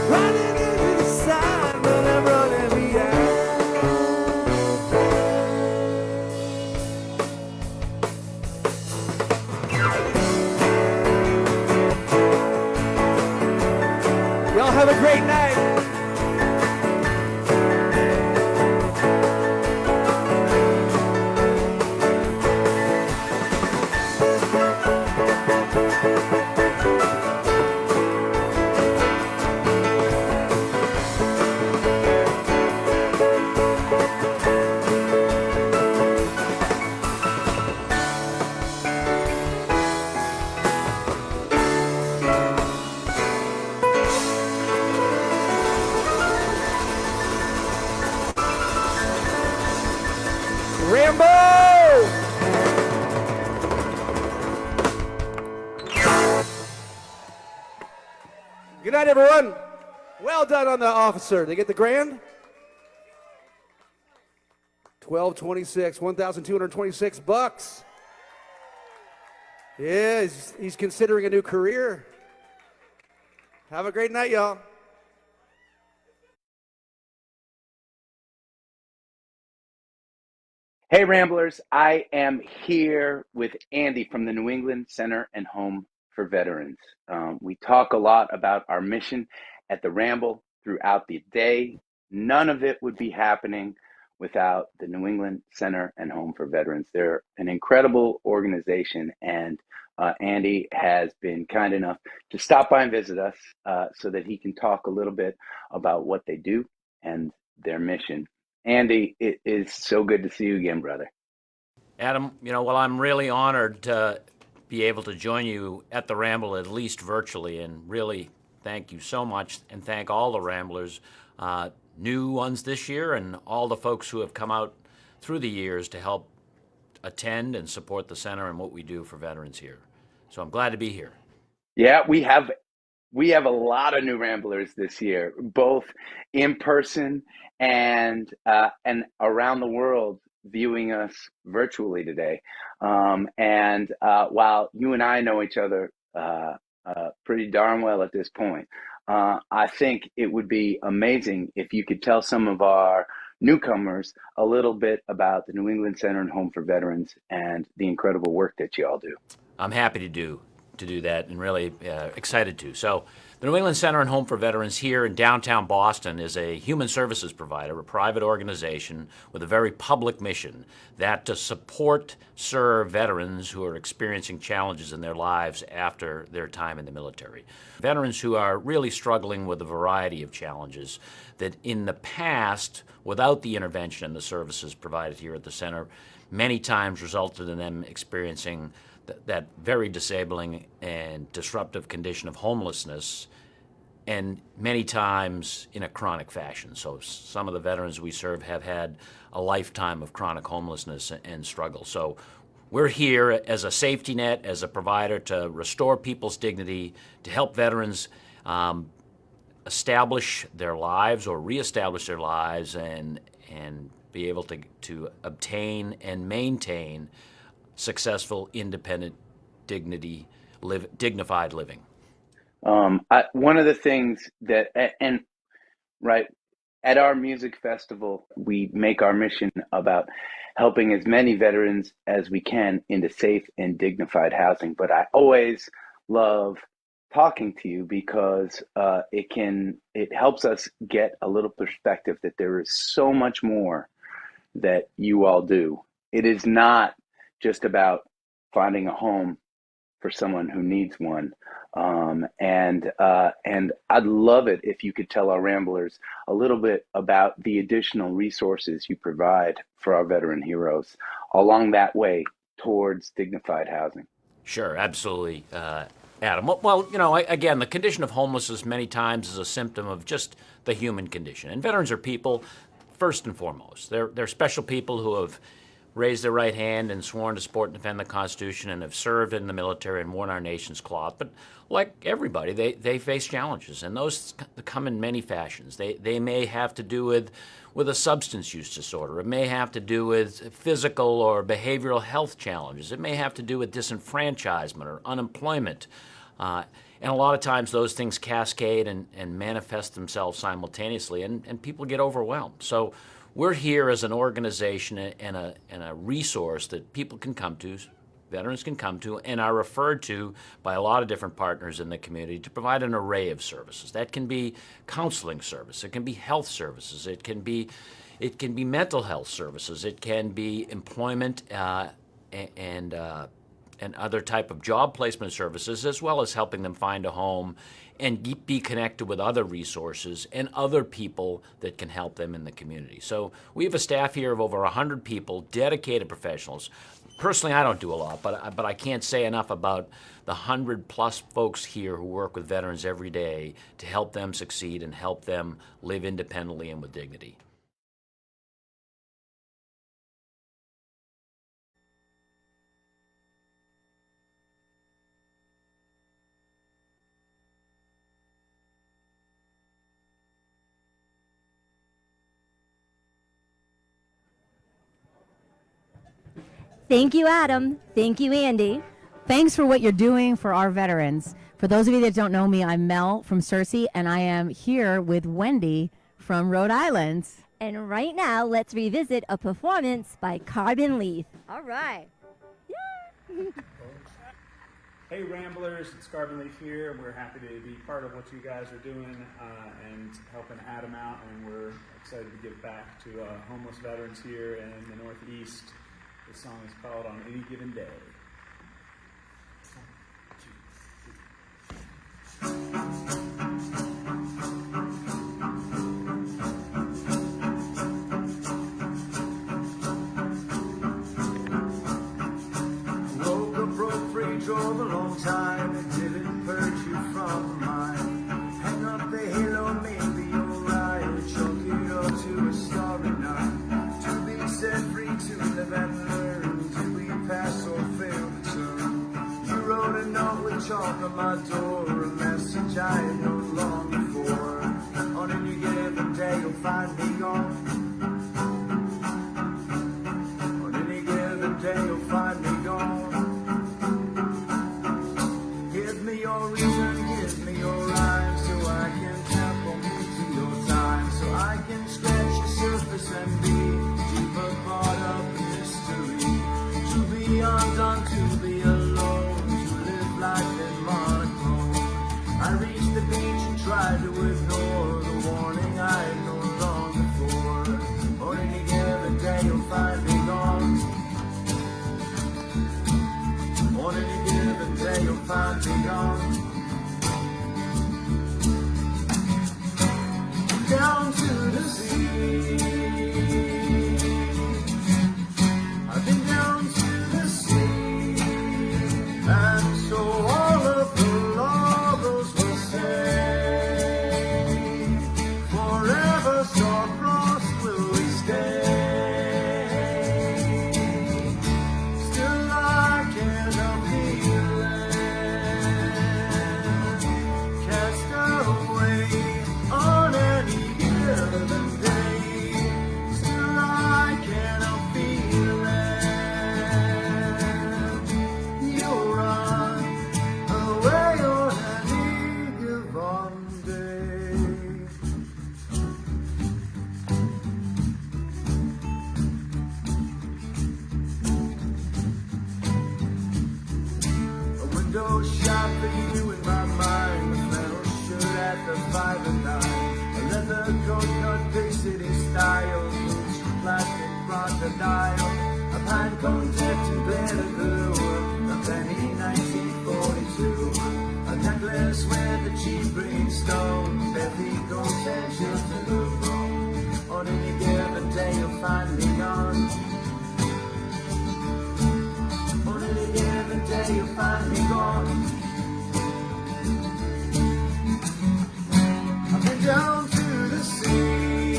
Running into the sun, but I'm running behind. Y'all have a great night. Ramble! Good night, everyone. Well done on the officer. They get the grand? 1226, $1,226. Yeah, he's considering a new career. Have a great night, y'all. Hey Ramblers, I am here with Andy from the New England Center and Home for Veterans. We talk a lot about our mission at the Ramble throughout the day. None of it would be happening without the New England Center and Home for Veterans. They're an incredible organization, and Andy has been kind enough to stop by and visit us so that he can talk a little bit about what they do and their mission. Andy, it is so good to see you again, brother. Adam, well, I'm really honored to be able to join you at the Ramble, at least virtually, and really thank you so much, and thank all the Ramblers, new ones this year, and all the folks who have come out through the years to help attend and support the center and what we do for veterans here. So I'm glad to be here. Yeah, we have a lot of new Ramblers this year, both in person and around the world, viewing us virtually today. And while you and I know each other pretty darn well at this point, I think it would be amazing if you could tell some of our newcomers a little bit about the New England Center and Home for Veterans and the incredible work that you all do. I'm happy to do that, and really excited to. So the New England Center and Home for Veterans here in downtown Boston is a human services provider, a private organization with a very public mission that to serve veterans who are experiencing challenges in their lives after their time in the military. Veterans who are really struggling with a variety of challenges that in the past, without the intervention and the services provided here at the center, many times resulted in them experiencing that very disabling and disruptive condition of homelessness, and many times in a chronic fashion. So some of the veterans we serve have had a lifetime of chronic homelessness and struggle. So we're here as a safety net, as a provider to restore people's dignity, to help veterans establish their lives or reestablish their lives and be able to obtain and maintain successful, independent, dignified living. One of the things that, right, at our music festival, we make our mission about helping as many veterans as we can into safe and dignified housing. But I always love talking to you because it helps us get a little perspective that there is so much more that you all do. It is not just about finding a home for someone who needs one. And I'd love it if you could tell our Ramblers a little bit about the additional resources you provide for our veteran heroes along that way towards dignified housing. Sure, absolutely, Adam. Well, again, the condition of homelessness many times is a symptom of just the human condition. And veterans are people, first and foremost. They're special people who have raised their right hand and sworn to support and defend the Constitution and have served in the military and worn our nation's cloth. But like everybody, they face challenges, and those come in many fashions. They may have to do with a substance use disorder. It may have to do with physical or behavioral health challenges. It may have to do with disenfranchisement or unemployment. And a lot of times those things cascade and manifest themselves simultaneously, and people get overwhelmed. So we're here as an organization and a resource that people can come to, veterans can come to, and are referred to by a lot of different partners in the community to provide an array of services. That can be counseling service, it can be health services, it can be mental health services, it can be employment and other type of job placement services, as well as helping them find a home and be connected with other resources and other people that can help them in the community. So we have a staff here of over 100 people, dedicated professionals. Personally, I don't do a lot, but I can't say enough about the 100-plus folks here who work with veterans every day to help them succeed and help them live independently and with dignity. Thank you, Adam. Thank you, Andy. Thanks for what you're doing for our veterans. For those of you that don't know me, I'm Mel from Searcy, and I am here with Wendy from Rhode Island. And right now, let's revisit a performance by Carbon Leaf. All right. Hey Ramblers, it's Carbon Leaf here, and we're happy to be part of what you guys are doing and helping Adam out, and we're excited to give back to homeless veterans here in the Northeast. The song is called On Any Given Day. Woke up broke free, drove a long time. It didn't hurt you from mine. Hang up the halo, maybe you're right. Chalk it up to a starry night. To be set free, to live and learn. Do we pass or fail the turn? You wrote a note with chalk on my door, a message I had known long before. On any given day, you'll find me gone. On any given day, you'll find me gone. Give me your reason, give me your rhyme, so I can temple me to your time, so I can scratch your surface and be deeper part of the mystery. To be undone, to be alone, to live life in monochrome. I reached the beach and tried to ignore the warning I had known long before. On any given day, you'll find me gone. On any given day, you'll find me gone. Down to the sea. I've been down to the sea, and so all of the lovers will say, forever soft frost will we stay. Still I can't help feeling cast away on any given day. Still I can't help feeling you'll run away on any given day. A window shot for you in my mind, a metal shirt at the 5 and 9, a leather coat cut big city style, boots from plastic crocodile, a pine cone tipped in glitter glue, a penny 1942, a necklace with a cheap green stone, bare feet gold tensions to the bone. On any given day you'll find me gone. On any given day you'll find me gone. I've been down to the sea.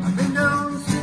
I've been down to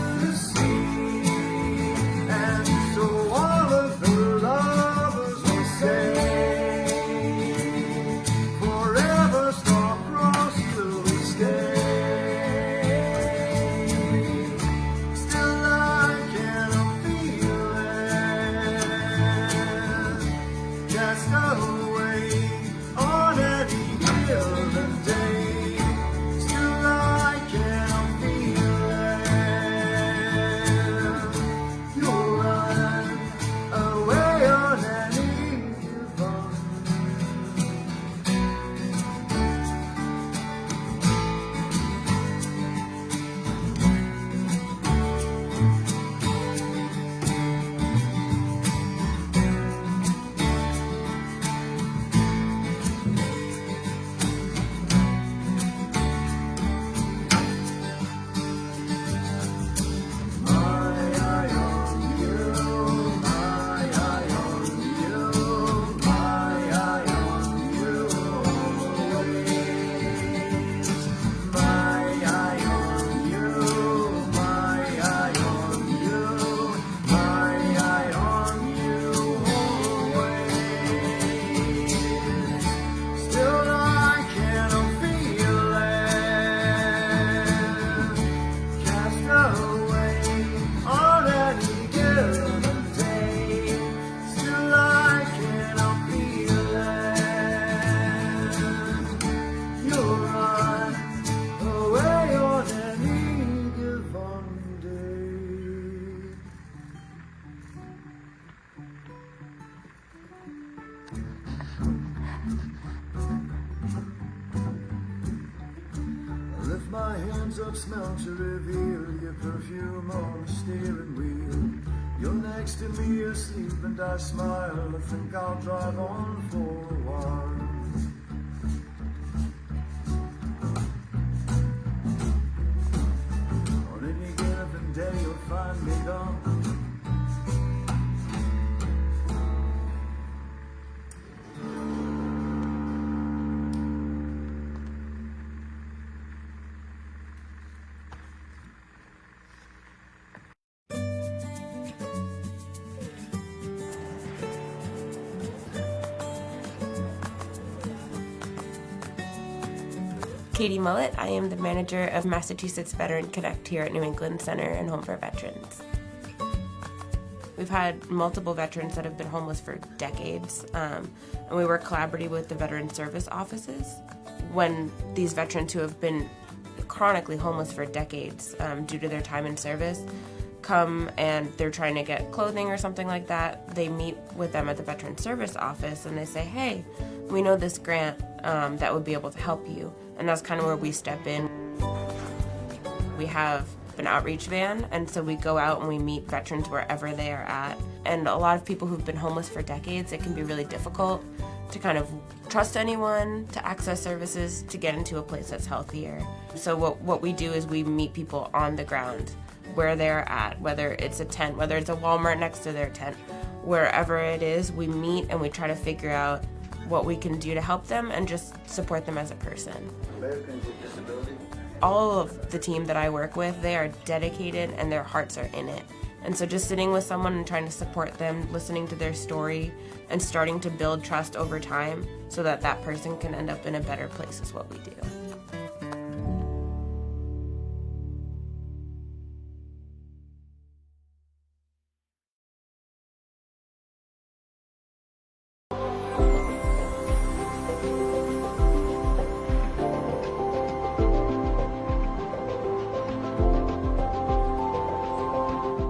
my hands up, smell to reveal your perfume on the steering wheel. You're next to me asleep and I smile. I think I'll drive on for a while. On any given day you'll find me gone. Katie Mullet. I am the manager of Massachusetts Veteran Connect here at New England Center and Home for Veterans. We've had multiple veterans that have been homeless for decades, and we work collaboratively with the veteran service offices. When these veterans who have been chronically homeless for decades due to their time in service come and they're trying to get clothing or something like that, they meet with them at the veteran service office and they say, hey, we know this grant that would be able to help you. And that's kind of where we step in. We have an outreach van, and so we go out and we meet veterans wherever they are at. And a lot of people who've been homeless for decades, it can be really difficult to kind of trust anyone, to access services, to get into a place that's healthier. So what we do is we meet people on the ground, where they're at, whether it's a tent, whether it's a Walmart next to their tent, wherever it is, we meet and we try to figure out what we can do to help them and just support them as a person. Americans with Disabilities. All of the team that I work with, they are dedicated and their hearts are in it. And so just sitting with someone and trying to support them, listening to their story, and starting to build trust over time so that that person can end up in a better place is what we do.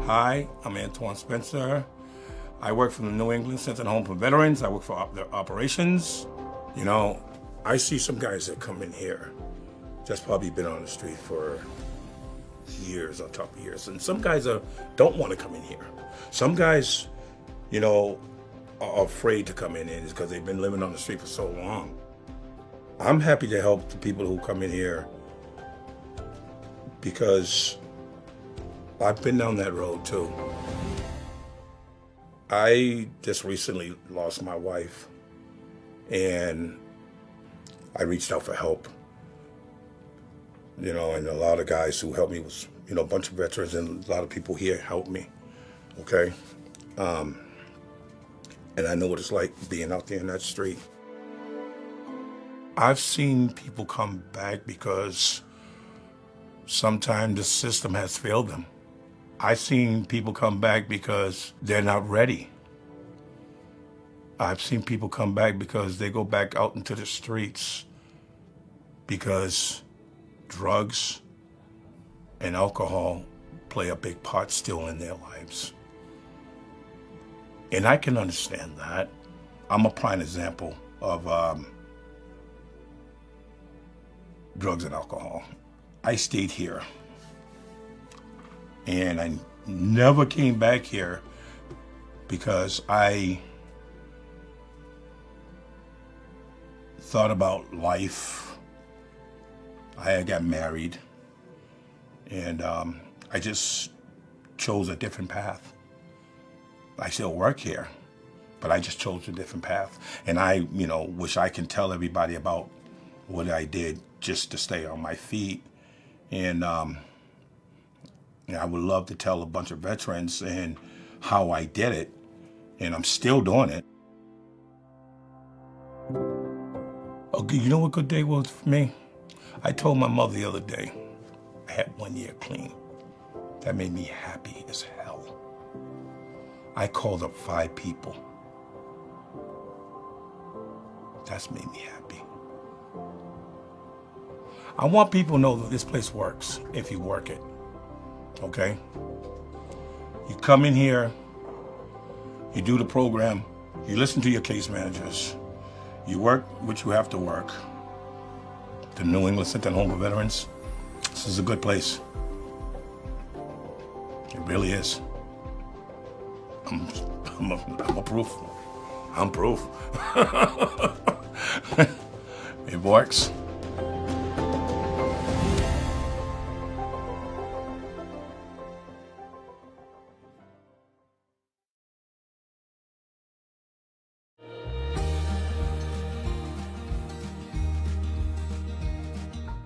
Hi, I'm Antoine Spencer. I work for the New England Center and Home for Veterans. I work for their operations. You know, I see some guys that come in here just probably been on the street for years, on top of years. And some guys don't want to come in here. Some guys, you know, are afraid to come in here because they've been living on the street for so long. I'm happy to help the people who come in here because I've been down that road too. I just recently lost my wife and I reached out for help. You know, and a lot of guys who helped me was, you know, a bunch of veterans and a lot of people here helped me, okay? And I know what it's like being out there in that street. I've seen people come back because sometimes the system has failed them. I've seen people come back because they're not ready. I've seen people come back because they go back out into the streets because drugs and alcohol play a big part still in their lives. And I can understand that. I'm a prime example of drugs and alcohol. I stayed here. And I never came back here because I thought about life. I had got married and I just chose a different path. I still work here, but I just chose a different path. And I, you know, wish I can tell everybody about what I did just to stay on my feet. And I would love to tell a bunch of veterans and how I did it, and I'm still doing it. Okay, you know what good day was for me? I told my mother the other day, I had 1 year clean. That made me happy as hell. I called up 5 people. That's made me happy. I want people to know that this place works if you work it. Okay? You come in here, you do the program, you listen to your case managers, you work what you have to work. The New England Center and Home for Veterans, This is a good place. It really is. I'm a proof. I'm proof. It works.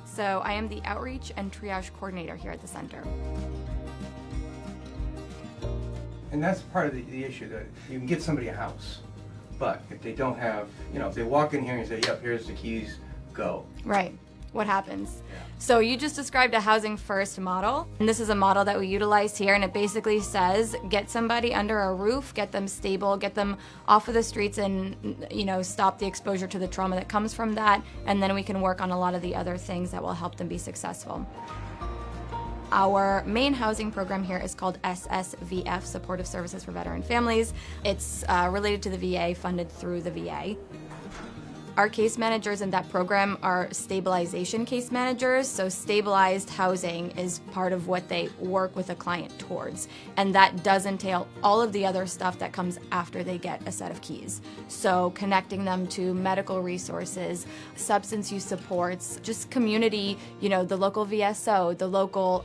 So I am the outreach and triage coordinator here at the center. And that's part of the issue, that you can get somebody a house, but if they don't have, if they walk in here and say, yep, here's the keys, go. Right. What happens? So you just described a housing first model, and this is a model that we utilize here, and it basically says get somebody under a roof, get them stable, get them off of the streets, and stop the exposure to the trauma that comes from that, and then we can work on a lot of the other things that will help them be successful. Our main housing program here is called SSVF, Supportive Services for Veteran Families. It's related to the VA, funded through the VA. Our case managers in that program are stabilization case managers, so stabilized housing is part of what they work with a client towards. And that does entail all of the other stuff that comes after they get a set of keys. So connecting them to medical resources, substance use supports, just community, the local VSO, the local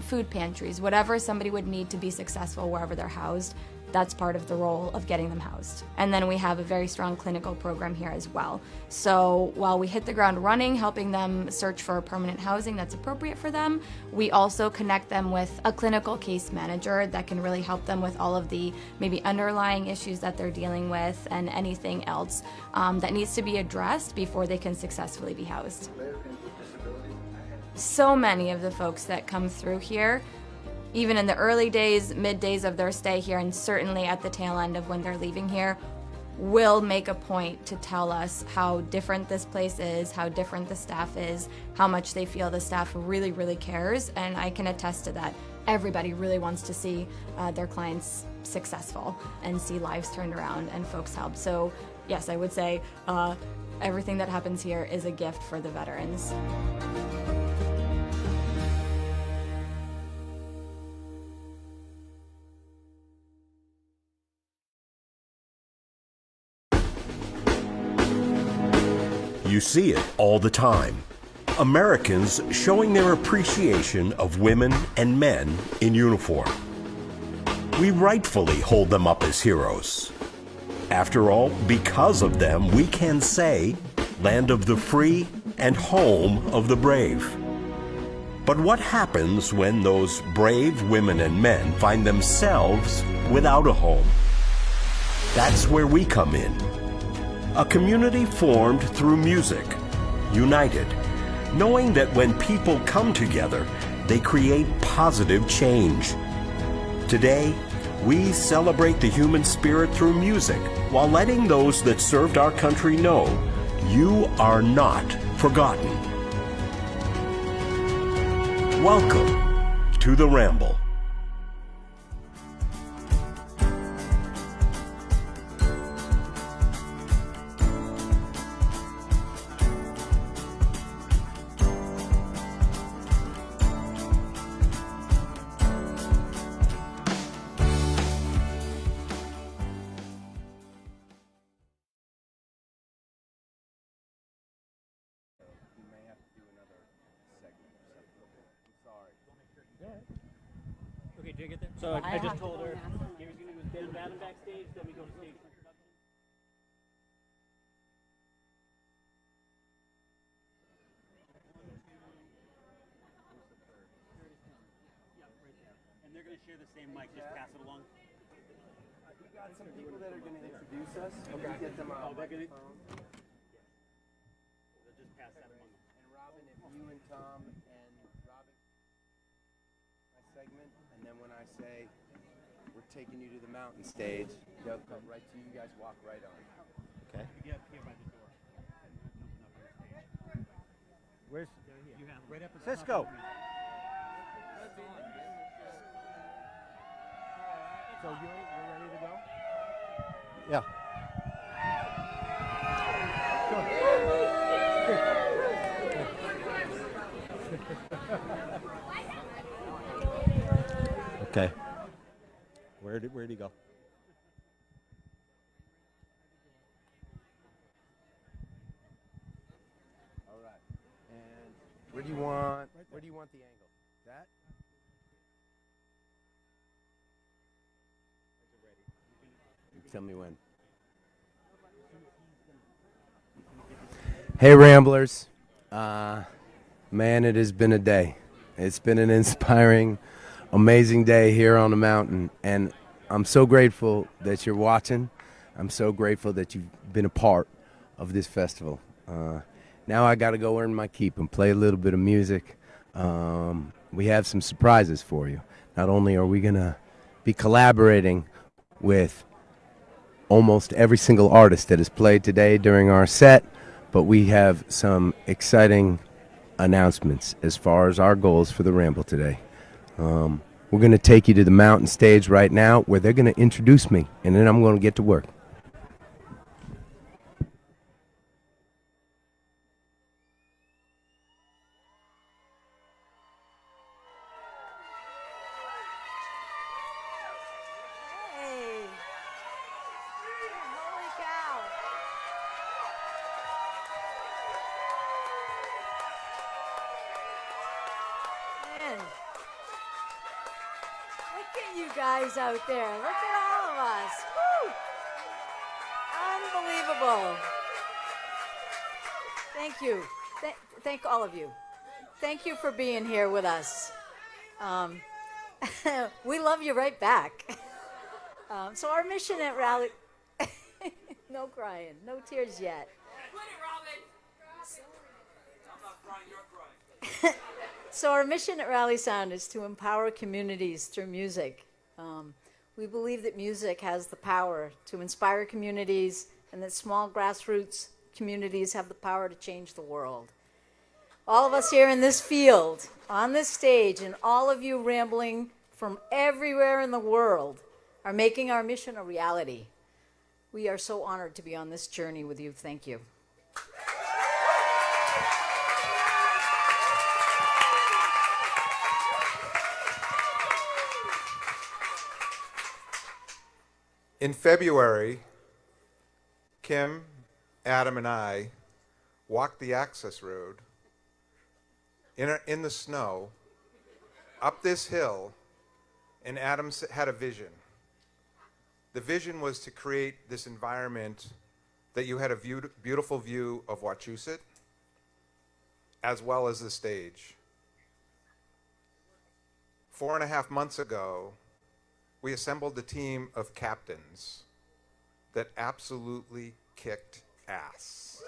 food pantries, whatever somebody would need to be successful wherever they're housed. That's part of the role of getting them housed. And then we have a very strong clinical program here as well. So while we hit the ground running, helping them search for permanent housing that's appropriate for them, we also connect them with a clinical case manager that can really help them with all of the maybe underlying issues that they're dealing with and anything else that needs to be addressed before they can successfully be housed. So many of the folks that come through here, even in the early days, mid days of their stay here, and certainly at the tail end of when they're leaving here, will make a point to tell us how different this place is, how different the staff is, how much they feel the staff really, really cares, and I can attest to that. Everybody really wants to see their clients successful and see lives turned around and folks helped. So yes, I would say everything that happens here is a gift for the veterans. You see it all the time. Americans showing their appreciation of women and men in uniform. We rightfully hold them up as heroes. After all, because of them, we can say, land of the free and home of the brave. But what happens when those brave women and men find themselves without a home? That's where we come in. A community formed through music, united, knowing that when people come together, they create positive change. Today, we celebrate the human spirit through music while letting those that served our country know you are not forgotten. Welcome to the Ramble. Okay, did you get there? So I just told her he was going to do his band backstage, then we go to stage introduction. And they're going to share the same mic, just pass it along. We got some people that are going to introduce us. Okay. Get them on the phone. They'll just pass that along. And Robin, if you and Tom and Robin, my segment, and then when I say we're taking you to the mountain stage, they'll come right to you. You guys walk right on. Okay. You get here by the door. Where's You have right up at the Cisco? top. So you're ready to go? Yeah. Okay. Where'd he go? All right. And where do you want the angle? That? Tell me when. Hey, Ramblers. Man, it has been a day. It's been an inspiring, amazing day here on the mountain, and I'm so grateful that you're watching. I'm so grateful that you've been a part of this festival. Now I got to go earn my keep and play a little bit of music. We have some surprises for you. Not only are we going to be collaborating with almost every single artist that has played today during our set, but we have some exciting announcements as far as our goals for the Ramble today. We're going to take you to the mountain stage right now where they're going to introduce me, and then I'm going to get to work. Hey. Holy cow. Man. Look at you guys out there. Look at all of us. Woo! Unbelievable. Thank you. Thank all of you. Thank you for being here with us. We love you right back. So our mission at Rally... No crying. No tears yet. So our mission at RallySound is to empower communities through music. We believe that music has the power to inspire communities and that small grassroots communities have the power to change the world. All of us here in this field, on this stage, and all of you rambling from everywhere in the world are making our mission a reality. We are so honored to be on this journey with you. Thank you. In February, Kim, Adam, and I walked the access road in the snow up this hill, and Adam had a vision. The vision was to create this environment that you had a beautiful view of Wachusett as well as the stage. 4.5 months ago, we assembled a team of captains that absolutely kicked ass.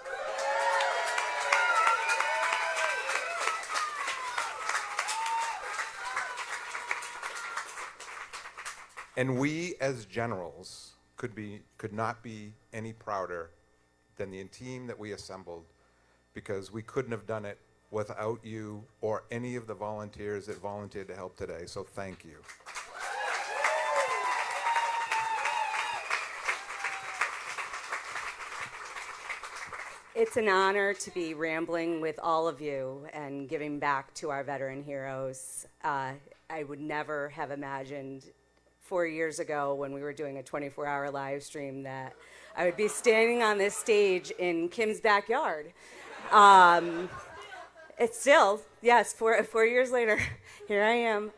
And we as generals could not be any prouder than the team that we assembled, because we couldn't have done it without you or any of the volunteers that volunteered to help today. So thank you. It's an honor to be rambling with all of you and giving back to our veteran heroes. I would never have imagined 4 years ago when we were doing a 24-hour live stream that I would be standing on this stage in Kim's backyard. It's still, yes, 4 years later, here I am.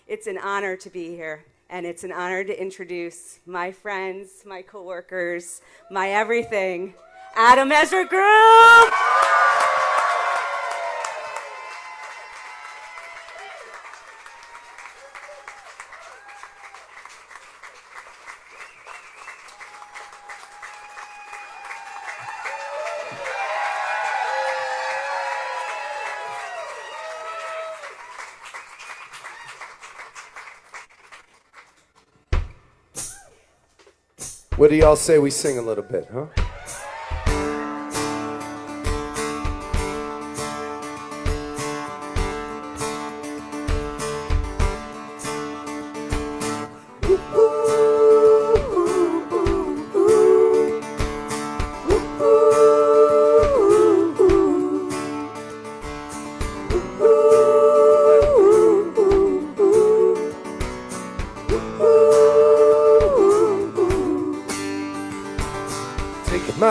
It's an honor to be here, and it's an honor to introduce my friends, my coworkers, my everything, Adam Ezra Group! What do y'all say we sing a little bit, huh?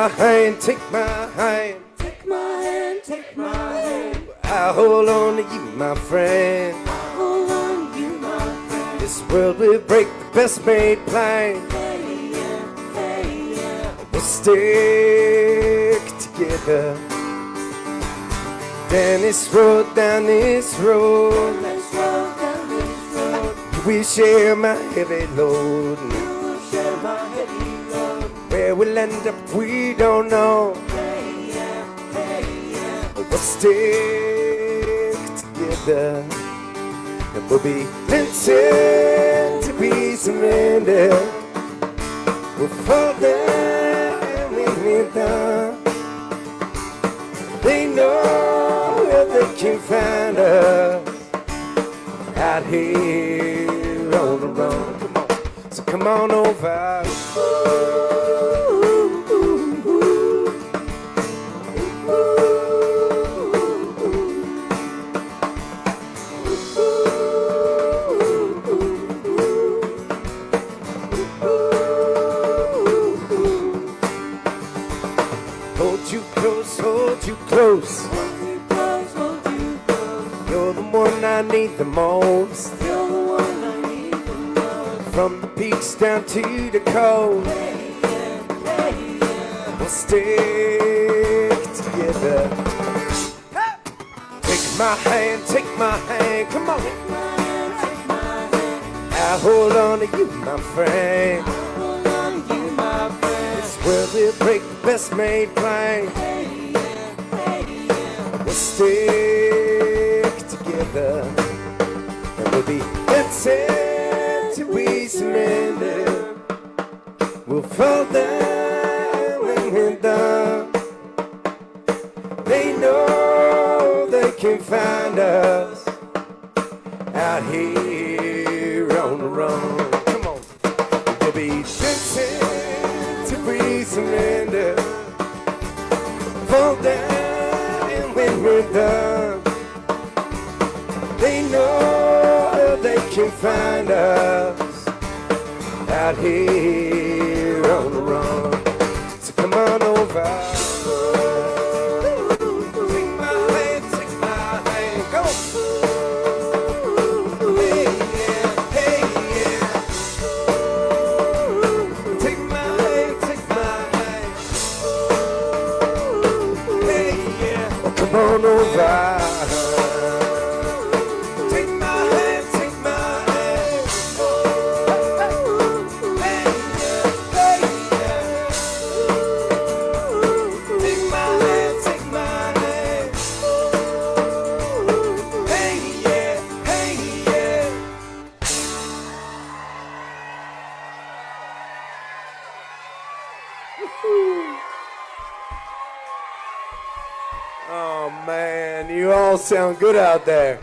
my hand, take my hand. Take my hand, take my hand. I hold on to you, my friend. I hold on to you, my friend. This world will break the best made plan. Hey, yeah, hey, yeah. We'll stick together. Down this road, down this road. Let's roll down this road. We share my heavy load. You will share my heavy load. Where we'll end up, we don't know. Hey, yeah, hey, yeah. We'll stick together. And we'll be content to be surrendered. We'll fall down when we're done. They know where they can find us. Out here on the run. Come on, so come on over. Hold you close, hold you close. Hold you close, hold you close. You're the one I need the most. You're the one I need the most. From the peaks down to the coast. Hey, yeah, hey, yeah. We'll stick together. Take my hand, take my hand, come on. Take my hand, take my hand. I hold on to you, my friend. I hold on to you, my friend. This world will break the best made plan. Hey, yeah, hey, yeah. We'll stick together. And we'll be content till we surrender. We'll fall down when we're done. They know they can find us out here on the run. Come on. We'll be content till we surrender. Fall down when we're done. They know they can find us out here on the run. So come on over. Take my hand, take my hand. Go. Hey, yeah, hey, yeah. Take my hand, take my hand. Hey, yeah. Oh, come on over. Take my hand, take my hand. Hey, yeah, hey, yeah. Take my hand, take my hand. Hey, yeah, hey, yeah. Oh man, you all sound good out there.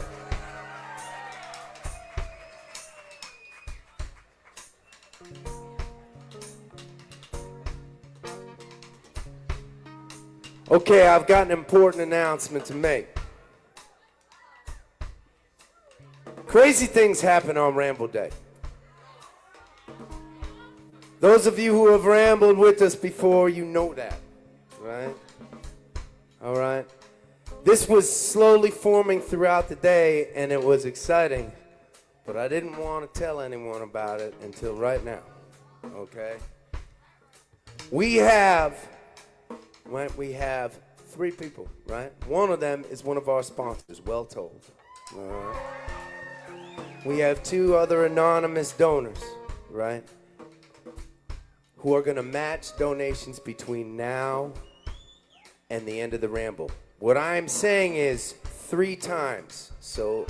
Okay, I've got an important announcement to make. Crazy things happen on Ramble Day. Those of you who have rambled with us before, you know that, right? All right. This was slowly forming throughout the day, and it was exciting, but I didn't want to tell anyone about it until right now, okay? We have 3 people, right? One of them is one of our sponsors, Well Told. All right. We have 2 other anonymous donors, right? Who are going to match donations between now and the end of the Ramble. What I'm saying is 3 times. So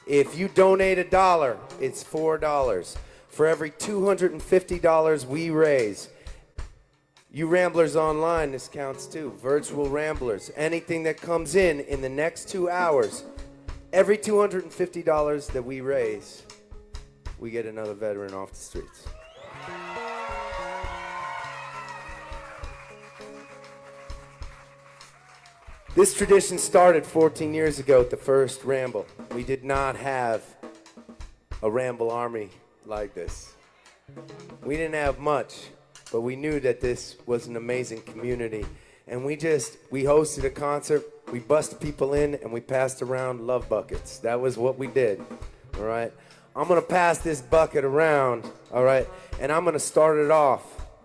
if you donate $1, it's $4. For every $250 we raise, you Ramblers online, this counts too. Virtual Ramblers. Anything that comes in the next 2 hours, every $250 that we raise, we get another veteran off the streets. This tradition started 14 years ago at the first Ramble. We did not have a Ramble army like this. We didn't have much. but we knew that this was an amazing community. And we hosted a concert, we busted people in, and we passed around love buckets. That was what we did, all right? I'm gonna pass this bucket around, all right? And I'm gonna start it off,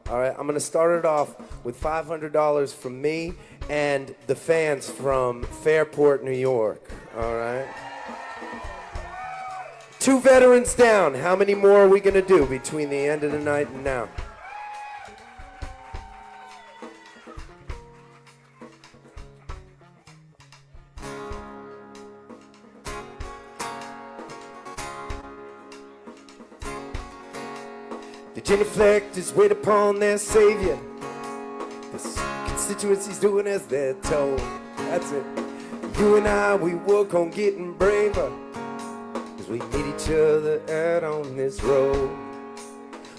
all right? I'm gonna start it off with $500 from me and the fans from Fairport, New York, all right? 2 veterans down. How many more are we gonna do between the end of the night and now? The genuflectors wait upon their savior. The constituency's doing as they're told. That's it. You and I, we work on getting braver, as we meet each other out on this road.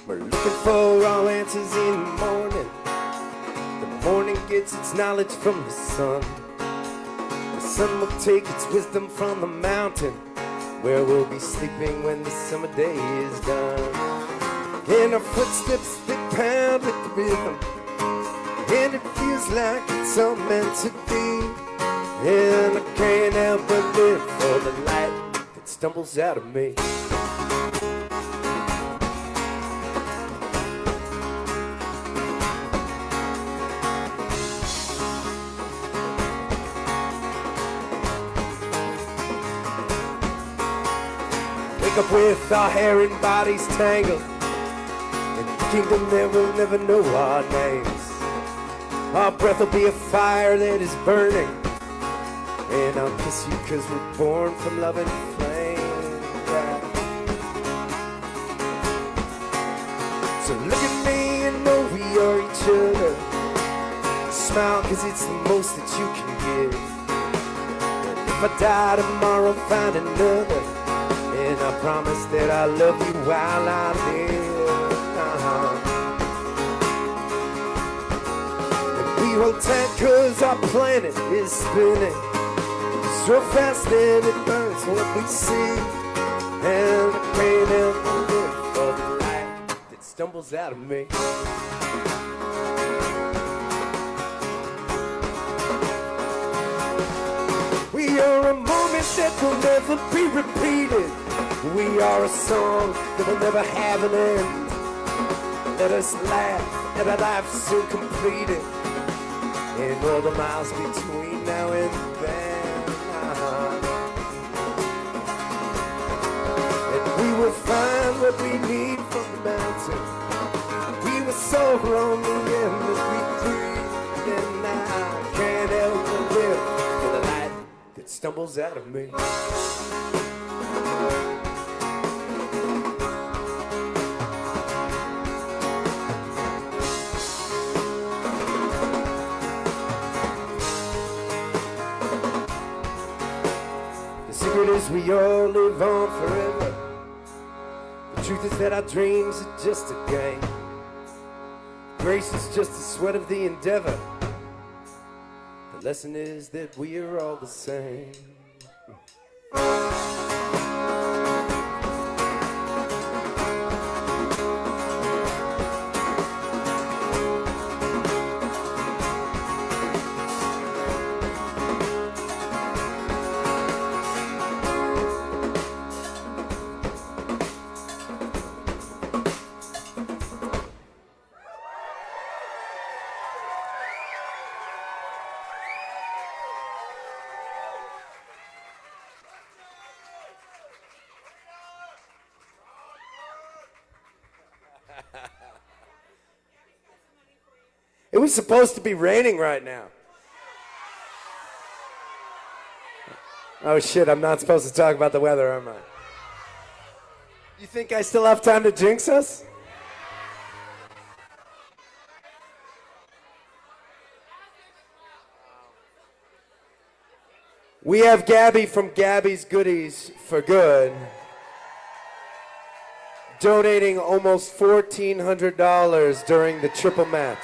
We're looking for our answers in the morning. The morning gets its knowledge from the sun. The sun will take its wisdom from the mountain, where we'll be sleeping when the summer day is done. And our footsteps, they pound with the rhythm, and it feels like it's all meant to be. And I can't help but live for the light that stumbles out of me. Wake up with our hair and bodies tangled, kingdom there will never know our names. Our breath will be a fire that is burning, and I'll kiss you cause we're born from love and flame. Yeah. So look at me and know we are each other. Smile cause it's the most that you can give. And if I die tomorrow, find another, and I promise that I'll love you while I live. We hold tight cause our planet is spinning so fast that it burns what we see. And I can't help but live for the light that stumbles out of me. We are a moment that will never be repeated. We are a song that will never have an end. Let us laugh at our life so completed, and all the miles between now and then. And we will find what we need from the mountain. We were so wrong in the end that we breathed, and I can't help but live for the light that stumbles out of me. We all live on forever. The truth is that our dreams are just a game. Grace is just the sweat of the endeavor. The lesson is that we are all the same. It was supposed to be raining right now. Oh shit, I'm not supposed to talk about the weather, am I? You think I still have time to jinx us? We have Gabby from Gabby's Goodies for Good donating almost $1,400 during the triple match.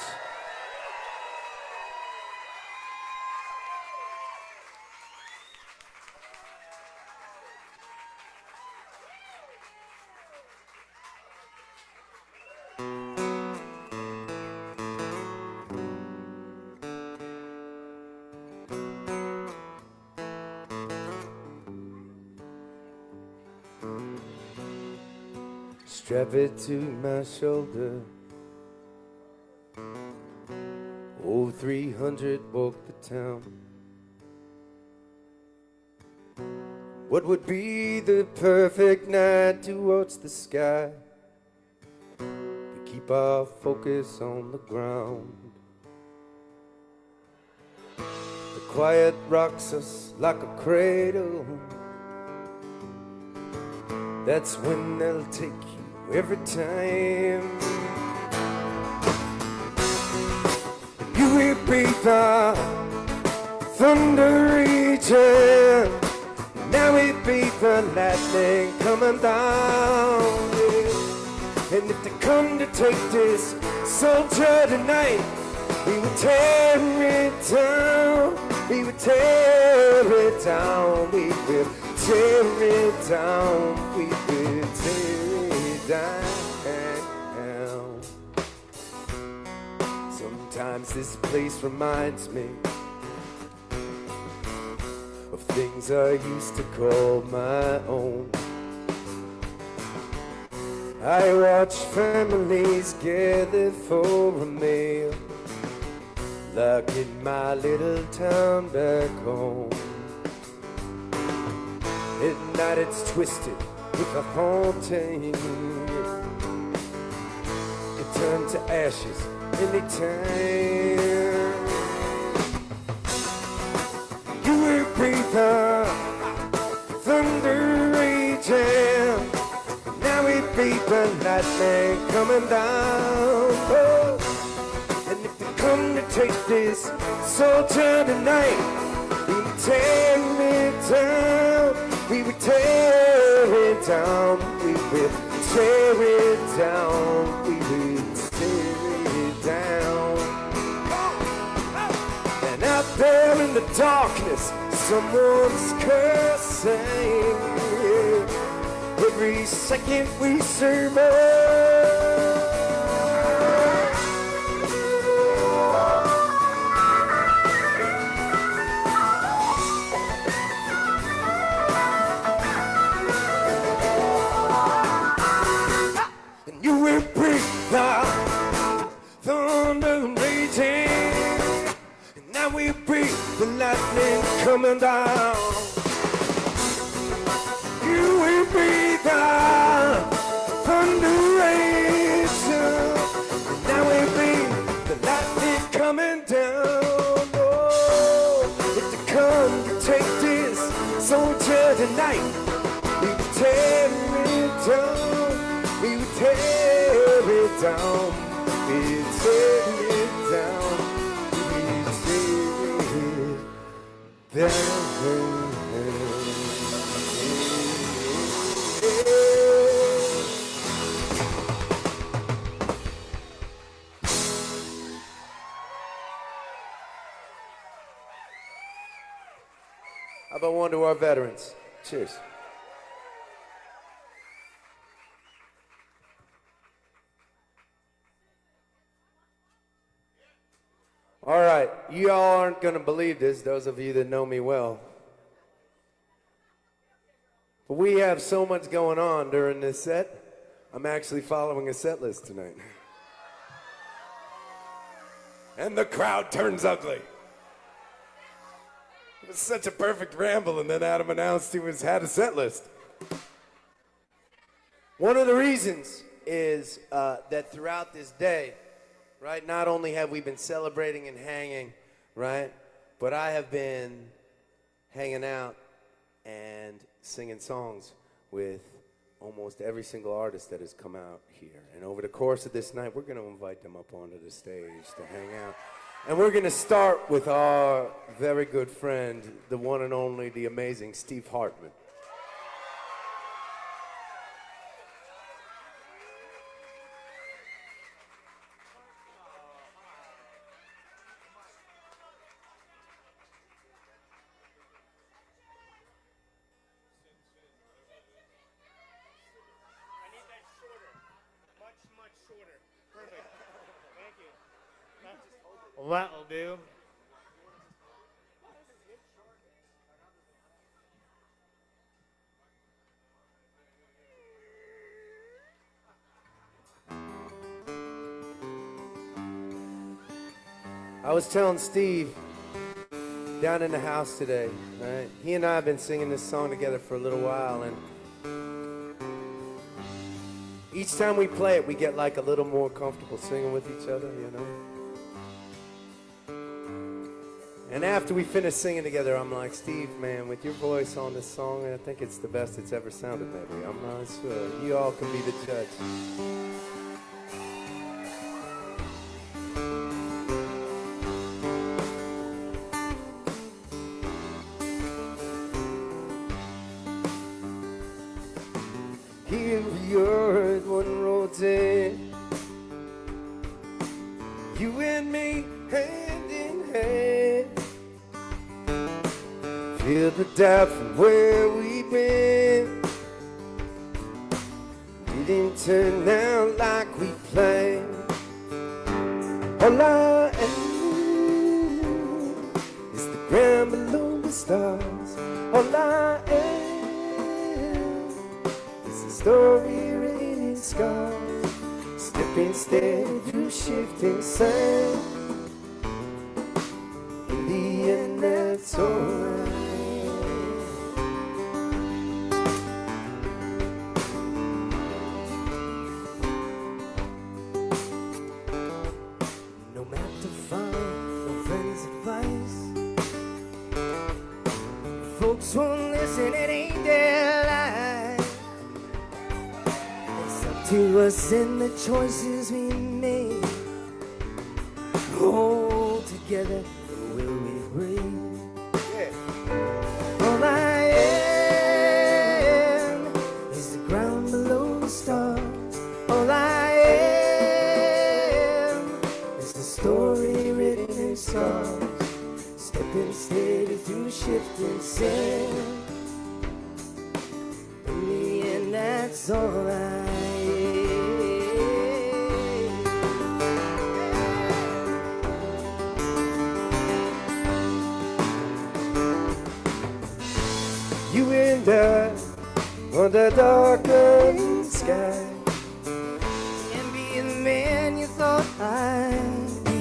strap it to my shoulder. Old 300 walked the town. What would be the perfect night to watch the sky, to keep our focus on the ground? The quiet rocks us like a cradle. That's when they'll take you every time. You will be the thunder raging. Now we beat the lightning coming down, yeah. And if they come to take this soldier tonight, we would tear it down, we would tear it down, we will tear it down, we will tear it down. Sometimes this place reminds me of things I used to call my own. I watch families gather for a meal, like in my little town back home. At night it's twisted with a haunting. It turns to ashes anytime. You will breathe the thunder raging. Now we beat the lightning coming down. Oh. And if they come to take this soldier tonight, we would tear it down, we would tear it down, we will tear it down, we will tear it down. And out there in the darkness, someone's cursing, yeah. Every second we survive. And you will break the thunder raging. And now we break the lightning coming down. You will be the thunder raging. And now we break the lightning coming down. Oh, if they come to take this soldier tonight, we will tear it down, we will tear it down, we will tear it down, we will tear it down. How about one to our veterans? Cheers. All right, you all aren't going to believe this, those of you that know me well. But we have so much going on during this set, I'm actually following a set list tonight. And the crowd turns ugly. It was such a perfect ramble, and then Adam announced he had a set list. One of the reasons is that throughout this day, right, not only have we been celebrating and hanging, right, but I have been hanging out and singing songs with almost every single artist that has come out here. And over the course of this night, we're going to invite them up onto the stage to hang out. And we're going to start with our very good friend, the one and only, the amazing Steve Hartman. Well, that'll do. I was telling Steve down in the house today, right? He and I have been singing this song together for a little while, and each time we play it, we get like a little more comfortable singing with each other, you know? And after we finish singing together, I'm like, Steve, man, with your voice on this song, I think it's the best it's ever sounded, maybe. I'm not sure. You all can be the judge. Here we are at one road's end, you and me hand in hand. Feel the doubt from where we've been. Didn't turn out like we planned. All I am is the ground below the stars. All I am is the story written in scars. Stepping steady through shifting sand. In the end, that's alright. Folks won't listen, it ain't their life. It's up to us and the choices we make. Hold together, or will we break? All I am is the ground below the stars. All I am is the story written in stars. Stepping steady through shifting sand. In the end, that's all I am. You and I on the darkened sky, and be the man you thought I'd be.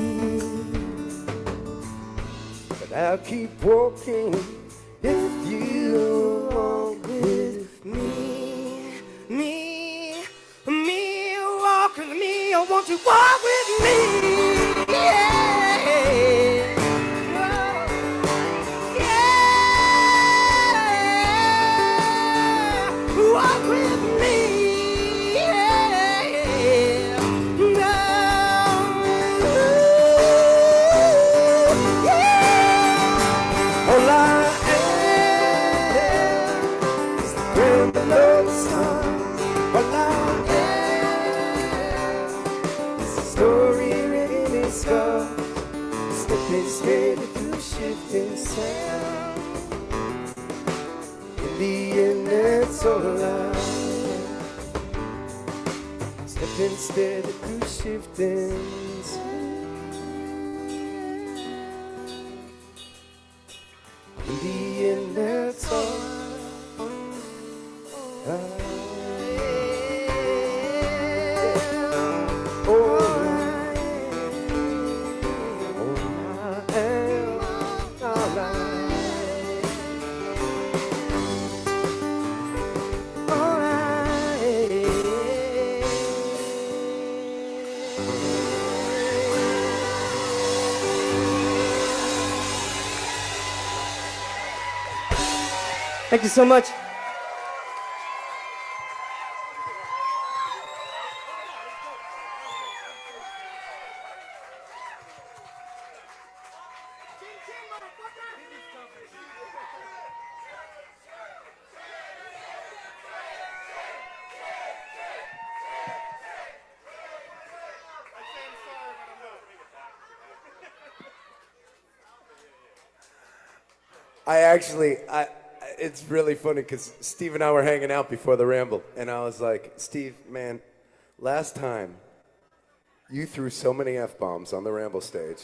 I'll keep walking if you walk with me. Walk with me. Oh, won't you walk with me? Yeah. Walk with me. All I am is the ground below the stars. All I am is the story written in scars. Stepping steady through shifting sand. In the end, that's all I am. Stepping steady through shifting sand. In the end, that's all I am. Thank you so much. It's really funny because Steve and I were hanging out before the Ramble, and I was like, Steve, man, last time you threw so many F-bombs on the Ramble stage.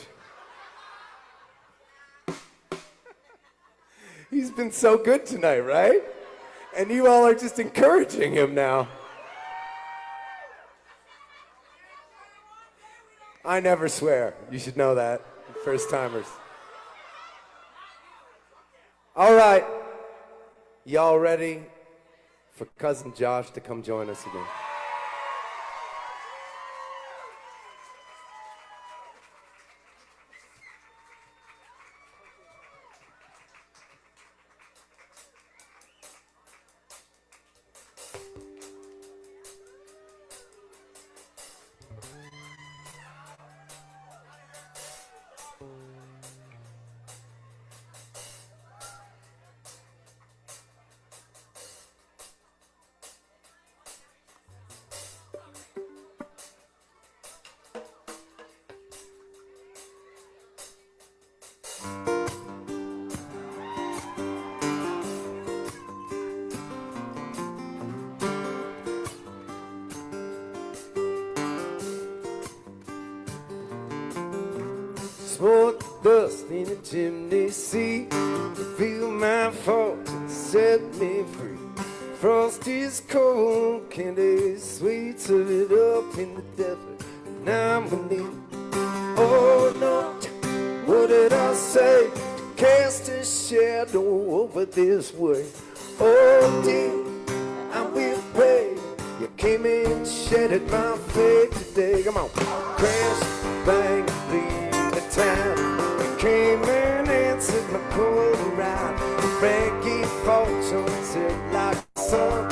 He's been so good tonight, right? And you all are just encouraging him now. I never swear. You should know that. First timers. All right. Y'all ready for Cousin Josh to come join us again? Smoke dust in the chimney seat, feel my fault, set me free. Frost is cold, candy is sweet, serve it up in the desert, and I'm gonna need. Oh no, what did I say? Cast a shadow over this way. Oh dear, I will pay. You came in, shattered my fate today. Come on, crash, bang, leave the town. You came and answered my call around. Frankie fortunes it like sun.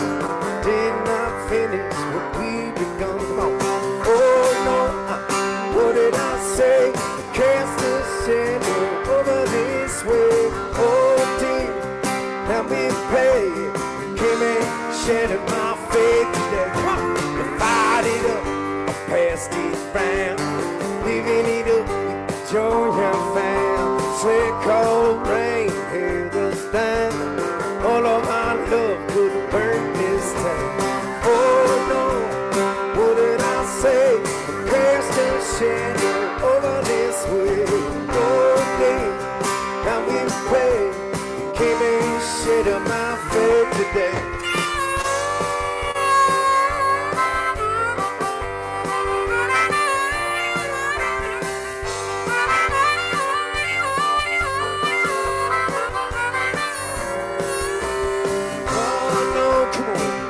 Did not finish what we begun. Come on, oh no, what did I say? Cast a shadow over this way. Oh dear, now we pay. You came and shattered my fate today. Come on, you fired it up, I passed it round. Leaving it up with joy I found. Sweat cold rain held us down. All of my love could burn this town. Oh no, what did I say? Cast a shadow over this way. Oh dear, now we pray. Came and shattered my fate today.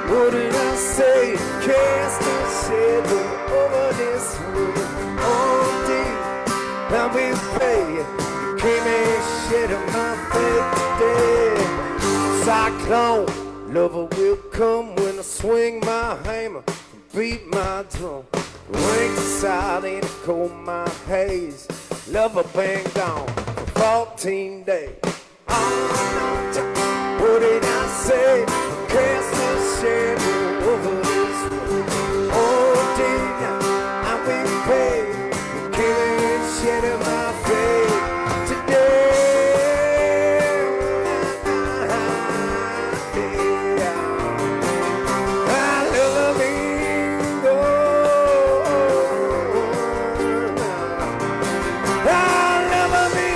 What did I say? Cast a shadow over this way. Oh dear, now we pray. You came and shattered my fate today. Cyclone, lover will come when I swing my hammer and beat my drum. Rings aside in the cold my haze. Lover been gone for 14 days. Oh no, what did I say? Cast a shadow over this way. Oh dear, I will pay. Kill and shadow my fate today. I love me, I love me,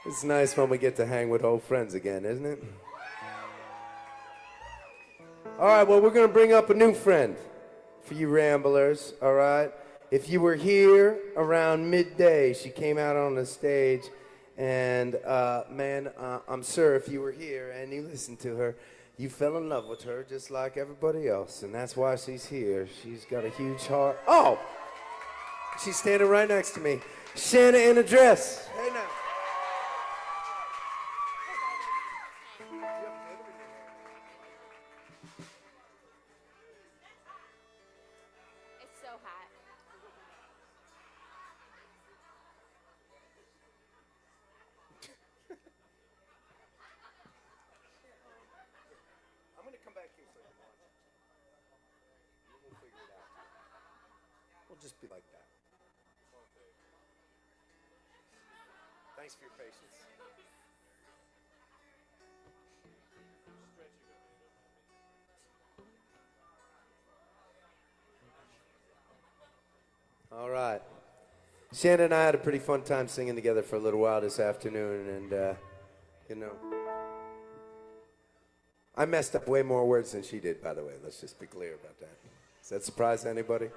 It's nice when we get to hang with old friends again, isn't it? All right, well, we're going to bring up a new friend for you Ramblers, all right? If you were here around midday, she came out on the stage, and man, I'm sure if you were here and you listened to her, you fell in love with her just like everybody else, and that's why she's here. She's got a huge heart. Oh! She's standing right next to me. Shanna in a dress. Hey now. It's so hot. I'm going to come back here so you can watch it. We'll figure it out. We'll just be like that. Thanks for your patience. All right. Shannon and I had a pretty fun time singing together for a little while this afternoon, and, you know, I messed up way more words than she did, by the way. Let's just be clear about that. Does that surprise anybody?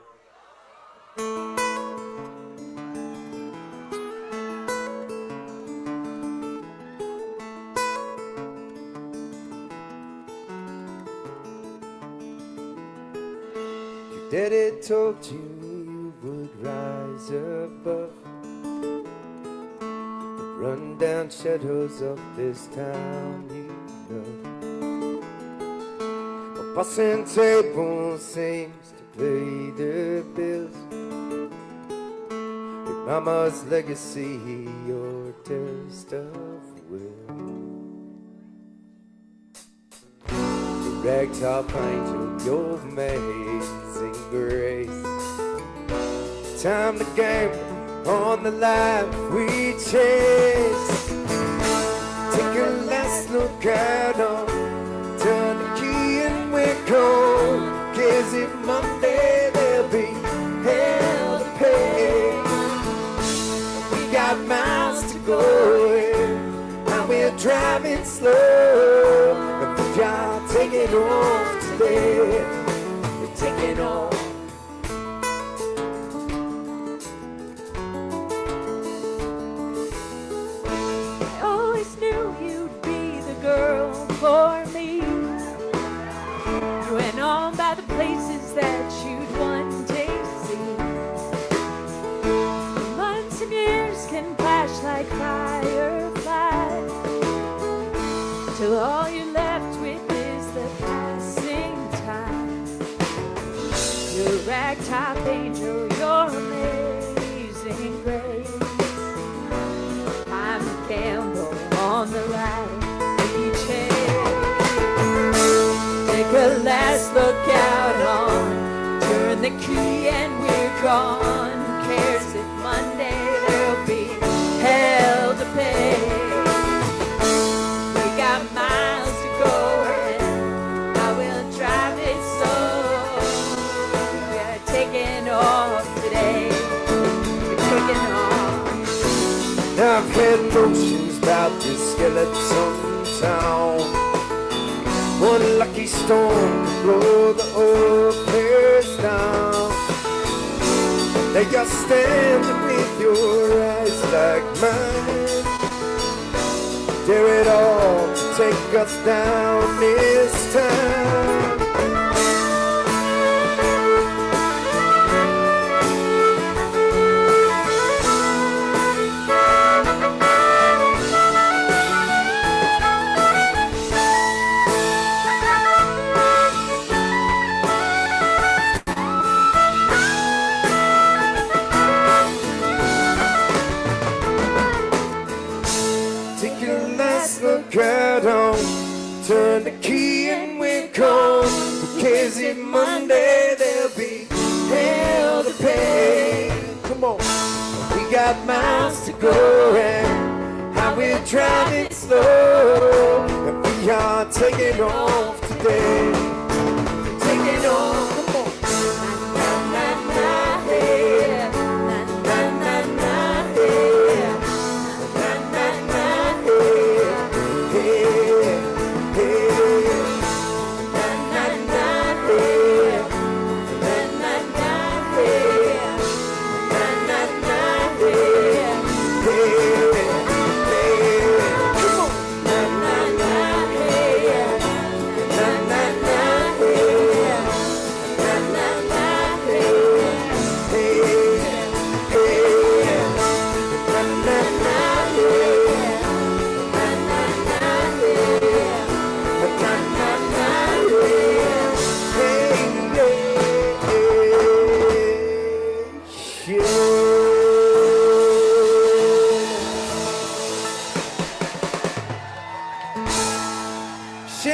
Your daddy told you you would rise above the rundown shadows of this town you love. A passing table seems to pay the bills. Your mama's legacy, your test of will. The ragtop angel, your amazing grace. Time to gamble on the life we chase. Take a last look out on, turn the key and we're gone. 'Cause if Monday there'll be hell to pay. We got miles to go and we're driving slow. And we are taking off today. We're taking off. I always knew you'd be the girl for me. You went on by the places that you'd one day see. Months and years can flash like fireflies, till all you're left with is the passing time. Your ragtop angel, your amazing grace. Time to gamble on the ride we chase. Take a last look out on, turn the key and we're gone. Who cares if Monday there'll be hell to pay? We got miles to go and I will drive it slow. We're taking off today. We're taking off. Now I've had notions about this skeleton town. One lucky storm could blow the whole place down. Now you're standing with your eyes like mine. Dare it all to take us down this time. Take a last look out on, turn the key and we're gone. Because if Monday there'll be hell to pay. Come on. We got miles to go and how we're driving slow. And we are taking off today. Taking off. Come on. Na, na, na, hey. Na, na, na, na, hey. Na, na, na.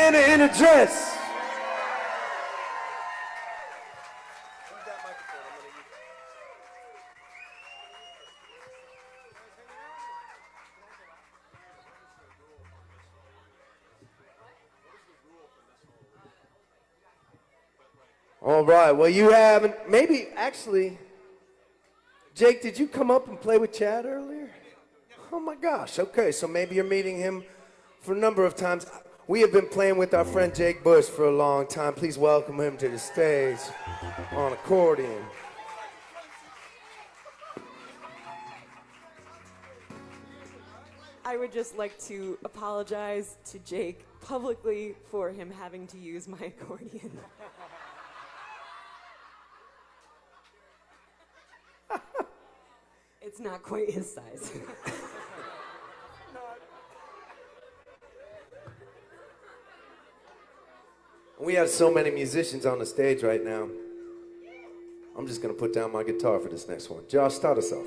Santa in a dress. All right, well, you haven't, maybe, actually, Jake, did you come up and play with Chad earlier? Oh my gosh, okay, so maybe you're meeting him for a number of times. We have been playing with our friend Jake Bush for a long time. Please welcome him to the stage on accordion. I would just like to apologize to Jake publicly for him having to use my accordion. It's not quite his size. We have so many musicians on the stage right now. I'm just gonna put down my guitar for this next one. Josh, start us off.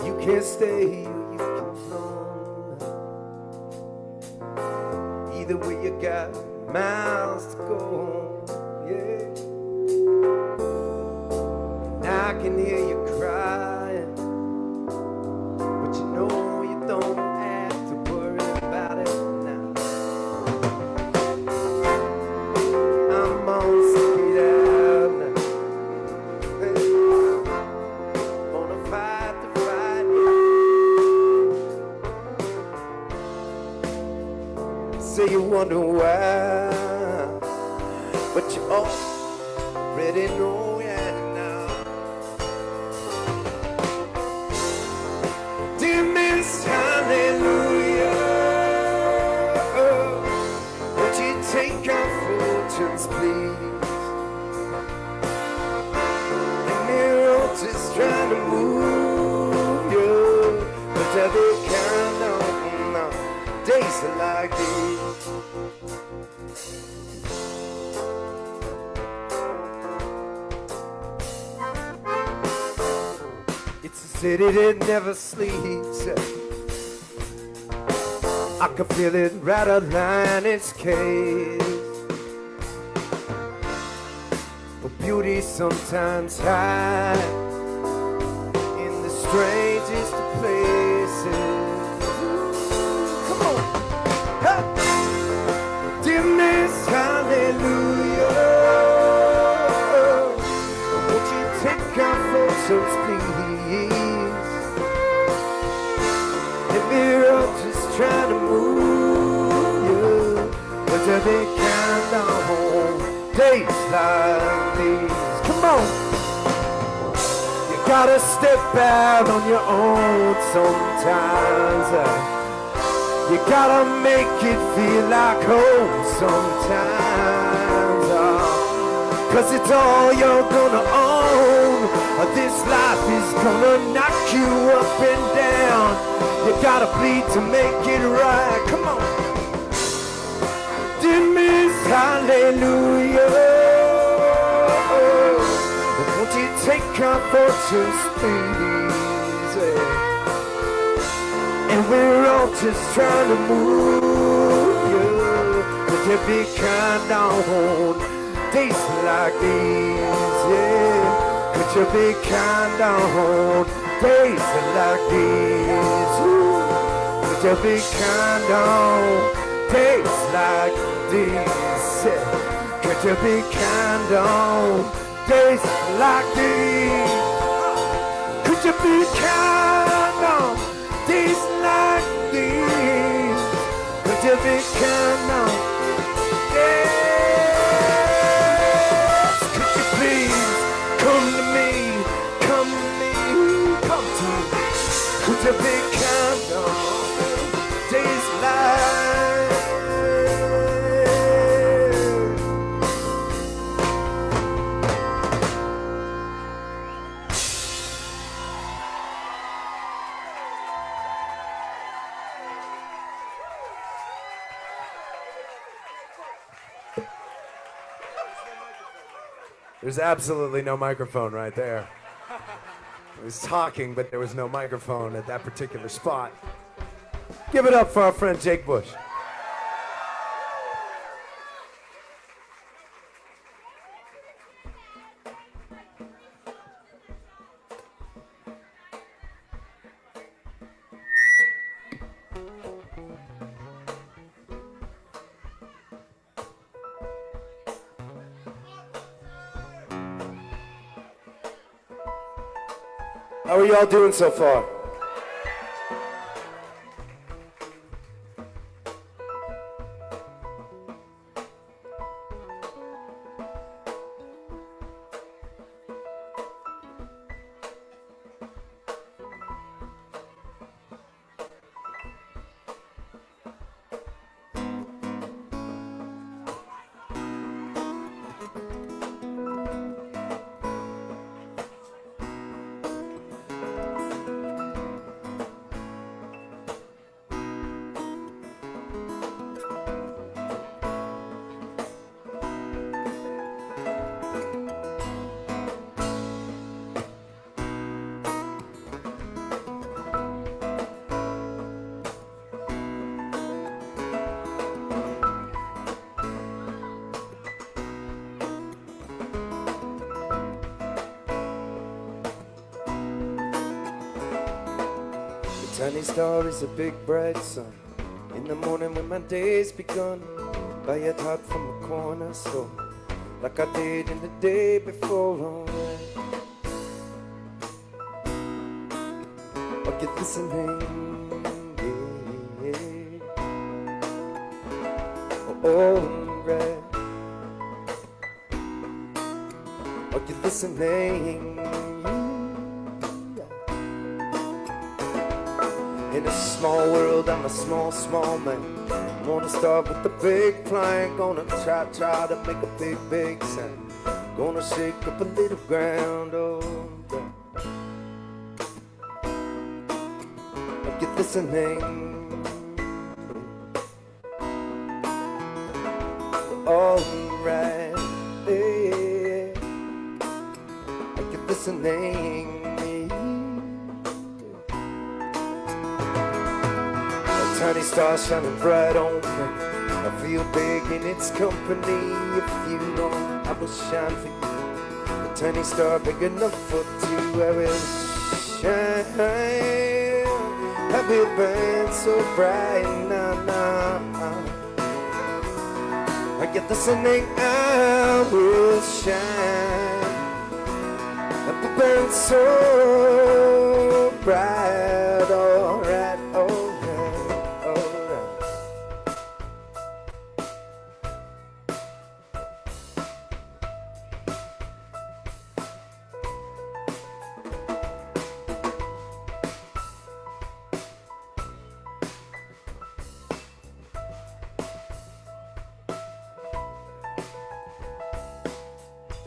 You can stay or you can run. Either way you got miles to go, yeah. Now I can hear you crying, but you know you don't have to worry about it now. I'm on speed out now. Gonna fight the fight. Say you wonder why, but you already know yeah now. Dear Miss Hallelujah, would you take our fortunes, please? And they're all just trying to move you, but they count on days like these. It's a city that never sleeps. I can feel it rattling its cage. But beauty sometimes hides in the strangest of places. Come on. Hey. Dear Miss Hallelujah, won't you take our photos, please? And we're all just trying to move you, but they count on days like these. Come on. You gotta step out on your own sometimes. You gotta make it feel like home sometimes. Cause it's all you're gonna own. This life is gonna knock you up and down. You gotta bleed to make it right. Come on. Dear Miss Hallelujah, won't you take our fortunes, please? And we're all just trying to move you. Could you be kind on days like these? Yeah. Could you be kind on days like these? Ooh. Could you be kind on days like these? Yeah. Could you be kind on days like these? Could you be kind on days like these? Could you be kind on? Yes. Could you please come to me? they count on days life. There's absolutely no microphone right there. I was talking, but there was no microphone at that particular spot. Give it up for our friend Jake Bush. How are y'all doing so far? Tiny star is a big bright sun. In the morning when my day's begun, buy it hot from a corner store, like I did in the day before. Alright, I'll get listening, yeah. Alright, I'll get listening. In a small world, I'm a small, small man. Wanna start with the big plan. Gonna try to make a big, big sound. Gonna shake up a little ground, oh, yeah. I'll get listening. Alright, yeah. I'll get listening. Tiny star shining bright on me. I feel big in its company. If you know, I will shine for you. A tiny star big enough for two. I will shine. I will burn so bright now, now. I get listening. I will shine. I will burn so bright. Alright, alright.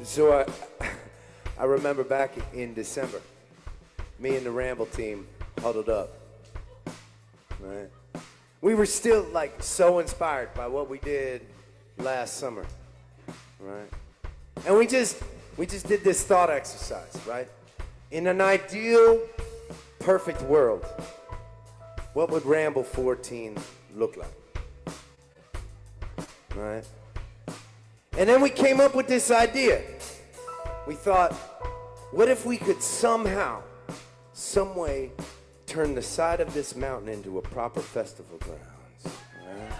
So I remember back in December, me and the Ramble team huddled up, right? We were still like so inspired by what we did last summer, right? And we just did this thought exercise, right? In an ideal, perfect world, what would Ramble 14 look like, right? And then we came up with this idea. We thought, what if we could somehow, some way, turn the side of this mountain into a proper festival grounds? Right?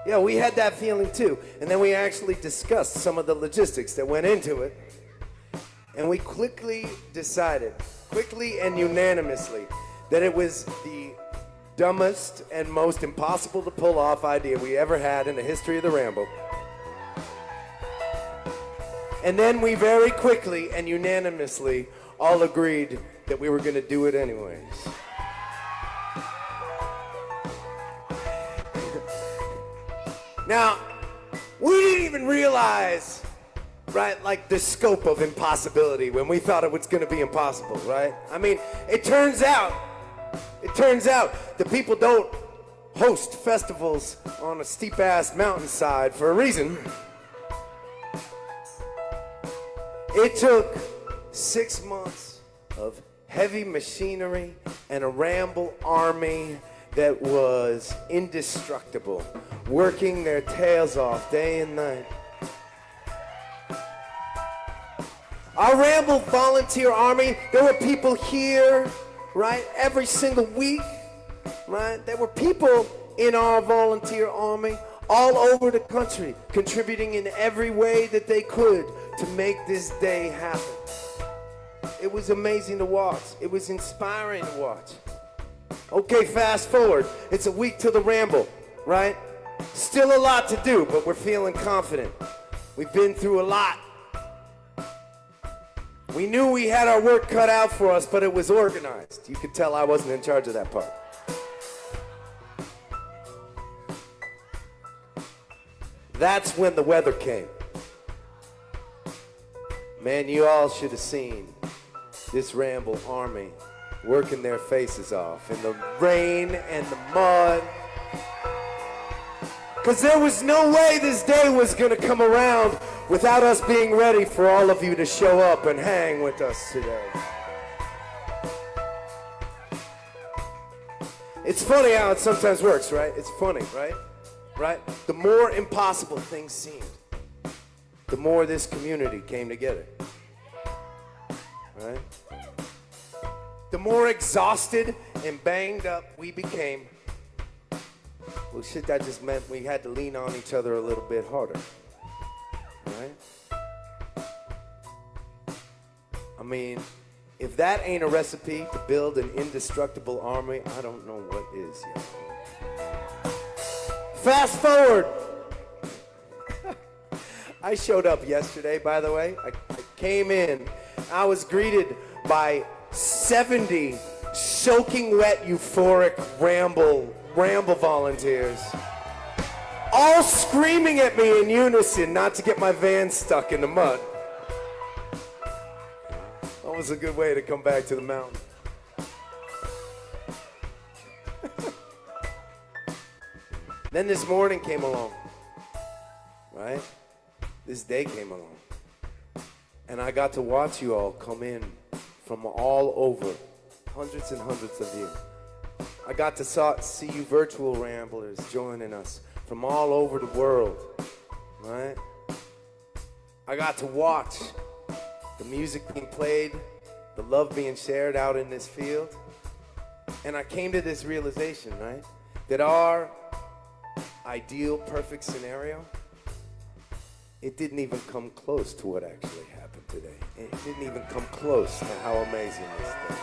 Yeah, we had that feeling too. And then we actually discussed some of the logistics that went into it. And we quickly decided, quickly and unanimously, that it was the dumbest and most impossible to pull off idea we ever had in the history of the Ramble. And then we very quickly and unanimously all agreed that we were going to do it anyways. Now, we didn't even realize, right, like the scope of impossibility when we thought it was going to be impossible, right? I mean, it turns out that people don't host festivals on a steep-ass mountainside for a reason. It took 6 months of heavy machinery and a Ramble army that was indestructible, working their tails off day and night. Our Ramble volunteer army, there were people here, right, every single week, right? There were people in our volunteer army all over the country, contributing in every way that they could to make this day happen. It was amazing to watch. It was inspiring to watch. Okay, fast forward. It's a week to the Ramble, right? Still a lot to do, but we're feeling confident. We've been through a lot. We knew we had our work cut out for us, but it was organized. You could tell I wasn't in charge of that part. That's when the weather came. Man, you all should have seen this Ramble army working their faces off in the rain and the mud. Because there was no way this day was going to come around without us being ready for all of you to show up and hang with us today. It's funny how it sometimes works, right? It's funny, right? Right? The more impossible things seemed, the more this community came together. Right? The more exhausted and banged up we became, well, shit, that just meant we had to lean on each other a little bit harder. Right? I mean, if that ain't a recipe to build an indestructible army, I don't know what is yet. Fast forward. I showed up yesterday, by the way. I came in. I was greeted by 70 soaking wet, euphoric Ramble volunteers, all screaming at me in unison not to get my van stuck in the mud. That was a good way to come back to the mountain. Then this morning came along, right? This day came along. And I got to watch you all come in from all over, hundreds and hundreds of you. I got to see you virtual Ramblers joining us from all over the world, right? I got to watch the music being played, the love being shared out in this field. And I came to this realization, right? That our ideal, perfect scenario, it didn't even come close to what actually happened today. It didn't even come close to how amazing this thing is.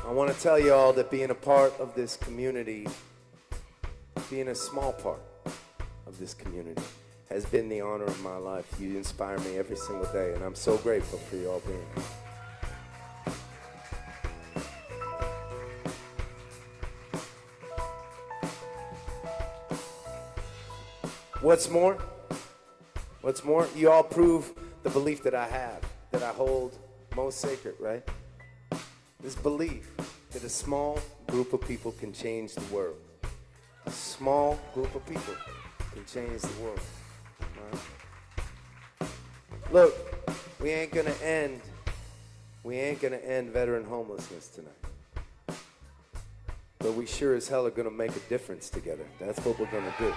I want to tell you all that being a part of this community, being a small part of this community, has been the honor of my life. You inspire me every single day, and I'm so grateful for you all being here. What's more, you all prove the belief that I have, that I hold most sacred, right? This belief that a small group of people can change the world. A small group of people can change the world, right? Look, we ain't gonna end veteran homelessness tonight. But we sure as hell are gonna make a difference together. That's what we're gonna do.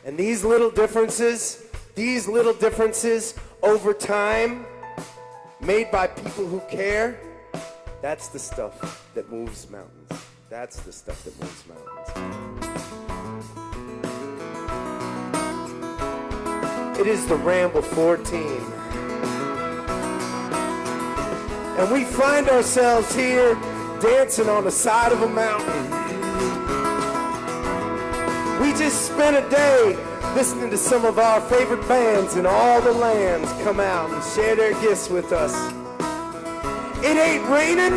And these little differences over time, made by people who care, that's the stuff that moves mountains. That's the stuff that moves mountains. It is the Ramble 14. And we find ourselves here dancing on the side of a mountain. We just spent a day listening to some of our favorite bands in all the lands come out and share their gifts with us. It ain't raining.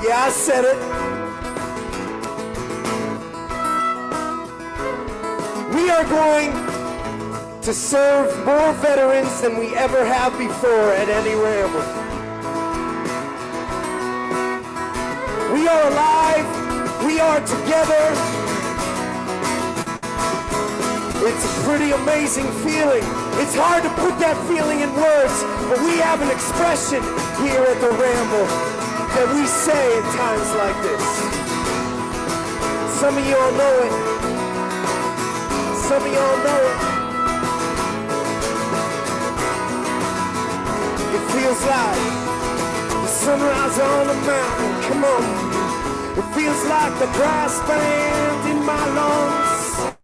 Yeah, I said it. We are going to serve more veterans than we ever have before at any Ramble. We are alive. We are together. It's a pretty amazing feeling. It's hard to put that feeling in words, but we have an expression here at the Ramble that we say in times like this. Some of y'all know it. Some of y'all know it. It feels like the sunrise on the mountain. Come on. It feels like the brass band in my lungs.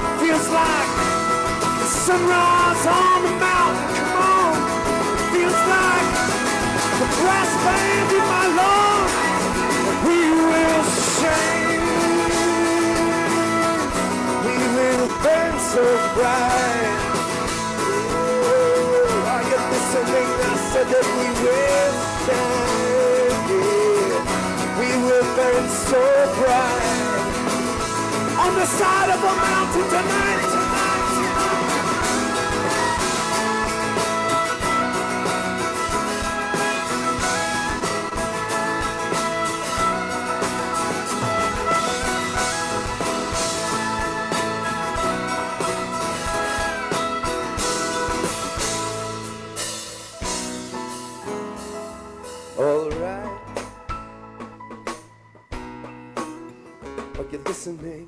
It feels like the sunrise on the mountain. Come on. It feels like the brass band in my lungs. We will shine. We will burn so bright. Oh, are you listening? I said that we will shine. Yeah. We will burn so bright on the side of a mountain tonight. All right. Are you listening?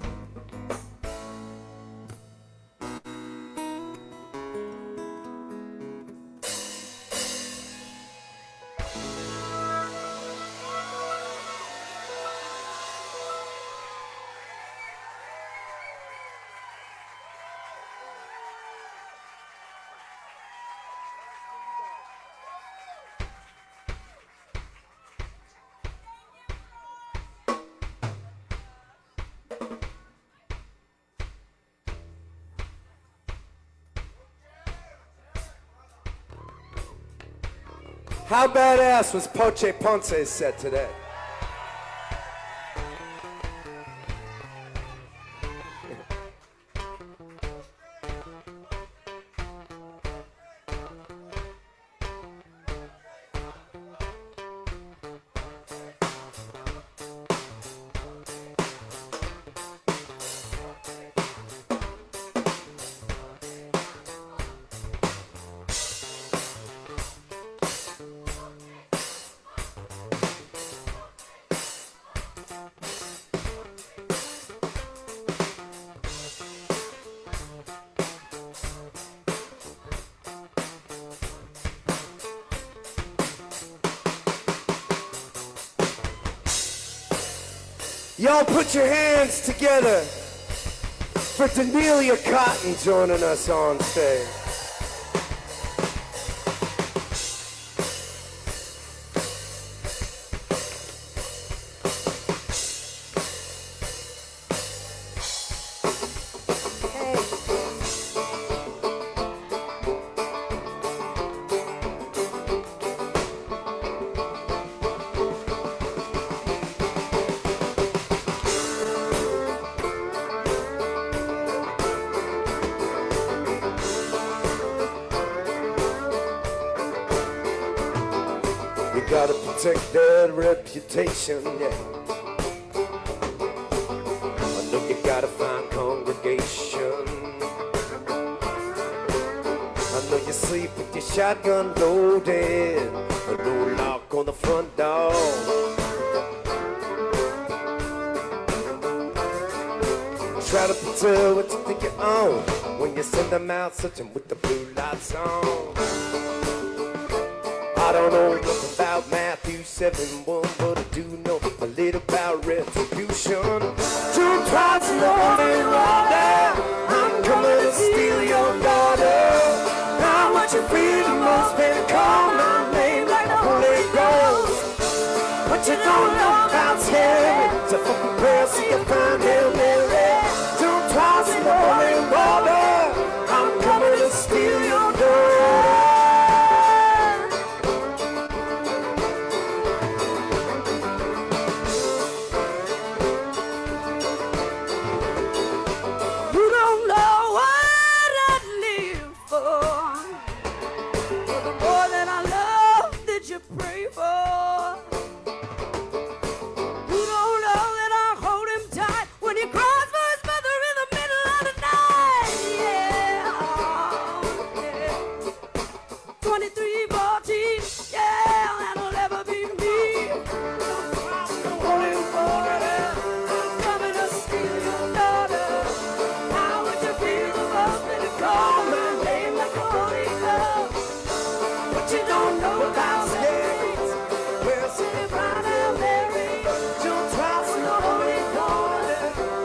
How badass was Poche Ponce's set today? Y'all put your hands together for Danelia Cotton joining us on stage. Gotta protect that reputation, yeah. I know you gotta find congregation. I know you sleep with your shotgun loaded, but no lock on the front door. Try to tell what you think you own when you send them out searching with the blue lights on. I don't know enough about Matthew 7:1, but I do know a little about retribution. Two twice lonely water, I'm coming to steal your daughter. Now what you feel must be call my name like the Holy Ghost. What you don't know about heaven, to fucking prayer, so you find Hail Mary. Jump twice in the holy water. I'm coming to steal your door. You don't know what I'd live for the more that I love that you pray for. You don't know that I hold him tight when he cries for his mother in the middle of the night. Yeah, 2314, yeah, that'll never be me. Holy water, I'm coming to steal your daughter. How would you feel the husband to call my name like a holy love? What you don't know about sex? Well, sit right out, Mary. Jump twice in the holy water.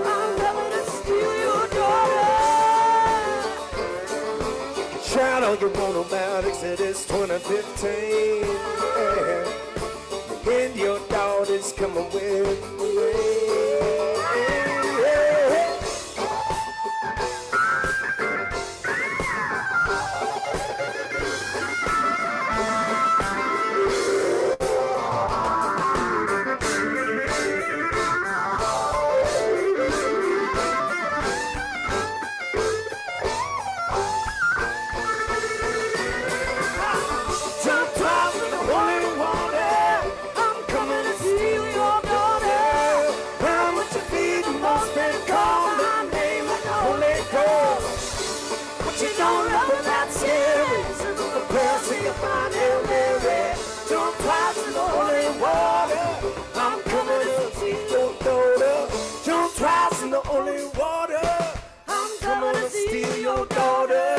I'm coming to steal your daughter. Shout all you want about Exodus 20:15. Yeah. And your daughter's coming with me. Jump twice in the holy water. I'm coming to steal your daughter. How much you feed the most and call my name like the Holy Ghost. What you don't know about series? The prayer so you find Hail Mary. Jump twice in the holy water. I'm coming to steal your daughter. Jump twice in the holy water. I'm coming to steal your daughter.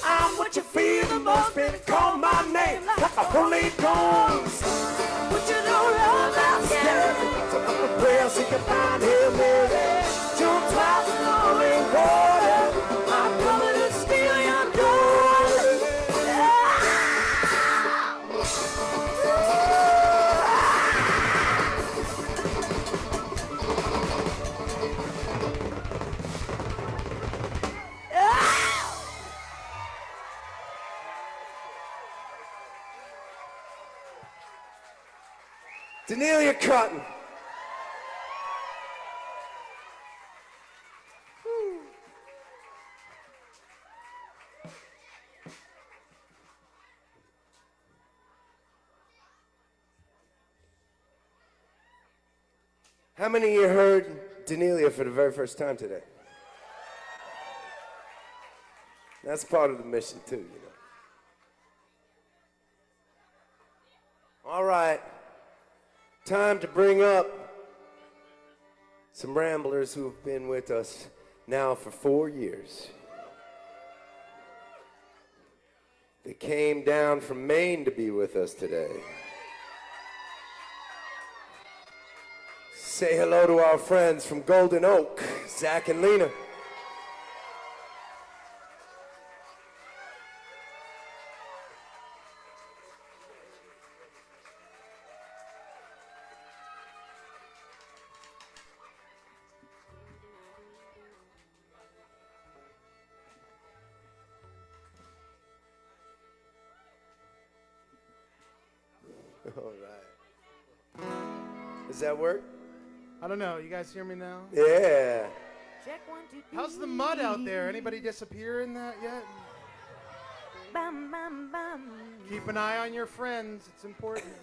I'm what you feel the most, baby. Call my name like a Holy Ghost. What you don't know about series? The prayer so you find Hail Mary. Jump twice in the holy water. I'm coming to steal your daughter. Denelia Cotton. How many of you heard Denelia for the very first time today? That's part of the mission too, you know. All right. Time to bring up some ramblers who have been with us now for 4 years. They came down from Maine to be with us today. Say hello to our friends from Golden Oak, Zach and Lena. All right. Does that work? I don't know. You guys hear me now? Yeah. Check 1, 2, 3. How's the mud out there? Anybody disappear in that yet? Bam, bam, bam. Keep an eye on your friends. It's important.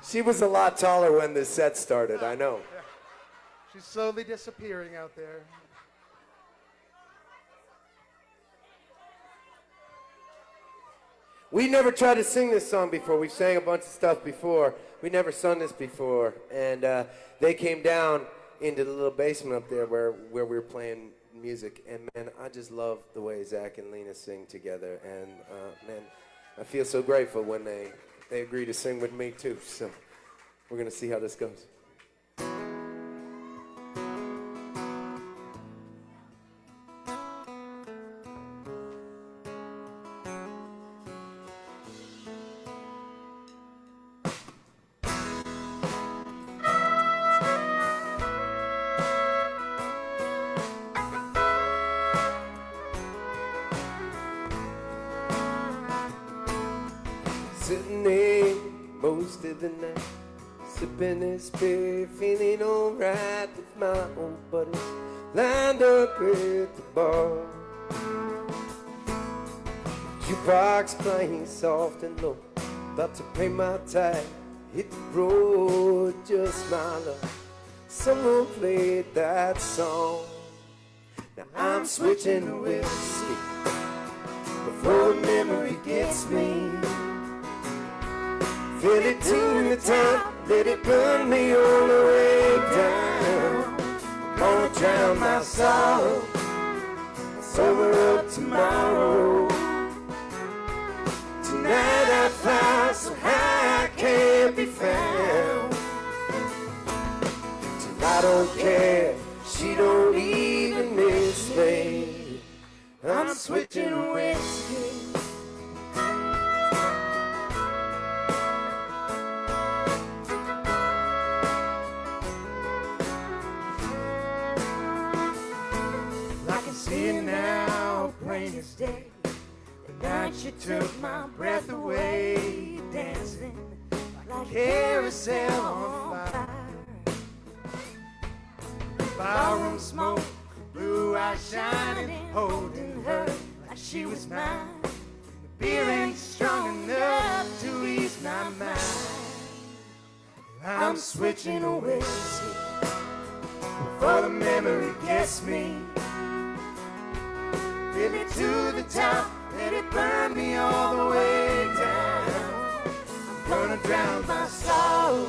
She was a lot taller when this set started, I know. Yeah. She's slowly disappearing out there. We never tried to sing this song before. We've sang a bunch of stuff before. We never sung this before. And they came down into the little basement up there where we were playing music. And, man, I just love the way Zach and Lena sing together. And, man, I feel so grateful when they agree to sing with me, too. So we're going to see how this goes. sitting in most of the night, sipping this beer, feeling alright with my old buddies lined up at the bar. Jukebox playing soft and low, about to pay my tithe, hit the road, just my luck. Someone played that song. Now I'm switching to whiskey before the memory gets me. Fill it to the top, let it burn me all the way down. I'm gonna drown my sorrow, sober up tomorrow. Tonight I fly so high I can't be found. I don't care, she don't even miss me. I'm switching whiskey. I can see it now, plain as day. The night she took my breath away, dancing like a carousel on fire. Ballroom smoke, blue eyes shining, holding her like she was mine. The beer ain't strong enough to ease my mind. I'm switching to whiskey before the memory gets me. Fill it to the top, let it burn me all the way down. I'm gonna drown my sorrow,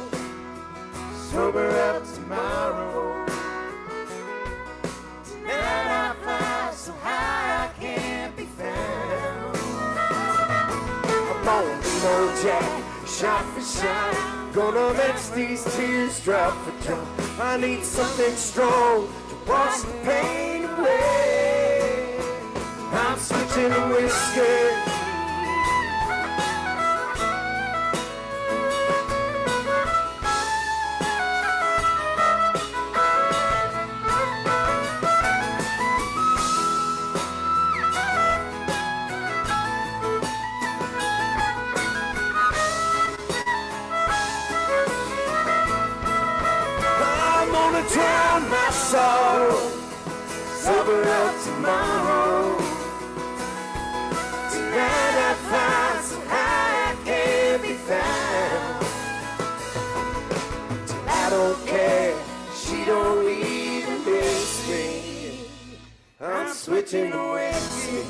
sober up tomorrow. Tonight I fly so high I can't be found. I'm on the old Jack, shot for shot. Gonna let these tears drop for drop. I need something strong to wash the pain away. I'm switching to whiskey. Drown my sorrow, sober up tomorrow. Tonight I fly so high I can't be found. I don't care, she don't even miss me. I'm switching to whiskey.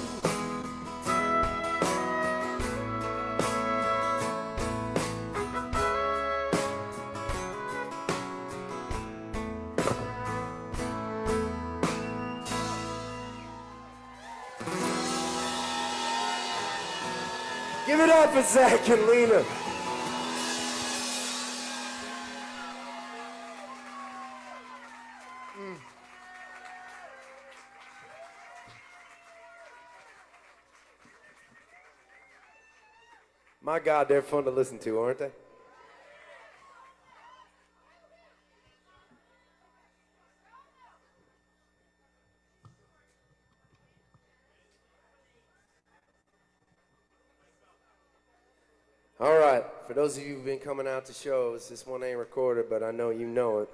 Give it up for Zach and Lena. My God, they're fun to listen to, aren't they? All right, for those of you who've been coming out to shows, this one ain't recorded, but I know you know it.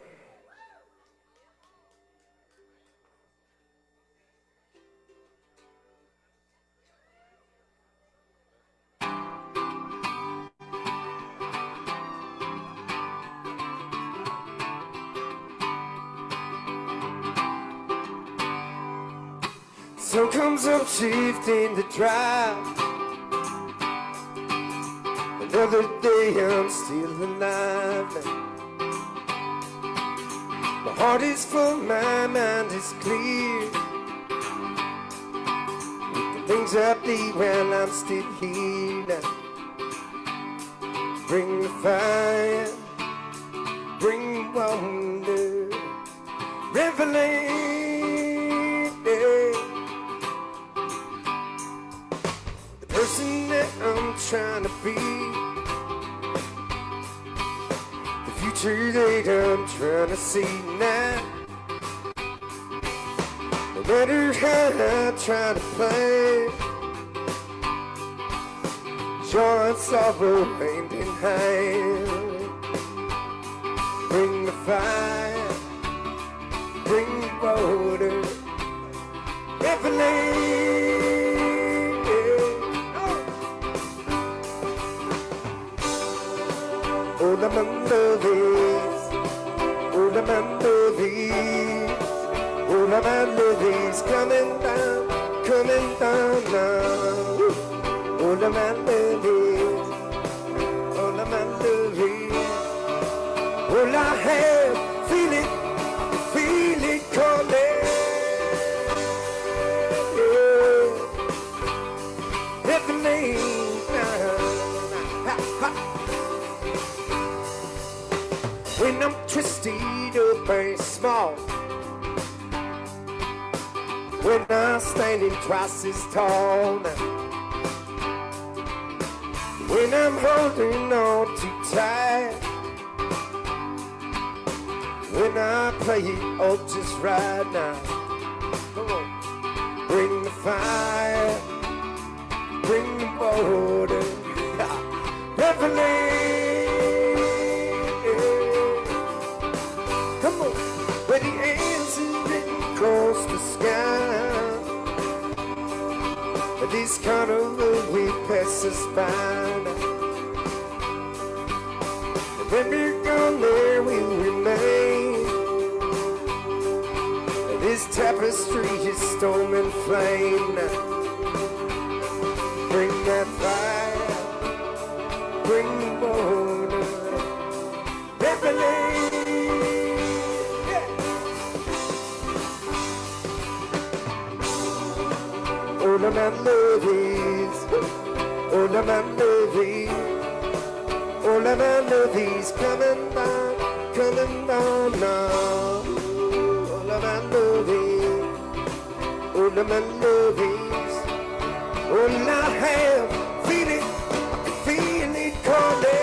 Sun comes up shifting the drive. Another day I'm still alive. My heart is full, my mind is clear. With the things I did while I'm still here now. Bring the fire, bring wonder, revelation. The person that I'm trying to be, the future that I'm trying to see now. No matter how I try to play, joy and sorrow hand in hand. Bring the fire, bring the water, every land. Oh, the melodies, oh, the melodies, oh, the melodies coming down now. Oh, the melodies, oh, the melodies. All I have, feel it calling. Yeah. Every name now. When I'm twisted up and small, when I'm standing twice as tall now, when I'm holding on too tight, when I play it all just right now. Come on. Bring the fire, bring the water, revelation. Come on. Where the answers written across the sky, this carnival we pass us by. When we're gone, there we'll remain. This tapestry is storm and flame now. Bring that fire, bring the water, revelation. Yeah. Oh, the melodies, oh, the melodies. All the melodies coming down now. All the melodies, all the melodies. All I have, feel it calling.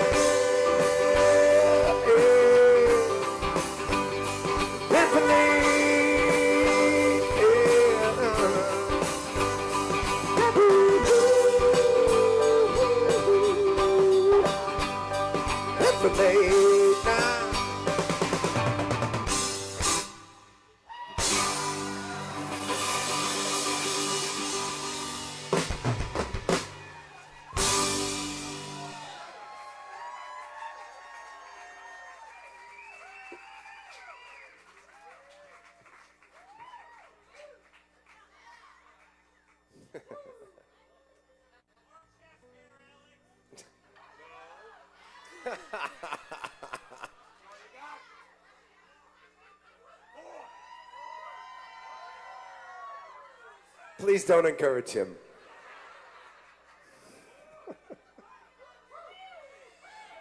Please don't encourage him.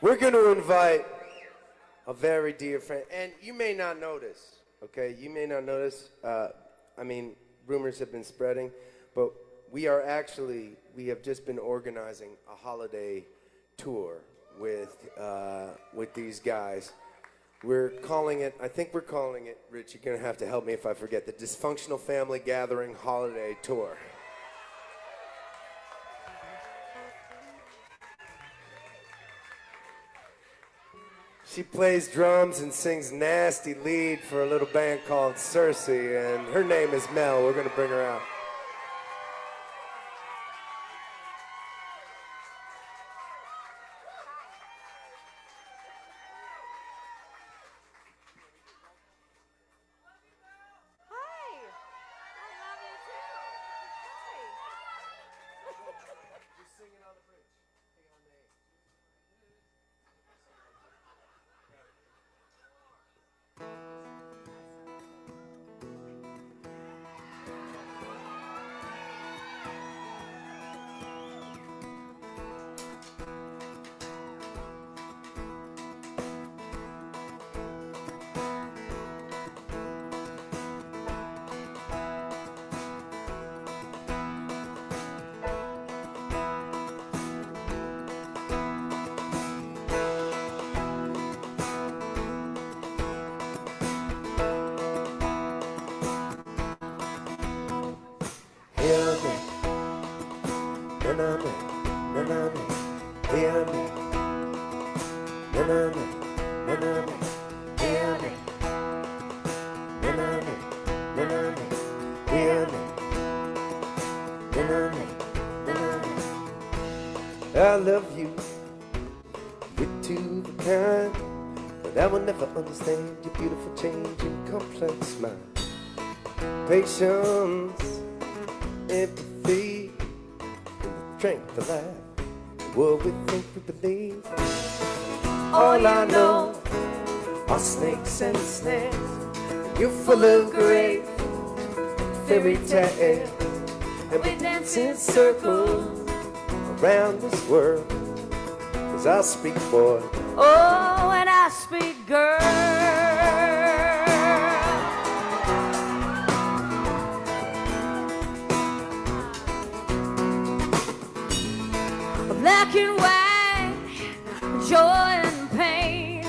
We're going to invite a very dear friend, and you may not notice, okay? You may not notice. I mean, rumors have been spreading, but we have just been organizing a holiday tour with these guys. We're calling it, Rich, you're going to have to help me if I forget, the Dysfunctional Family Gathering Holiday Tour. She plays drums and sings nasty lead for a little band called Cersei, and her name is Mel. We're going to bring her out. hear me. Na-na-na, na-na-na, hear me. Na-na-na, na-na-na, hear me. Na-na-na, na-na-na. I love you, you're too kind, but I will never understand your beautiful change and complex mind. Patience, empathy, and the strength of life. What we think we believe. All I know are snakes and snares. You're full of great fairy tales, and we dance in circles around this world. As I speak, boy. Oh, and I speak, girl. Black and white, joy and pain,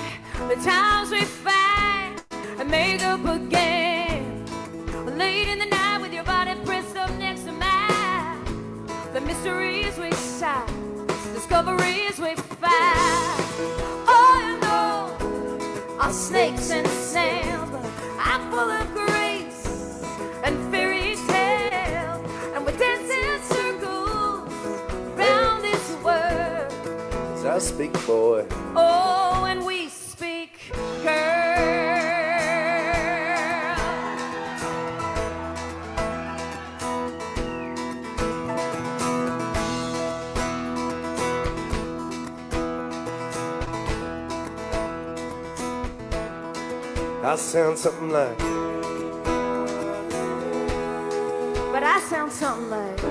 the times we fight and make up again. Late in the night with your body pressed up next to mine, the mysteries we solve, discoveries we find. All you know are snakes and snails, but I'm full of grace and fairy tales, and we dance in circles around this world. As I speak, boy. Oh, and we speak, girl. I sound something like. But I sound something like.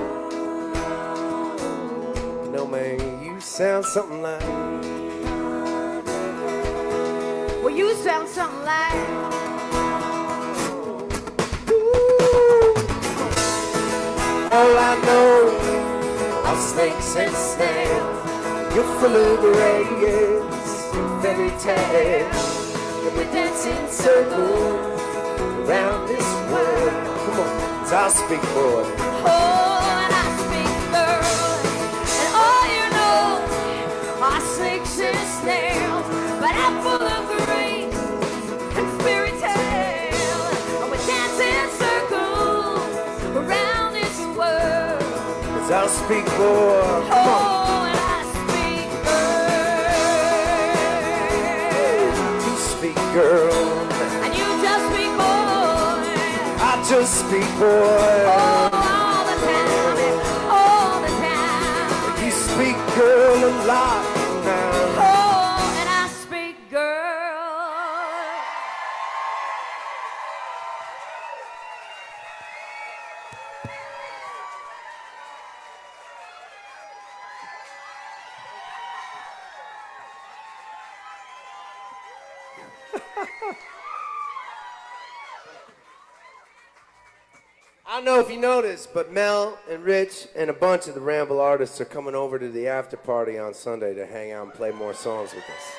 No, man, you sound something like. Well, you sound something like. All I know are snakes and snails. You're full of rays and fairy tales. And we dance in circles around this world. Come on, as I speak, boy. Oh, and I speak, girl. And all you know are snakes and snails. But I'm full of grace and fairy tales. And we dance in circles around this world. As I speak, boy. Come on. Oh, and I speak, girl. You speak, girl. And you just speak, boy. I just speak, boy. All the time, all the time. You speak, girl, a lot now. Oh, and I speak, girl. I don't know if you noticed, but Mel and Rich and a bunch of the Ramble artists are coming over to the after party on Sunday to hang out and play more songs with us.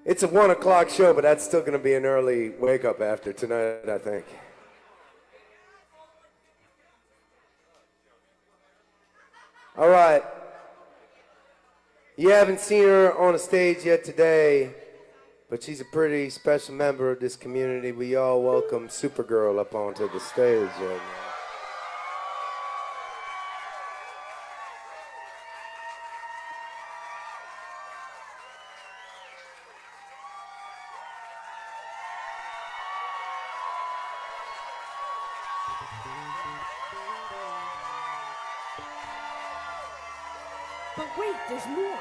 It's a 1 o'clock show, but that's still going to be an early wake up after tonight, I think. All right. You haven't seen her on a stage yet today, but she's a pretty special member of this community. We all welcome Supergirl up onto the stage right now. But wait, there's more.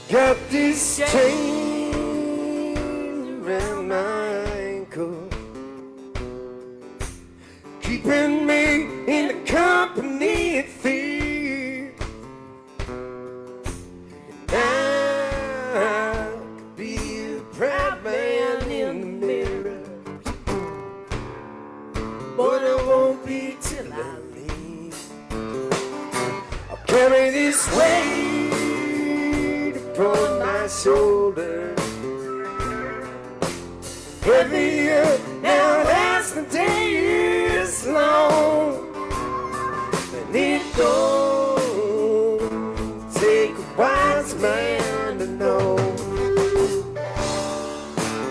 Got this chain around my uncle, keeping me in the company it feels. And I could be a proud man in the mirror, but I won't be till I leave. I'll carry this weight upon my shoulders, heavier now as the day is long. And it don't take a wise man to know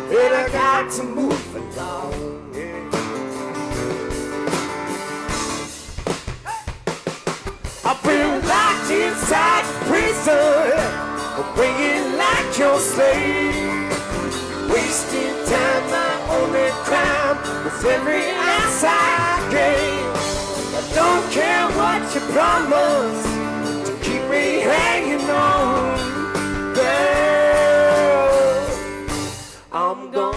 that I got to move along. Yeah. I've been locked inside prison, ringing like your slave, wasting time. My only crime was every ounce I gain. I don't care what you promise to keep me hanging on, girl. I'm gone.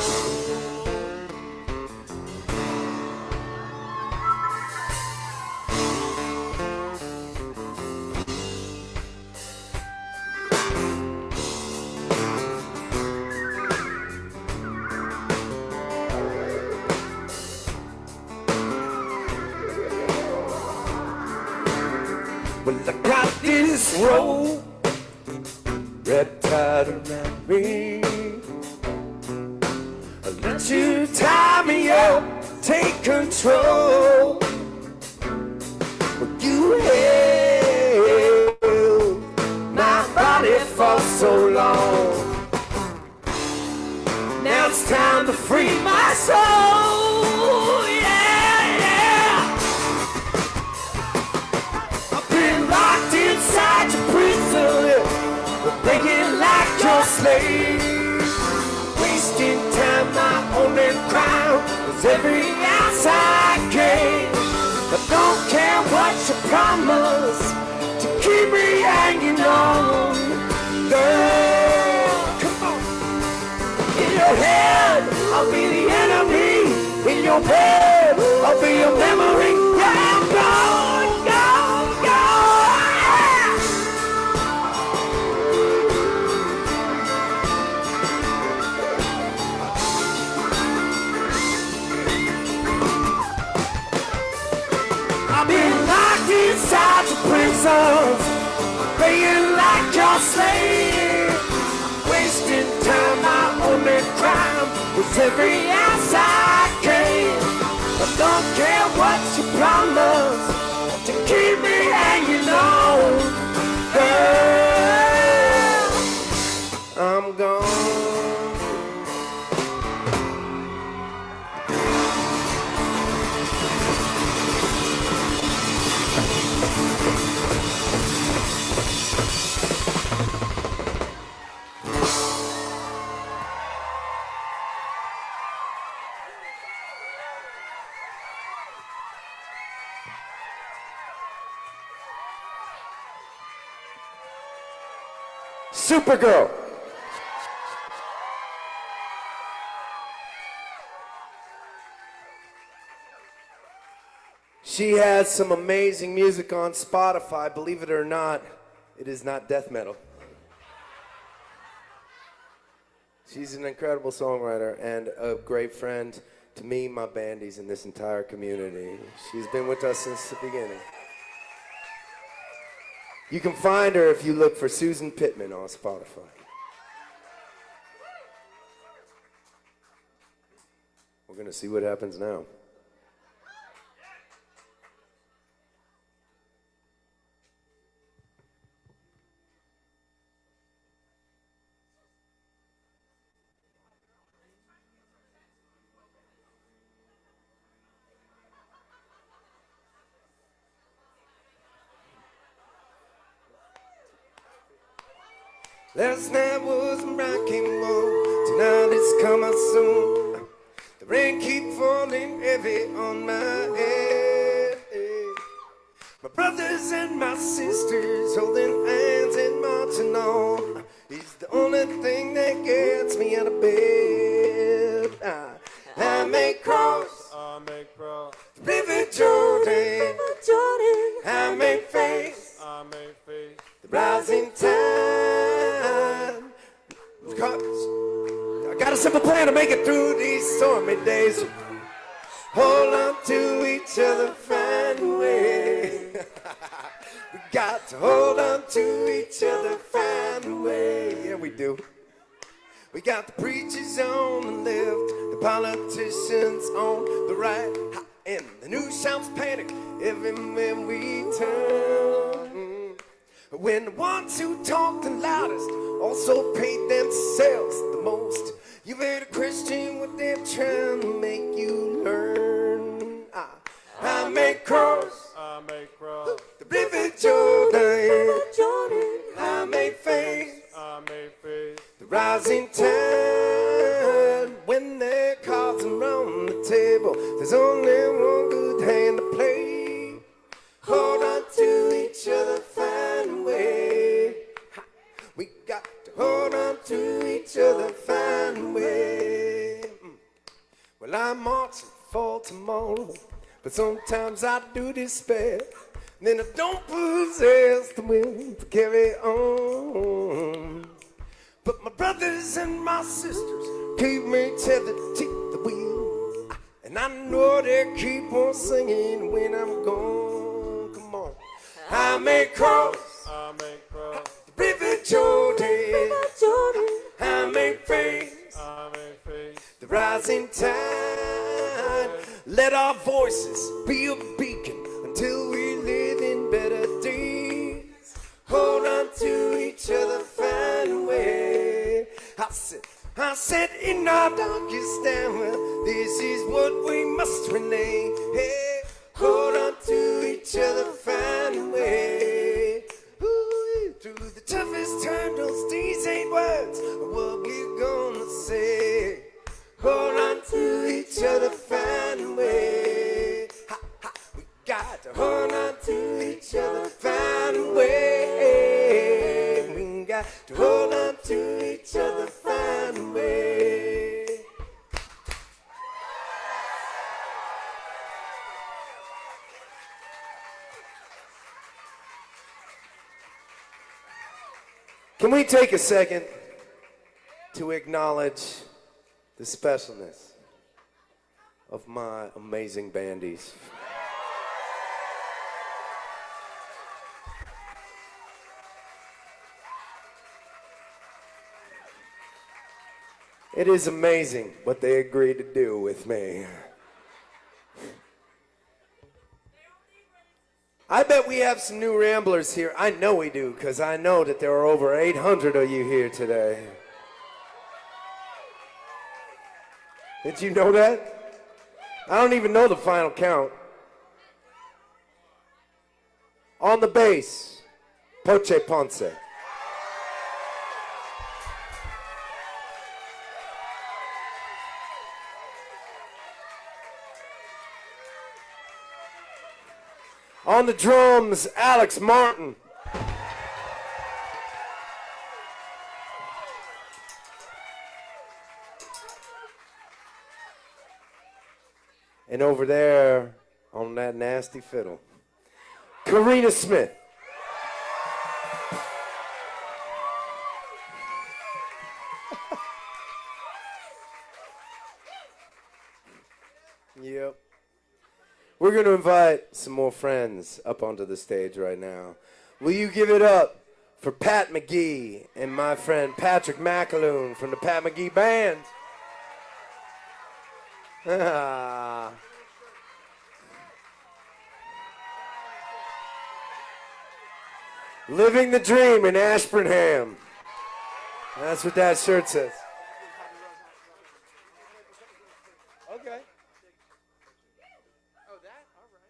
Well, I got this rope wrapped tight around me. I'll let you tie me up, take control. Well, you held my body for so long. Now it's time to free my soul. Yeah, yeah. I've been locked inside your prison, thinking like your slave, wasting time. My only crime was every ounce I gained. I don't care what you promise to keep me hanging on, girl. Come on. In your head, I'll be the enemy. In your bed, I'll be your memory. Yeah, I'm gone, gone, gone. I've been locked inside your prisons, paying like your slave, wasting time. My only crime was every ounce I gained. I don't care what you promise to keep me hanging on, girl. I'm gone. Supergirl. She has some amazing music on Spotify. Believe it or not, it is not death metal. She's an incredible songwriter and a great friend to me, my bandies, and this entire community. She's been with us since the beginning. You can find her if you look for Susan Pittman on Spotify. We're going to see what happens now. Last night was a rocking one, tonight it's coming soon. The rain keep falling heavy on my head. My brothers and my sisters holding hands and marching on. It's the only thing that gets me out of bed. plan to make it through these stormy days. Hold on to each other, find a way. We got to hold on to each other, find a way. Yeah, we do. We got the preachers on the left, the politicians on the right, and the news shouts panic everywhere we turn. When the ones who talk the loudest also paid themselves the most, you ain't a Christian, what they're trying to make you learn. I may cross the river Jordan. I may face the rising tide. When their cards are on the table, there's only one good hand to play. Hold on to each other, find a way. We got to hold on to each other, find a way. Well, I'm marching for tomorrow, but sometimes I do despair. Then I don't possess the will to carry on. But my brothers and my sisters keep me tethered to the wheel, and I know they keep on singing when I'm gone. Come on. I may cross the river Jordan. I may face the rising tide. Let our voices be a beacon until we live in better days. Hold on to each other, find a way. I said in our darkest hour, this is what we must relay. Hey, hold on to each other, find a way. Ooh, through the toughest hurdles, these ain't words of what we're gonna say. Hold on to each other, find a way. Ha, ha. We got to hold on to each other, find a way. We got to hold on to each other, find a way. Can we take a second to acknowledge the specialness of my amazing bandies? It is amazing what they agreed to do with me. I bet we have some new Ramblers here. I know we do, because I know that there are over 800 of you here today. Did you know that? I don't even know the final count. On the bass, Poche Ponce. On the drums, Alex Martin. And over there, on that nasty fiddle, Karina Smith. Yep. We're going to invite some more friends up onto the stage right now. Will you give it up for Pat McGee and my friend Patrick McAloon from the Pat McGee Band? Living the dream in Ashburnham. That's what that shirt says. Okay. Oh, that? All right.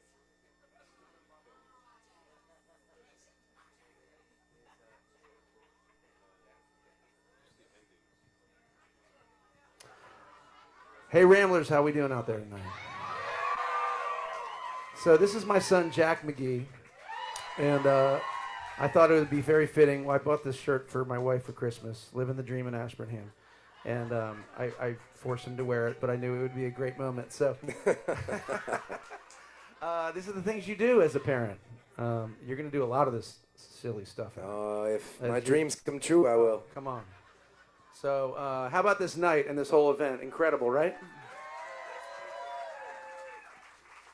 Hey Ramblers, how we doing out there tonight? So this is my son Jack McGee, and I thought it would be very fitting. Well, I bought this shirt for my wife for Christmas, Living the Dream in Ashburnham, and I forced him to wear it, but I knew it would be a great moment. So these are the things you do as a parent. You're going to do a lot of this silly stuff. If my dreams come true, I will. Come on. So how about this night and this whole event? Incredible, right?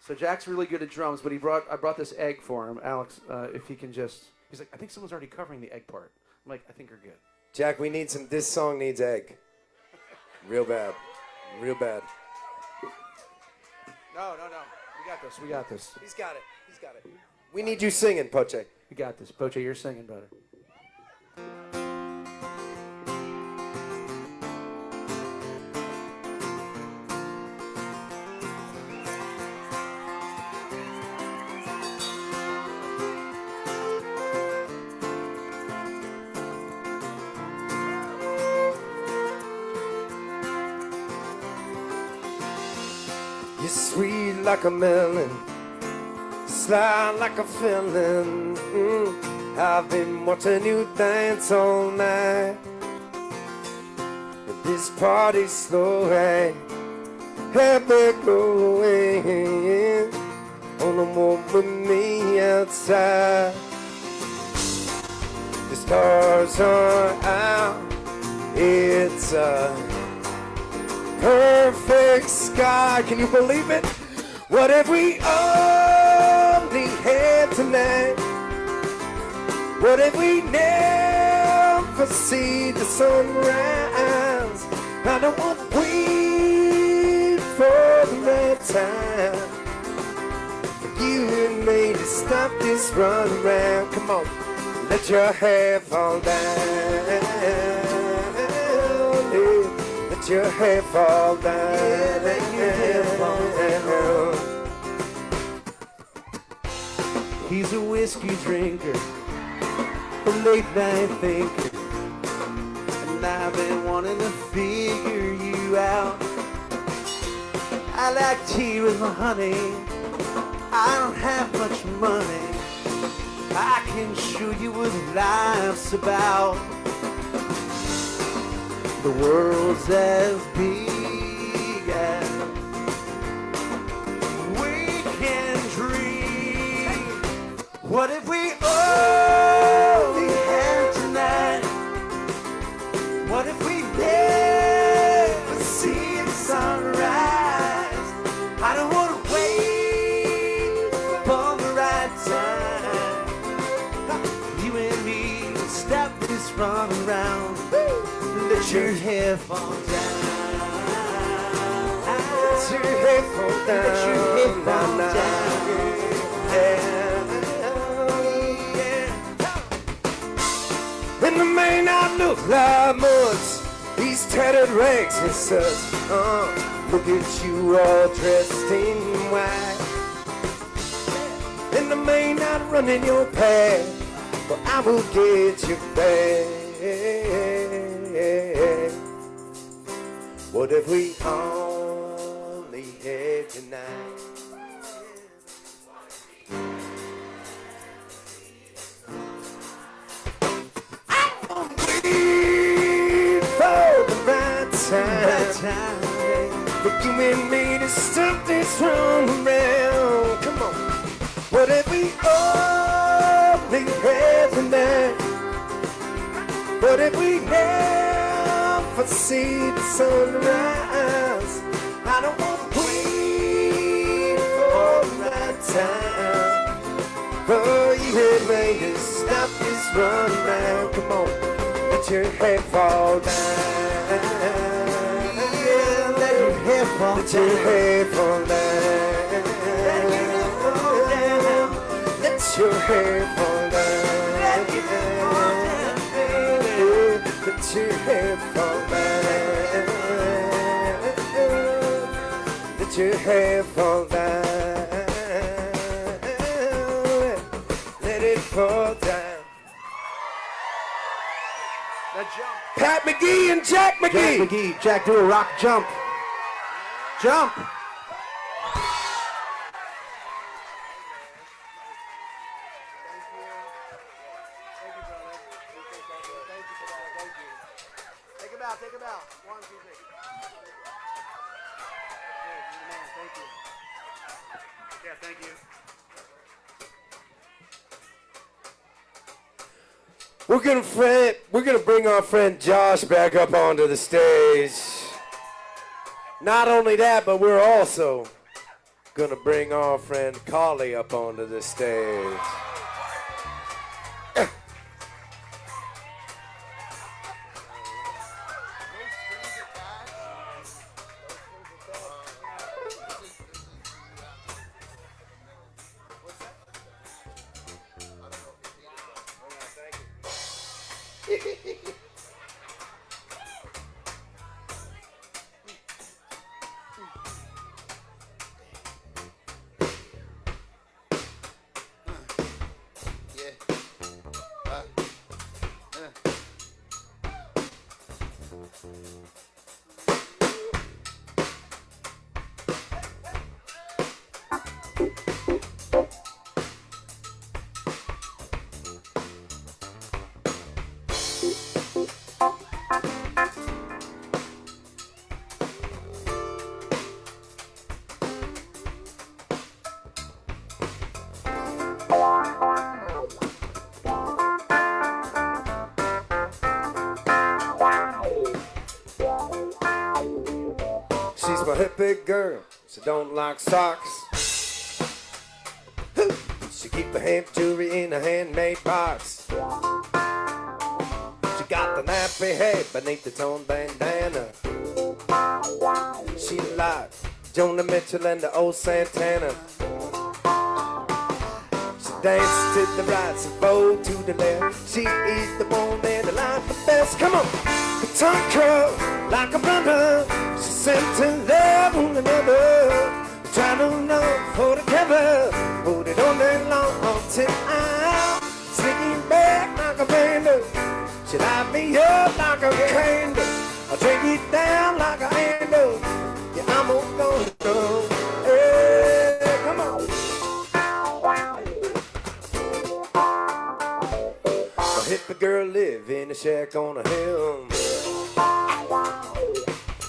So Jack's really good at drums, but I brought this egg for him. Alex, if he can just, he's like, I think someone's already covering the egg part. I'm like, I think we're good. Jack, we need some, this song needs egg. Real bad. Real bad. No. We got this. We got this. He's got it. He's got it. We need you singing, Poche. We got this. Poche, you're singing better. You're sweet like a melon, sly like a felon. I've been watching you dance all night. But this party's slow, hey, happy going. On the walk with me outside. The stars are out. It's a perfect sky. Can you believe it? What if we only had tonight? What if we never see the sunrise? I don't want to wait for the right time for you and me to stop this run around. Come on, let your hair fall down. Let your hair fall down. Yeah, let your hair fall down. He's a whiskey drinker, a late night thinker, and I've been wanting to figure you out. I like tea with my honey. I don't have much money. I can show you what life's about. The world's as big as we can dream. What if we only had tonight? What if we never see the sunrise? I don't want to wait for the right time. You and me will stop this run around. Let your hair fall down. Let your hair fall down. Let your hair fall down. Yeah. And it may not look like much, these tattered rags and such. Look at you all dressed in white. And I may not run in your path, but I will get you back. What if we only had tonight? I won't wait for the right time for you and me to stop this run around. Come on. What if we only had tonight? What if we never see the sunrise? I don't want to wait for the right time for you and me to stop this run around. Come on, let your head fall down. Yeah, let your head fall down. Let your head fall down. Let your head fall down. Let your head fall down. Let your head fall down. Let your head fall down. Let it fall down. That jump. Pat McGee and Jack McGee. Jack McGee. Jack, do a rock jump. Jump. Take him out. 1, 2, 3. Hey, you're the man. Thank you. Yeah, thank you. We're gonna bring our friend Josh back up onto the stage. Not only that, but we're also gonna bring our friend Carly up onto the stage. She's my hippie girl, she don't like socks. She keep her hand jewelry in a handmade box. She got the nappy head beneath the torn bandana. She like Joni Mitchell and the old Santana. She dances to the right, so bow to the left. She is the one that I like the best. Come on, tongue curl like a brother. She sent to love one another. Trying to love for the cover. Hold it on that long till I'm sneaking back like a vandal. She light me up like a candle. I drink it down like a handle. Yeah, I'm gonna go. Hey, come on. A hippie girl live in a shack on a hill.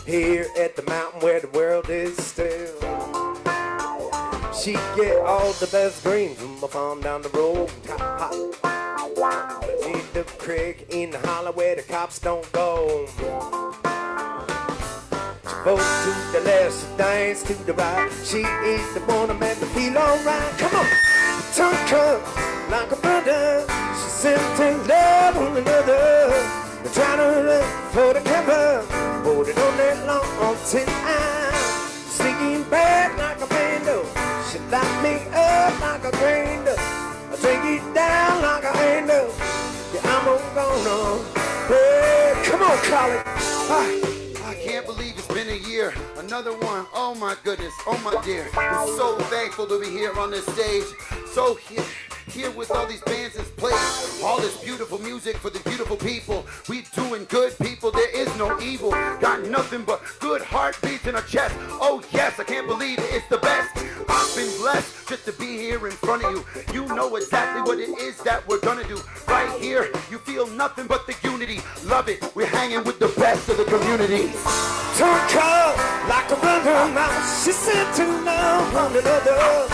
Here at the mountain where the world is still. She get all the best green from a farm down the road. Top hot. See the creek in the hollow where the cops don't go. She goes to the left, she dance to the right. She is the one that make me feel alright. Come on, tongue comes like a brother. She sent to love one another. They're trying to look for the cover. Hold it on that long till I'm sneaking back like a vandal. She light me up like a candle. I drink it down like a handle. Yeah, I'm gonna. Hey, come on, Collie. I can't believe it's been a year. Another one. Oh my goodness. Oh my dear. I'm so thankful to be here on this stage. So here with all these bands that's played. All this beautiful music for the beautiful people. We doing good, people. There is no evil. Got nothing but good heartbeats in our chest. Oh yes, I can't believe it. It's the best. I've been blessed just to be here in front of you. You know exactly what it is that we're gonna do. Right here, you feel nothing but the unity. Love it. We're hanging with the best of the community. Turn cold like a brother mouse. She said to love one another.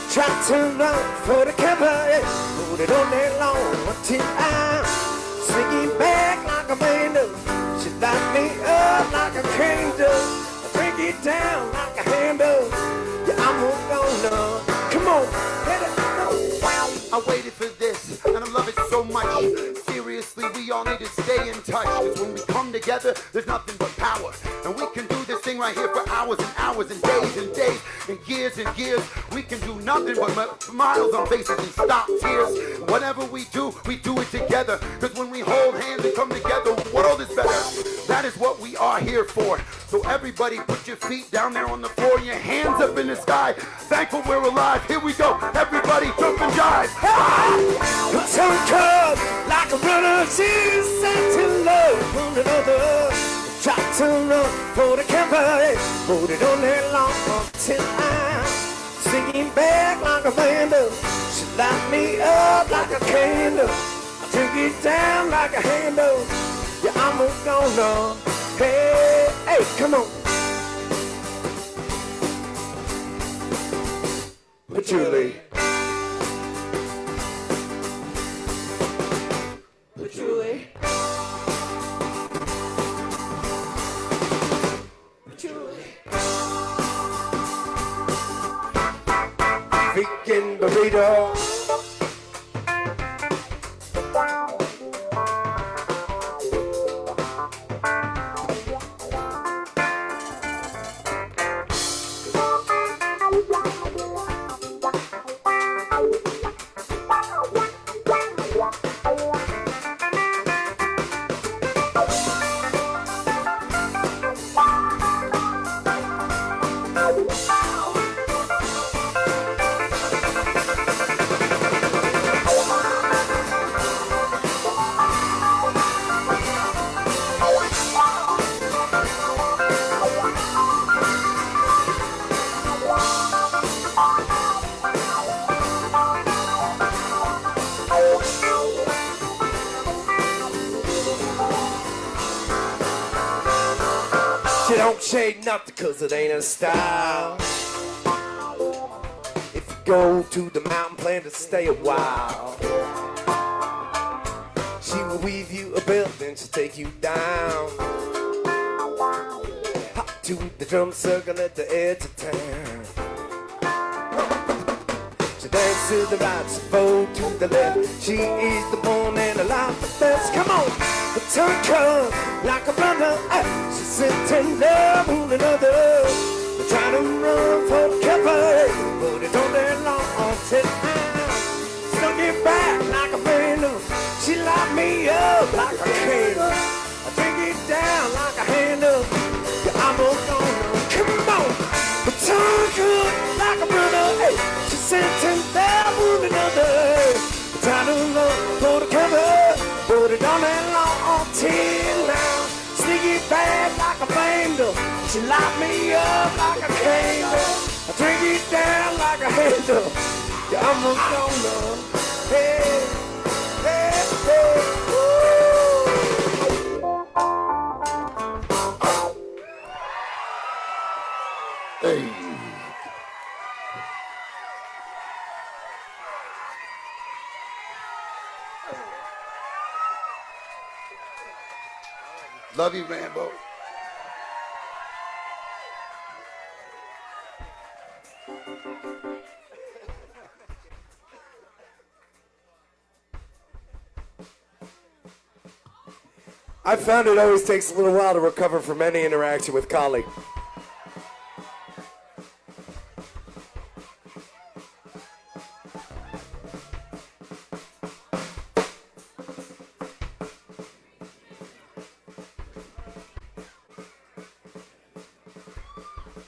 Try to run for the cover. Yeah. Hold it on that long until I'm swinging back like a vandal. She light me up like a candle. I drink it down like a handle. Yeah, I'm gonna. Come on, let it go. I waited for this, and I love it so much. Seriously, we all need to stay in touch, because when we come together, there's nothing but power. And we can do this thing right here for hours and hours and days and years and years. We can do nothing but smiles on faces and stop tears. Whatever we do it together. Because when we hold hands and come together, the world is better. That is what we are here for. So everybody put your feet down there on the floor, your hands up in the sky. Thankful we're alive. Here we go. Everybody jump and jive. Turn cold like a brother. She said to love one another. Try to run for the cover. Hold it on that long until I'm singing back like a vandal. She light me up like a candle. I took it down like a handle. Yeah, I'm gonna. Hey, hey, come on. Patchouli. Patchouli. Vegan burrito. She don't shade nothing cause it ain't her style. If you go to the mountain, plan to stay a while. She will weave you a belt, then she'll take you down. Hop to the drum circle at the edge of town. She dance to the right, she fold to the left. She is the one and a lot the best. Come on, the tongue come like a brother. She's sitting love one another. They're trying to run for the cover, but it don't that long. Sit down, stuck it back like a friend. She locked me up like a candle. I take it down like a handle. Yeah, I'm gonna come on, the tongue come like a brother. Hey, she's sitting there with another. Trying to run for the cover, but it don't that long. Till now, sneak it back like a vandal. She locked me up like a candle. I drink it down like a handle. Yeah, I'm gonna, hey, hey, hey, Hey. Love you, Rambo. I found it always takes a little while to recover from any interaction with colleague.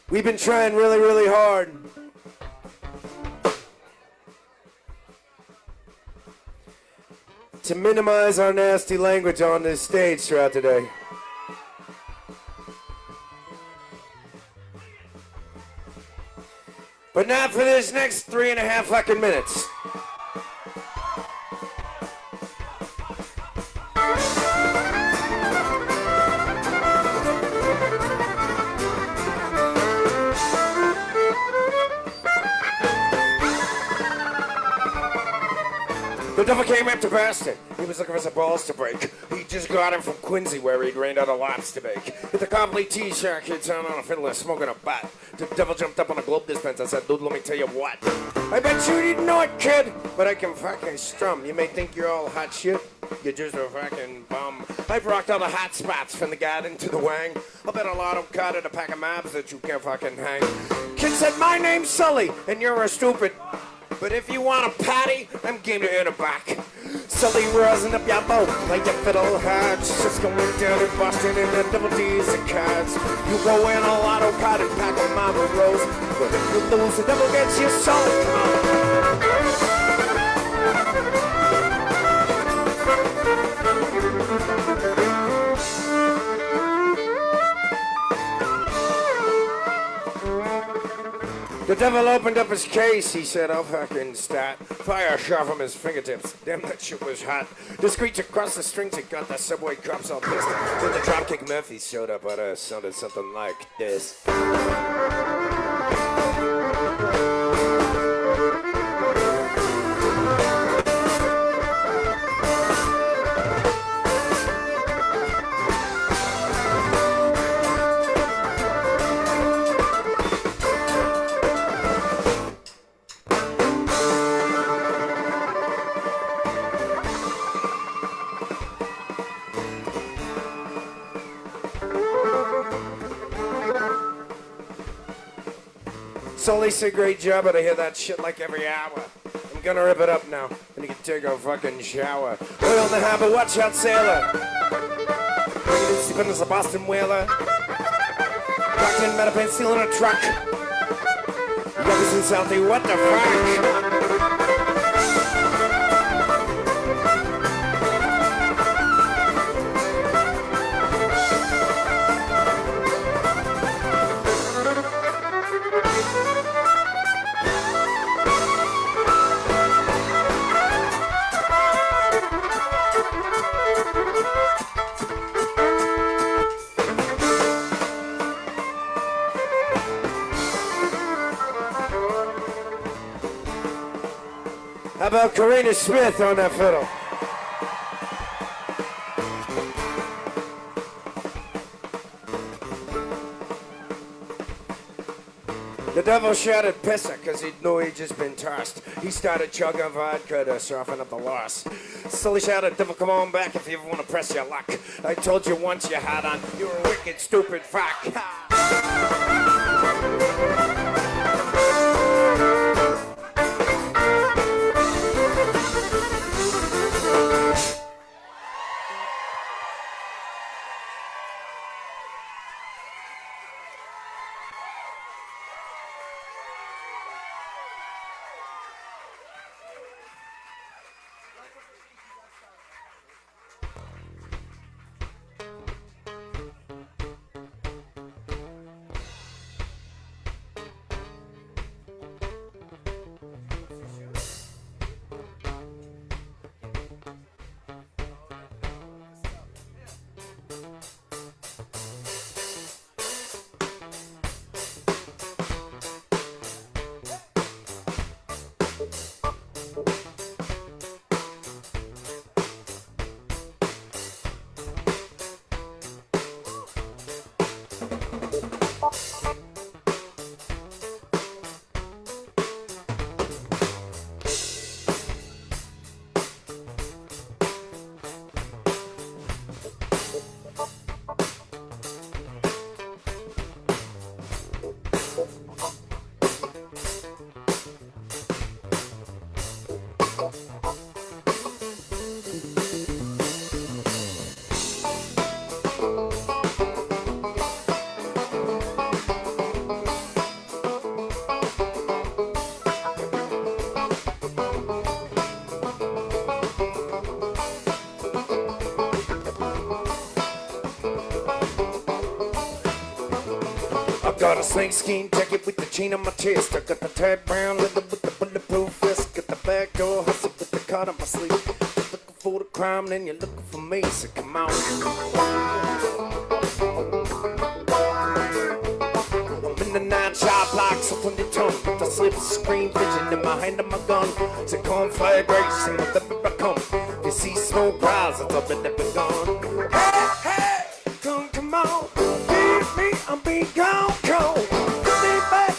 We've been trying really, really hard to minimize our nasty language on this stage throughout the day. But not for this next 3.5 fucking minutes. The devil came after Boston. He was looking for some balls to break. He just got him from Quincy, where he'd rained out a lobster bake. With the complete T-shirt, kids on a fiddler, smoking a butt. The devil jumped up on a globe dispenser. I said, dude, let me tell you what. I bet you didn't know it, kid, but I can fucking strum. You may think you're all hot shit. You're just a fucking bum. I've rocked all the hot spots from the garden to the wang. I bet a lot of caught at a pack of mobs that you can't fucking hang. Kid said, my name's Sully, and you're a stupid. But if you want a patty, I'm game to earn a back. Sully rising up your boat like your fiddle hard. Just going down in Boston in the double D's and cards. You go in a lotto card and pack a Mama Rose. But if you lose, the devil gets your soul. Come on. The devil opened up his case, he said, I'll fucking start. Fire shot from his fingertips. Damn, that shit was hot. The screech across the strings, it got the subway cops all pissed. Then the Dropkick Murphys showed up, but sounded something like this. Sully said great job, but I hear that shit like every hour. I'm gonna rip it up now, and you can take a fucking shower. Right on the harbor, watch out, sailor. Bring it in, sleeping as a Boston whaler. Locked in, metal paint, stealing a truck. Yuckies in Southie, what the fuck? How about Karina Smith on that fiddle? The devil shouted pisser because he knew he'd just been tossed. He started chugging vodka to soften up the loss. Sully shouted, devil, come on back if you ever want to press your luck. I told you once you had on, you were a wicked, stupid fuck. Got a snakeskin jacket with the chain on my chest. I got the tag brown leather with the bulletproof vest. Got the back door hustle with the card on my sleeve. You're looking for the crime, then you're looking for me. So come on. I'm in the night shop like something to tongue. With the slip screen vision in my hand and my gun. It's a cornflake race and the pepper come. If you see smoke rise, it's up and never gone. Hey, hey, come on. Leave me, I'll be gone.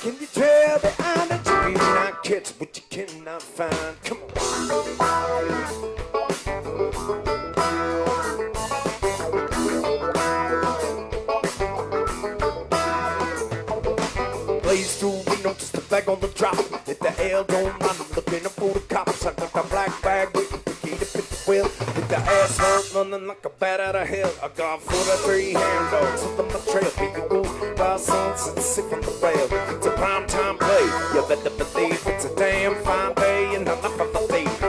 Can you tell behind that you cannot catch what you cannot find? Come on. Blaze through window, just a bag on the drop. If the L don't run, I'm looking for the cops. I got the black bag with the key to fit the wheel. With the asphalt running like a bat out of hell. I got 43 hand dogs on my trail. People go by sunset, sit from the rail. It's a prime time play. You better believe it's a damn fine day and enough of a thief.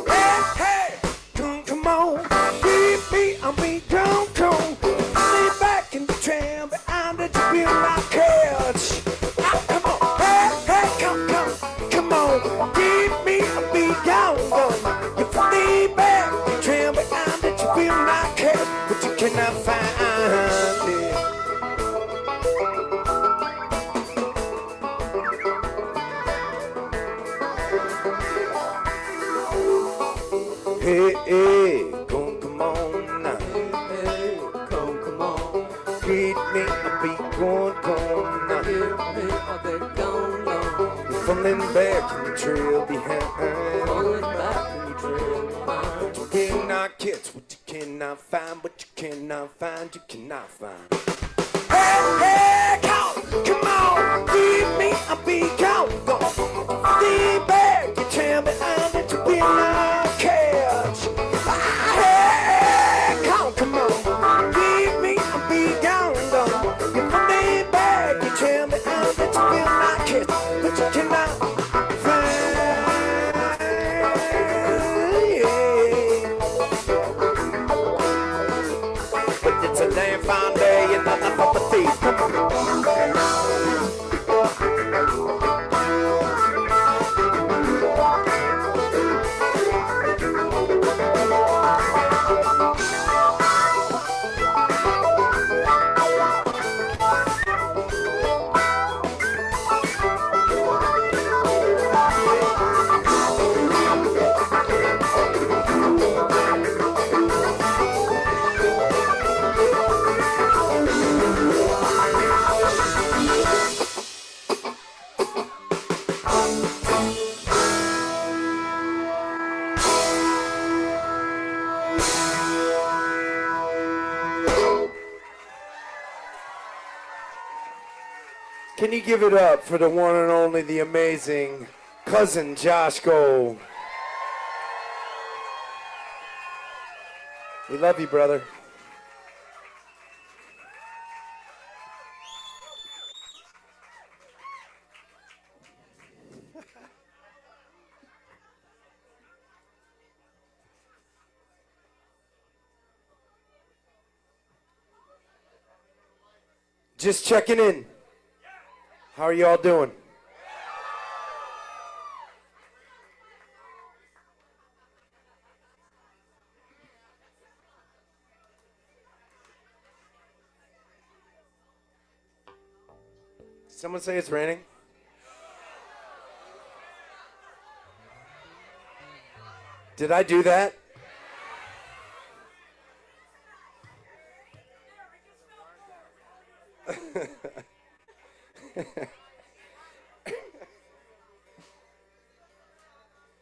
Hey, hey, come on. Keep me, I'll be gone. Lay back in the tram behind the juvenile couch. Come on. Hey, hey, come on. Keep me, I'll be gone. You lay back in the tram behind the juvenile couch, but you cannot find it. Hey, hey, come on now. Hey, come on. Feed me, I'll be going now. Give me all that gone now. You're falling back in the trail behind. Falling back in the trail behind. But you cannot catch what you cannot find. What you cannot find, you cannot find. Hey, hey, come on. Feed me, I'll be gone. tell me that you feel like it, but you cannot find. But it's a damn fine day and nothing but the thief. Come on. Can you give it up for the one and only, the amazing cousin Josh Gold? We love you, brother. Just checking in. How are y'all doing? Someone say it's raining? Did I do that?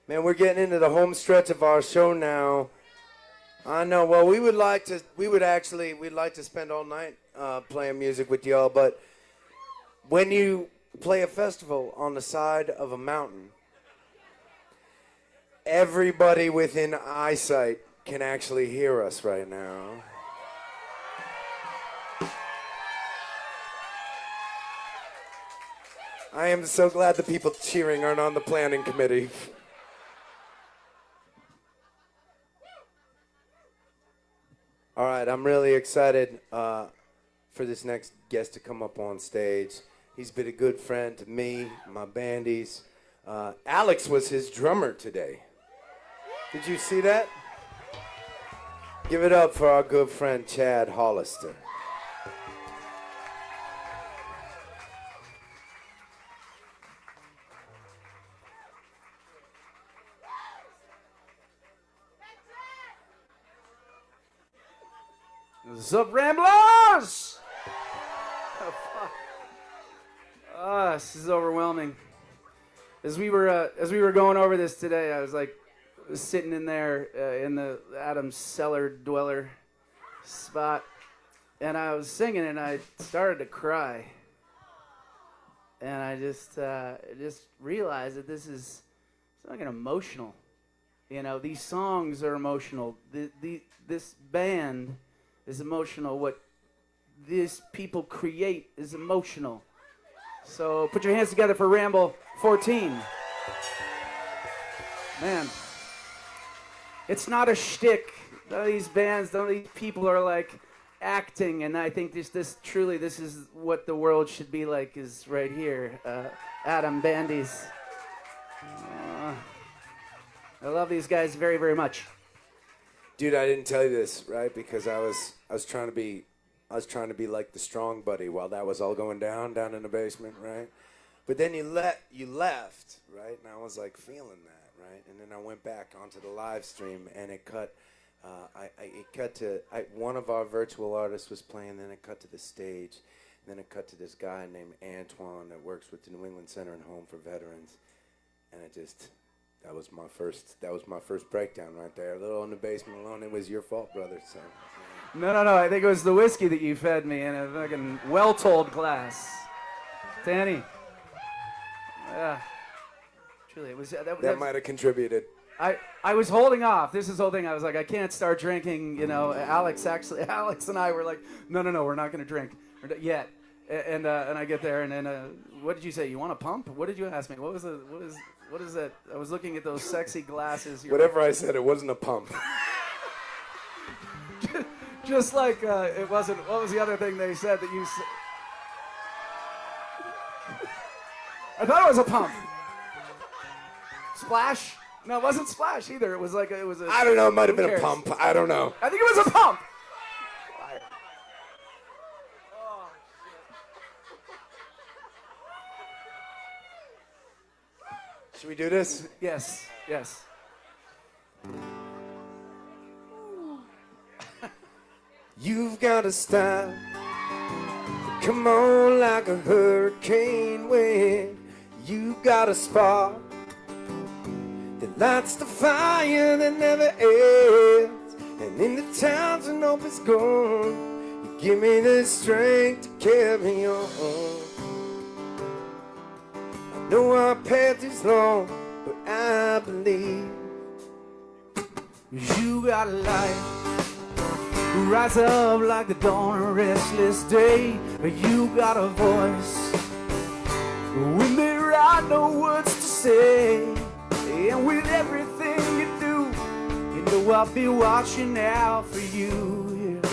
Man, we're getting into the home stretch of our show now. I know. Well, we'd like to spend all night playing music with y'all, but when you play a festival on the side of a mountain, everybody within eyesight can actually hear us right now. I am so glad the people cheering aren't on the planning committee. All right, I'm really excited for this next guest to come up on stage. He's been a good friend to me, my bandies. Alex was his drummer today. Did you see that? Give it up for our good friend Chad Hollister. What's up, Ramblers? This is overwhelming. As we were going over this today, I was sitting in there in the Adam's cellar dweller spot, and I was singing, and I started to cry, and I just realized that this is fucking emotional. You know, these songs are emotional. This band is emotional. What these people create is emotional. So put your hands together for Ramble 14. Man, it's not a shtick. None of these bands, none of these people are like acting, and I think this is what the world should be like, is right here. Adam Bandies. I love these guys very, very much. Dude, I didn't tell you this, right? Because I was trying to be like the strong buddy while that was all going down in the basement, right? But then you left, right? And I was like feeling that, right? And then I went back onto the live stream, and it cut. One of our virtual artists was playing, then it cut to the stage, and then it cut to this guy named Antoine that works with the New England Center and Home for Veterans, and that was my first breakdown right there. A little in the basement alone. It was your fault, brother. So. No. I think it was the whiskey that you fed me in a fucking well-told glass. Danny. Yeah. Truly, it was that might have contributed. I was holding off. This is the whole thing. I was like, I can't start drinking. You know, Alex and I were like, no, we're not going to drink yet. And I get there, and then what did you say? You want a pump? What did you ask me? What is that? I was looking at those sexy glasses. Whatever I said, it wasn't a pump. Just like it wasn't. What was the other thing they said that you? I thought it was a pump. Splash? No, it wasn't splash either. It was like it was a. I don't know. It might have who been cares? a pump. I don't know. I think it was a pump. Should we do this? Yes. Yes. You've got to stop. Come on like a hurricane when you got a spark that lights the fire that never ends. And in the times when hope is gone, you give me the strength to carry on. I know our path is long, but I believe you got a light. Rise up like the dawn of a restless day. You got a voice. When there are no words to say, and with everything you do, you know I'll be watching out for you. Yeah.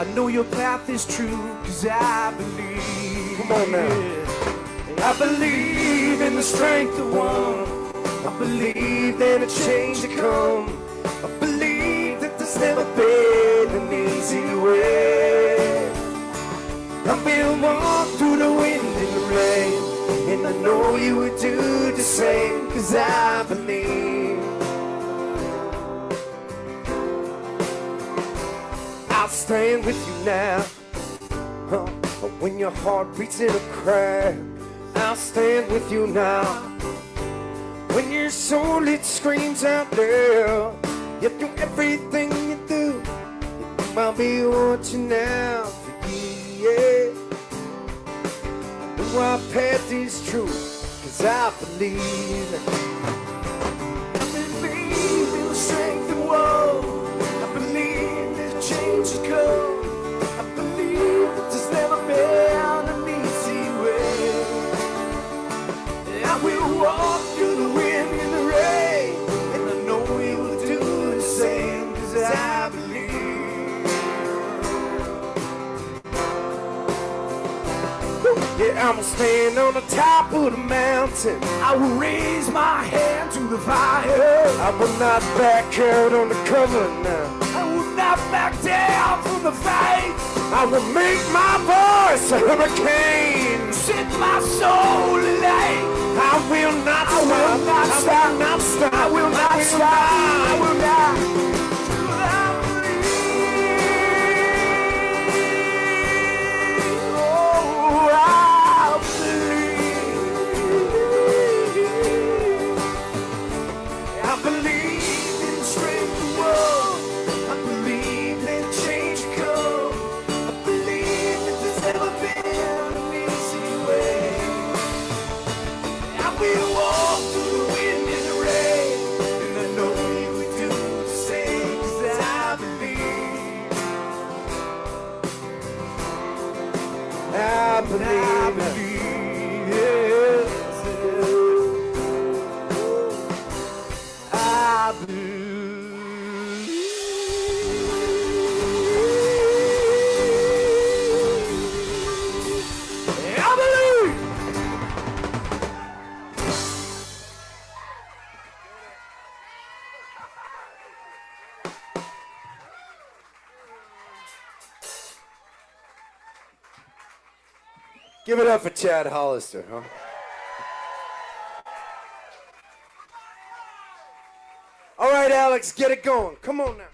I know your path is true, 'cause I believe. Come on now. Yeah. I believe in the strength of one. I believe that a change will come. I believe that there's never been an easy way. I will walk through the wind and the rain, and I know you would do the same, 'cause I believe. I'll stand with you now, when your heart beats in a crack. I'll stand with you now, when your soul it screams out there. You do everything you do, I'll be watching out for you, yeah. I know our path is true, 'cause I believe. I believe in the strength of one. I believe that change has come. I believe that there's never been an easy way. I will walk through the wind and the rain, and I know you will do the same, 'cause I believe. Yeah, I'm gonna stand on the top of the mountain. I will raise my hand to the fire. I will not back out on the cover now. I will not back down from the fight. I will make my voice a hurricane. Set my soul alight. I will not stop. I will not stop. I will not stop. I will not. Give it up for Chad Hollister, huh? All right, Alex, get it going. Come on now.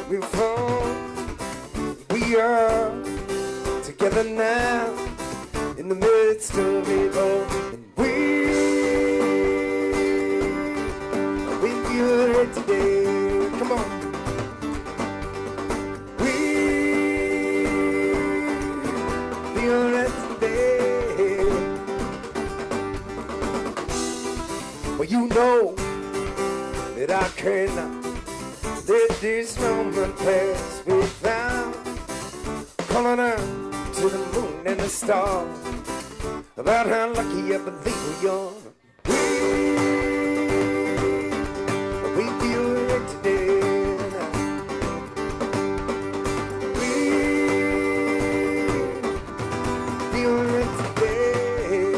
we'll fall. We are together now in the midst of it all. And we'll be alright today. Come on. We'll be alright today. Well, you know that I cannot let this moment pass without calling out to the moon and the stars about how lucky I believe we are. We feel it today. We feel it today.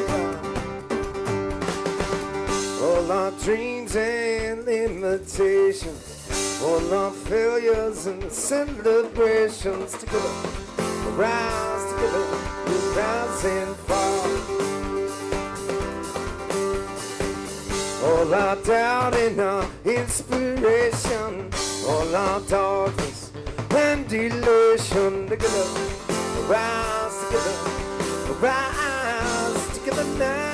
All our dreams and limitations, all our failures and celebrations together, rise together, we rise and fall. All our doubt and our inspiration, all our darkness and elation together, rise together now.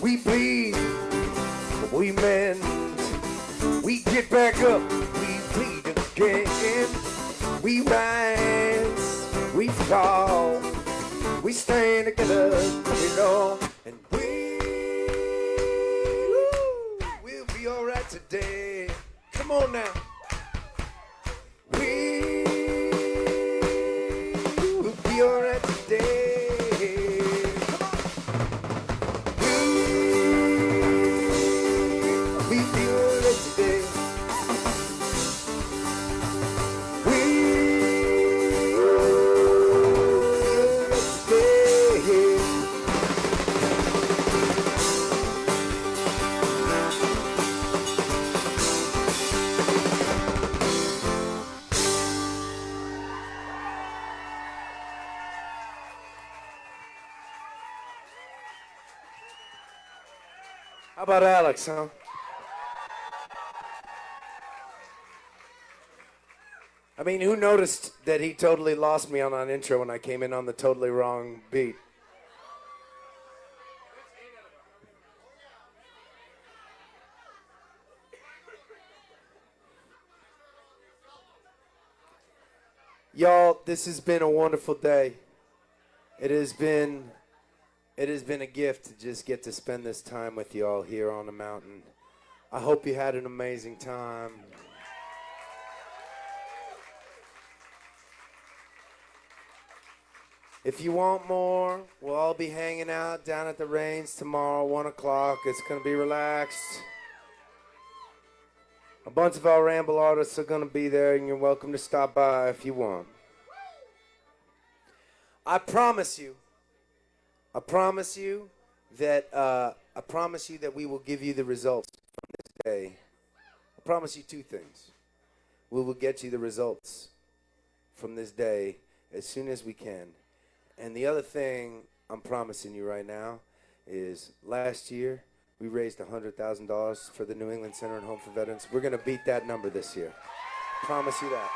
We bleed, we mend, we get back up, we bleed again. We rise, we fall, we stand together, you know, and we'll be alright today. Come on now. We'll be alright today. How about Alex, huh? I mean, who noticed that he totally lost me on an intro when I came in on the totally wrong beat? Y'all, this has been a wonderful day. It has been a gift to just get to spend this time with y'all here on the mountain. I hope you had an amazing time. If you want more, we'll all be hanging out down at the range tomorrow, 1 o'clock. It's going to be relaxed. A bunch of our Ramble artists are going to be there, and you're welcome to stop by if you want. I promise you that we will give you the results from this day. I promise you two things. We will get you the results from this day as soon as we can. And the other thing I'm promising you right now is last year we raised $100,000 for the New England Center and Home for Veterans. We're going to beat that number this year. I promise you that.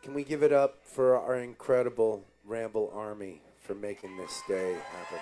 Can we give it up for our incredible Ramble Army for making this day happen?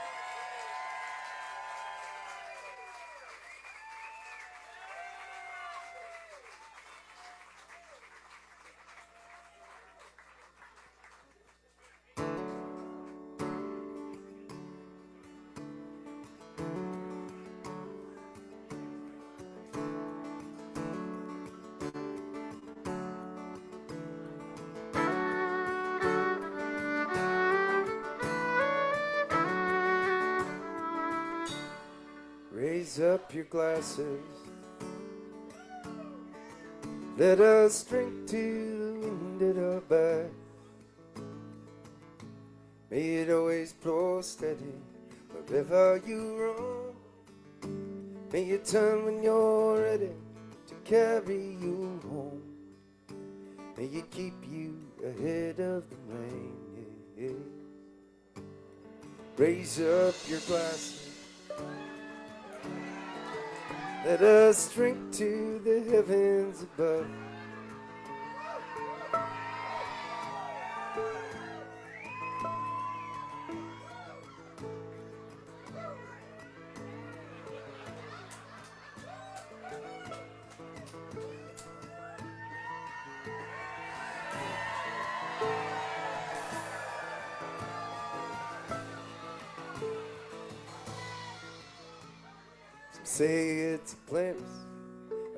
Raise up your glasses. Let us drink to the wind at our back. May it always blow steady Wherever you roam, may you turn when you're ready to carry you home. May you keep you ahead of the rain. Yeah, yeah. Raise up your glasses. Let us drink to the heavens above. Some say it's a glimpse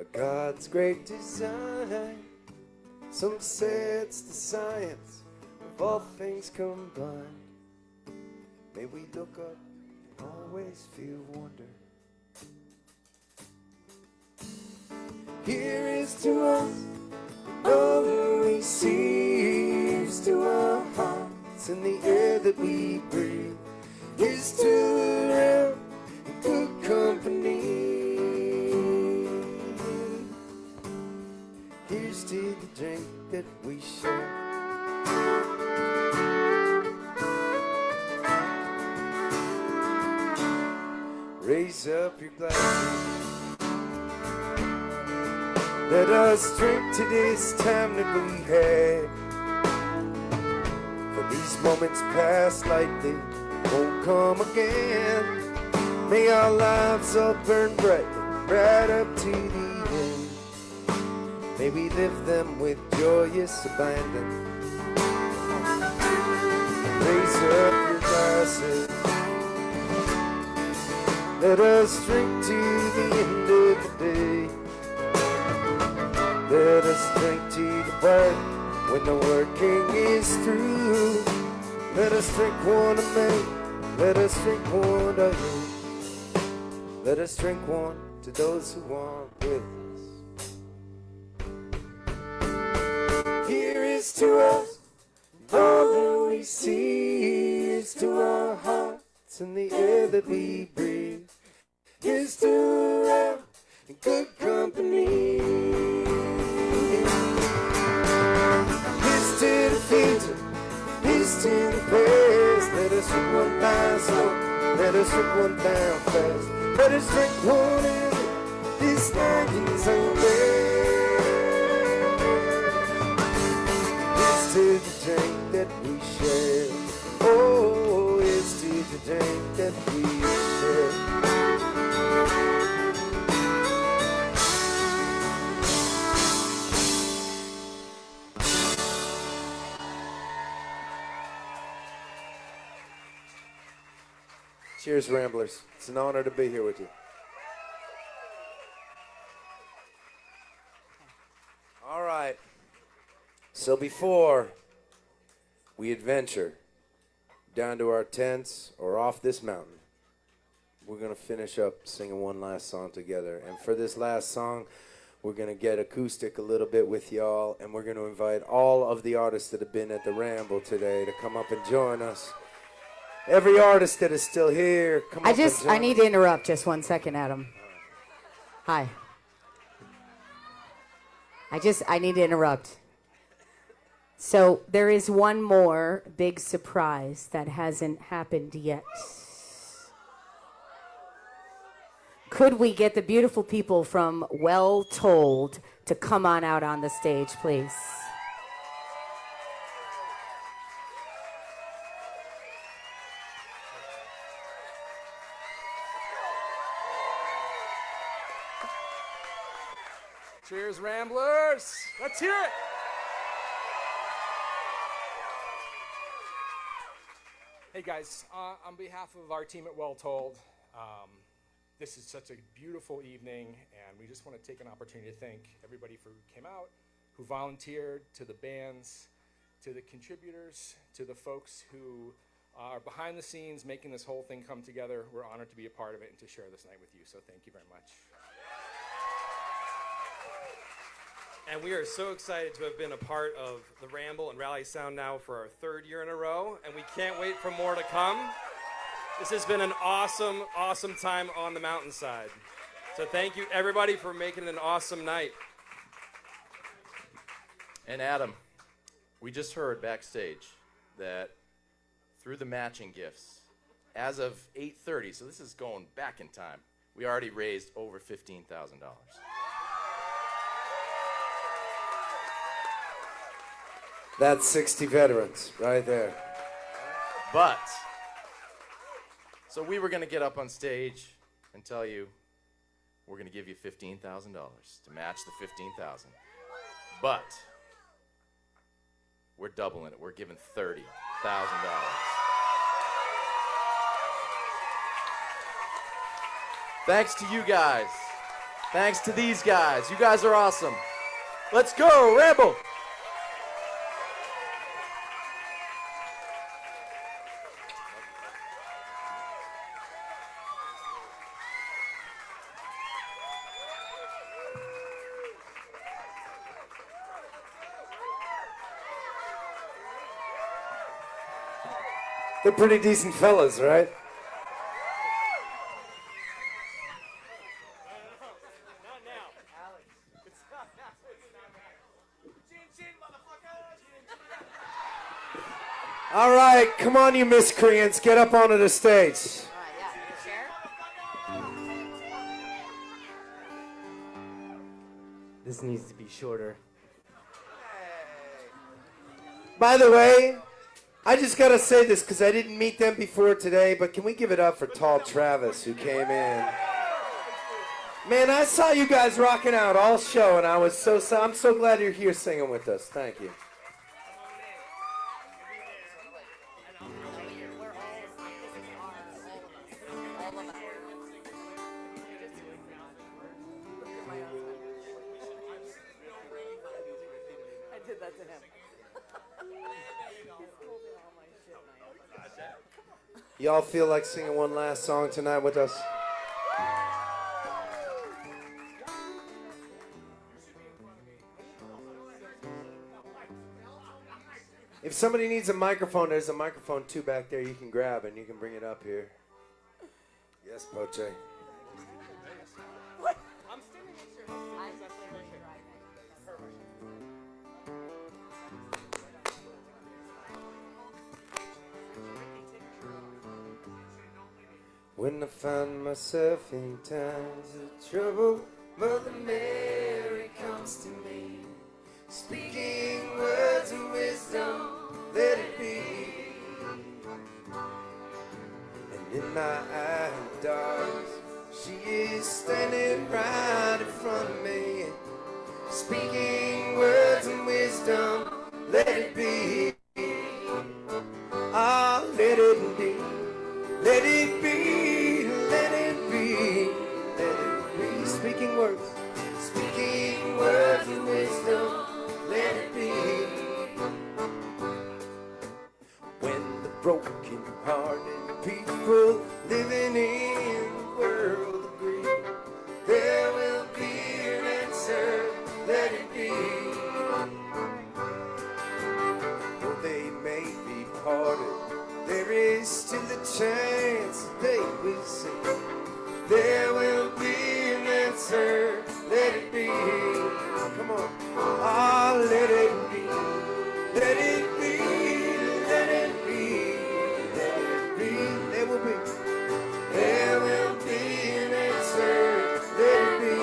of God's great design. Some say it's the science of all things combined. May we look up and always feel wonder. Here is to us all that we see. Here's to our hearts and the air that we breathe. Here's to around and good company. Here's to the drink that we share. Raise up your glasses. Let us drink to this time that we had. For these moments pass lightly, won't come again. May our lives all burn bright, right up to the end. May we live them with joyous abandon. Raise up your glasses. Let us drink to the end of the day. Let us drink to the birth when the working is through. Let us drink one to me. Let us drink one to you. Let us drink one to those who aren't with us. Here is to us all that we see. Here's to our hearts and the air that we breathe. Here's to around and good company. Here's to the future. Here's to the past. Let us drink one down slow. Let us drink one down fast. Let us drink one in. This night is over. Here's to the drink that we share. Oh, here's to the drink that we share. Cheers, Ramblers. It's an honor to be here with you. All right. So before we adventure down to our tents or off this mountain, we're going to finish up singing one last song together. And for this last song, we're going to get acoustic a little bit with y'all, and we're going to invite all of the artists that have been at the Ramble today to come up and join us. Every artist that is still here, come up and join I need to interrupt just 1 second, Adam. Hi. I need to interrupt. So there is one more big surprise that hasn't happened yet. Could we get the beautiful people from Well Told to come on out on the stage, please? Cheers, Ramblers! Let's hear it! Hey guys, on behalf of our team at Well Told, this is such a beautiful evening, and we just want to take an opportunity to thank everybody who came out, who volunteered, to the bands, to the contributors, to the folks who are behind the scenes making this whole thing come together. We're honored to be a part of it and to share this night with you, so thank you very much. And we are so excited to have been a part of the Ramble and RallySound now for our third year in a row, and we can't wait for more to come. This has been an awesome, awesome time on the mountainside. So thank you, everybody, for making it an awesome night. And Adam, we just heard backstage that through the matching gifts, as of 8:30, so this is going back in time, we already raised over $15,000. That's 60 veterans right there. But, so we were going to get up on stage and tell you we're going to give you $15,000 to match the $15,000. But we're doubling it. We're giving $30,000. Thanks to you guys. Thanks to these guys. You guys are awesome. Let's go, Ramble! They're pretty decent fellas, right? All right, come on, you miscreants, get up onto the stage. This needs to be shorter. By the way, I just gotta say this because I didn't meet them before today, but can we give it up for Tall Travis who came in? Man, I saw you guys rocking out all show, and I'm so glad you're here singing with us. Thank you. I did that to him. Y'all feel like singing one last song tonight with us? If somebody needs a microphone, there's a microphone too back there you can grab and you can bring it up here. Yes, Poche. What? When I find myself in times of trouble, Mother Mary comes to me, speaking words of wisdom, let it be. And in my eye darkness, she is standing right in front of me, speaking words of wisdom, let it be. Ah, let it be, let it be, let it be, let it be. Speaking words of wisdom, let it be. When the broken-hearted people living in the world agree, there will be an answer, let it be. Though they may be parted, there is still a chance they will see. There will be an answer, let it be. Come on. Ah, let it be. Let it be. Let it be. Let it be. There will be. There will be an answer, let it be.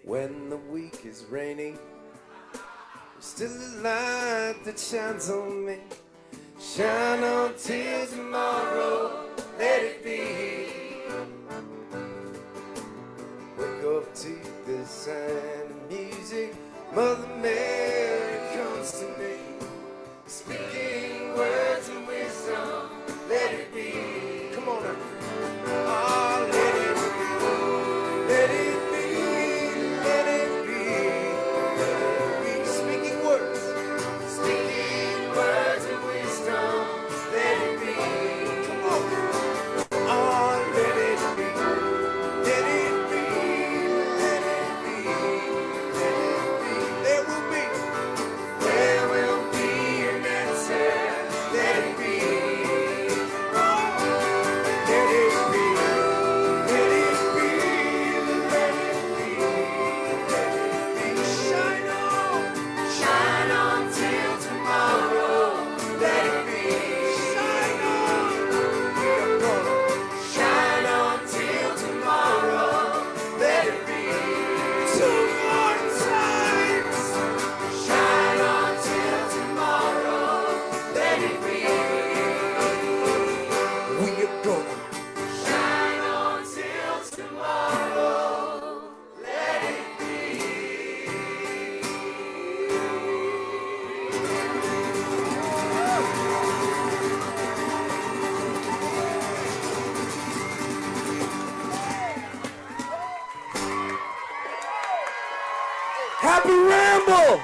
When the week is rainy, there's still a light that shines on me. Shine on till tomorrow, let it be. and the music. Mother Mary comes to me, speaking words of wisdom. Let it be. Come on now. Ah, let it be. Let it be. Let it be. Let it be. Speaking words. Speaking words of wisdom. Let it be. Come on. Ah, let it be. Let it be. Let it be. Let it be. There will be. There will be an answer. Let it be. Let it be. Let it be. Let it be. Let it be. Shine on. Shine on till tomorrow. Let it be. Shine on. We are gonna shine on till tomorrow. Let it be. 2 more times. Shine on till tomorrow. Let it be. We are gonna shine on till tomorrow. Let it be. Happy Ramble!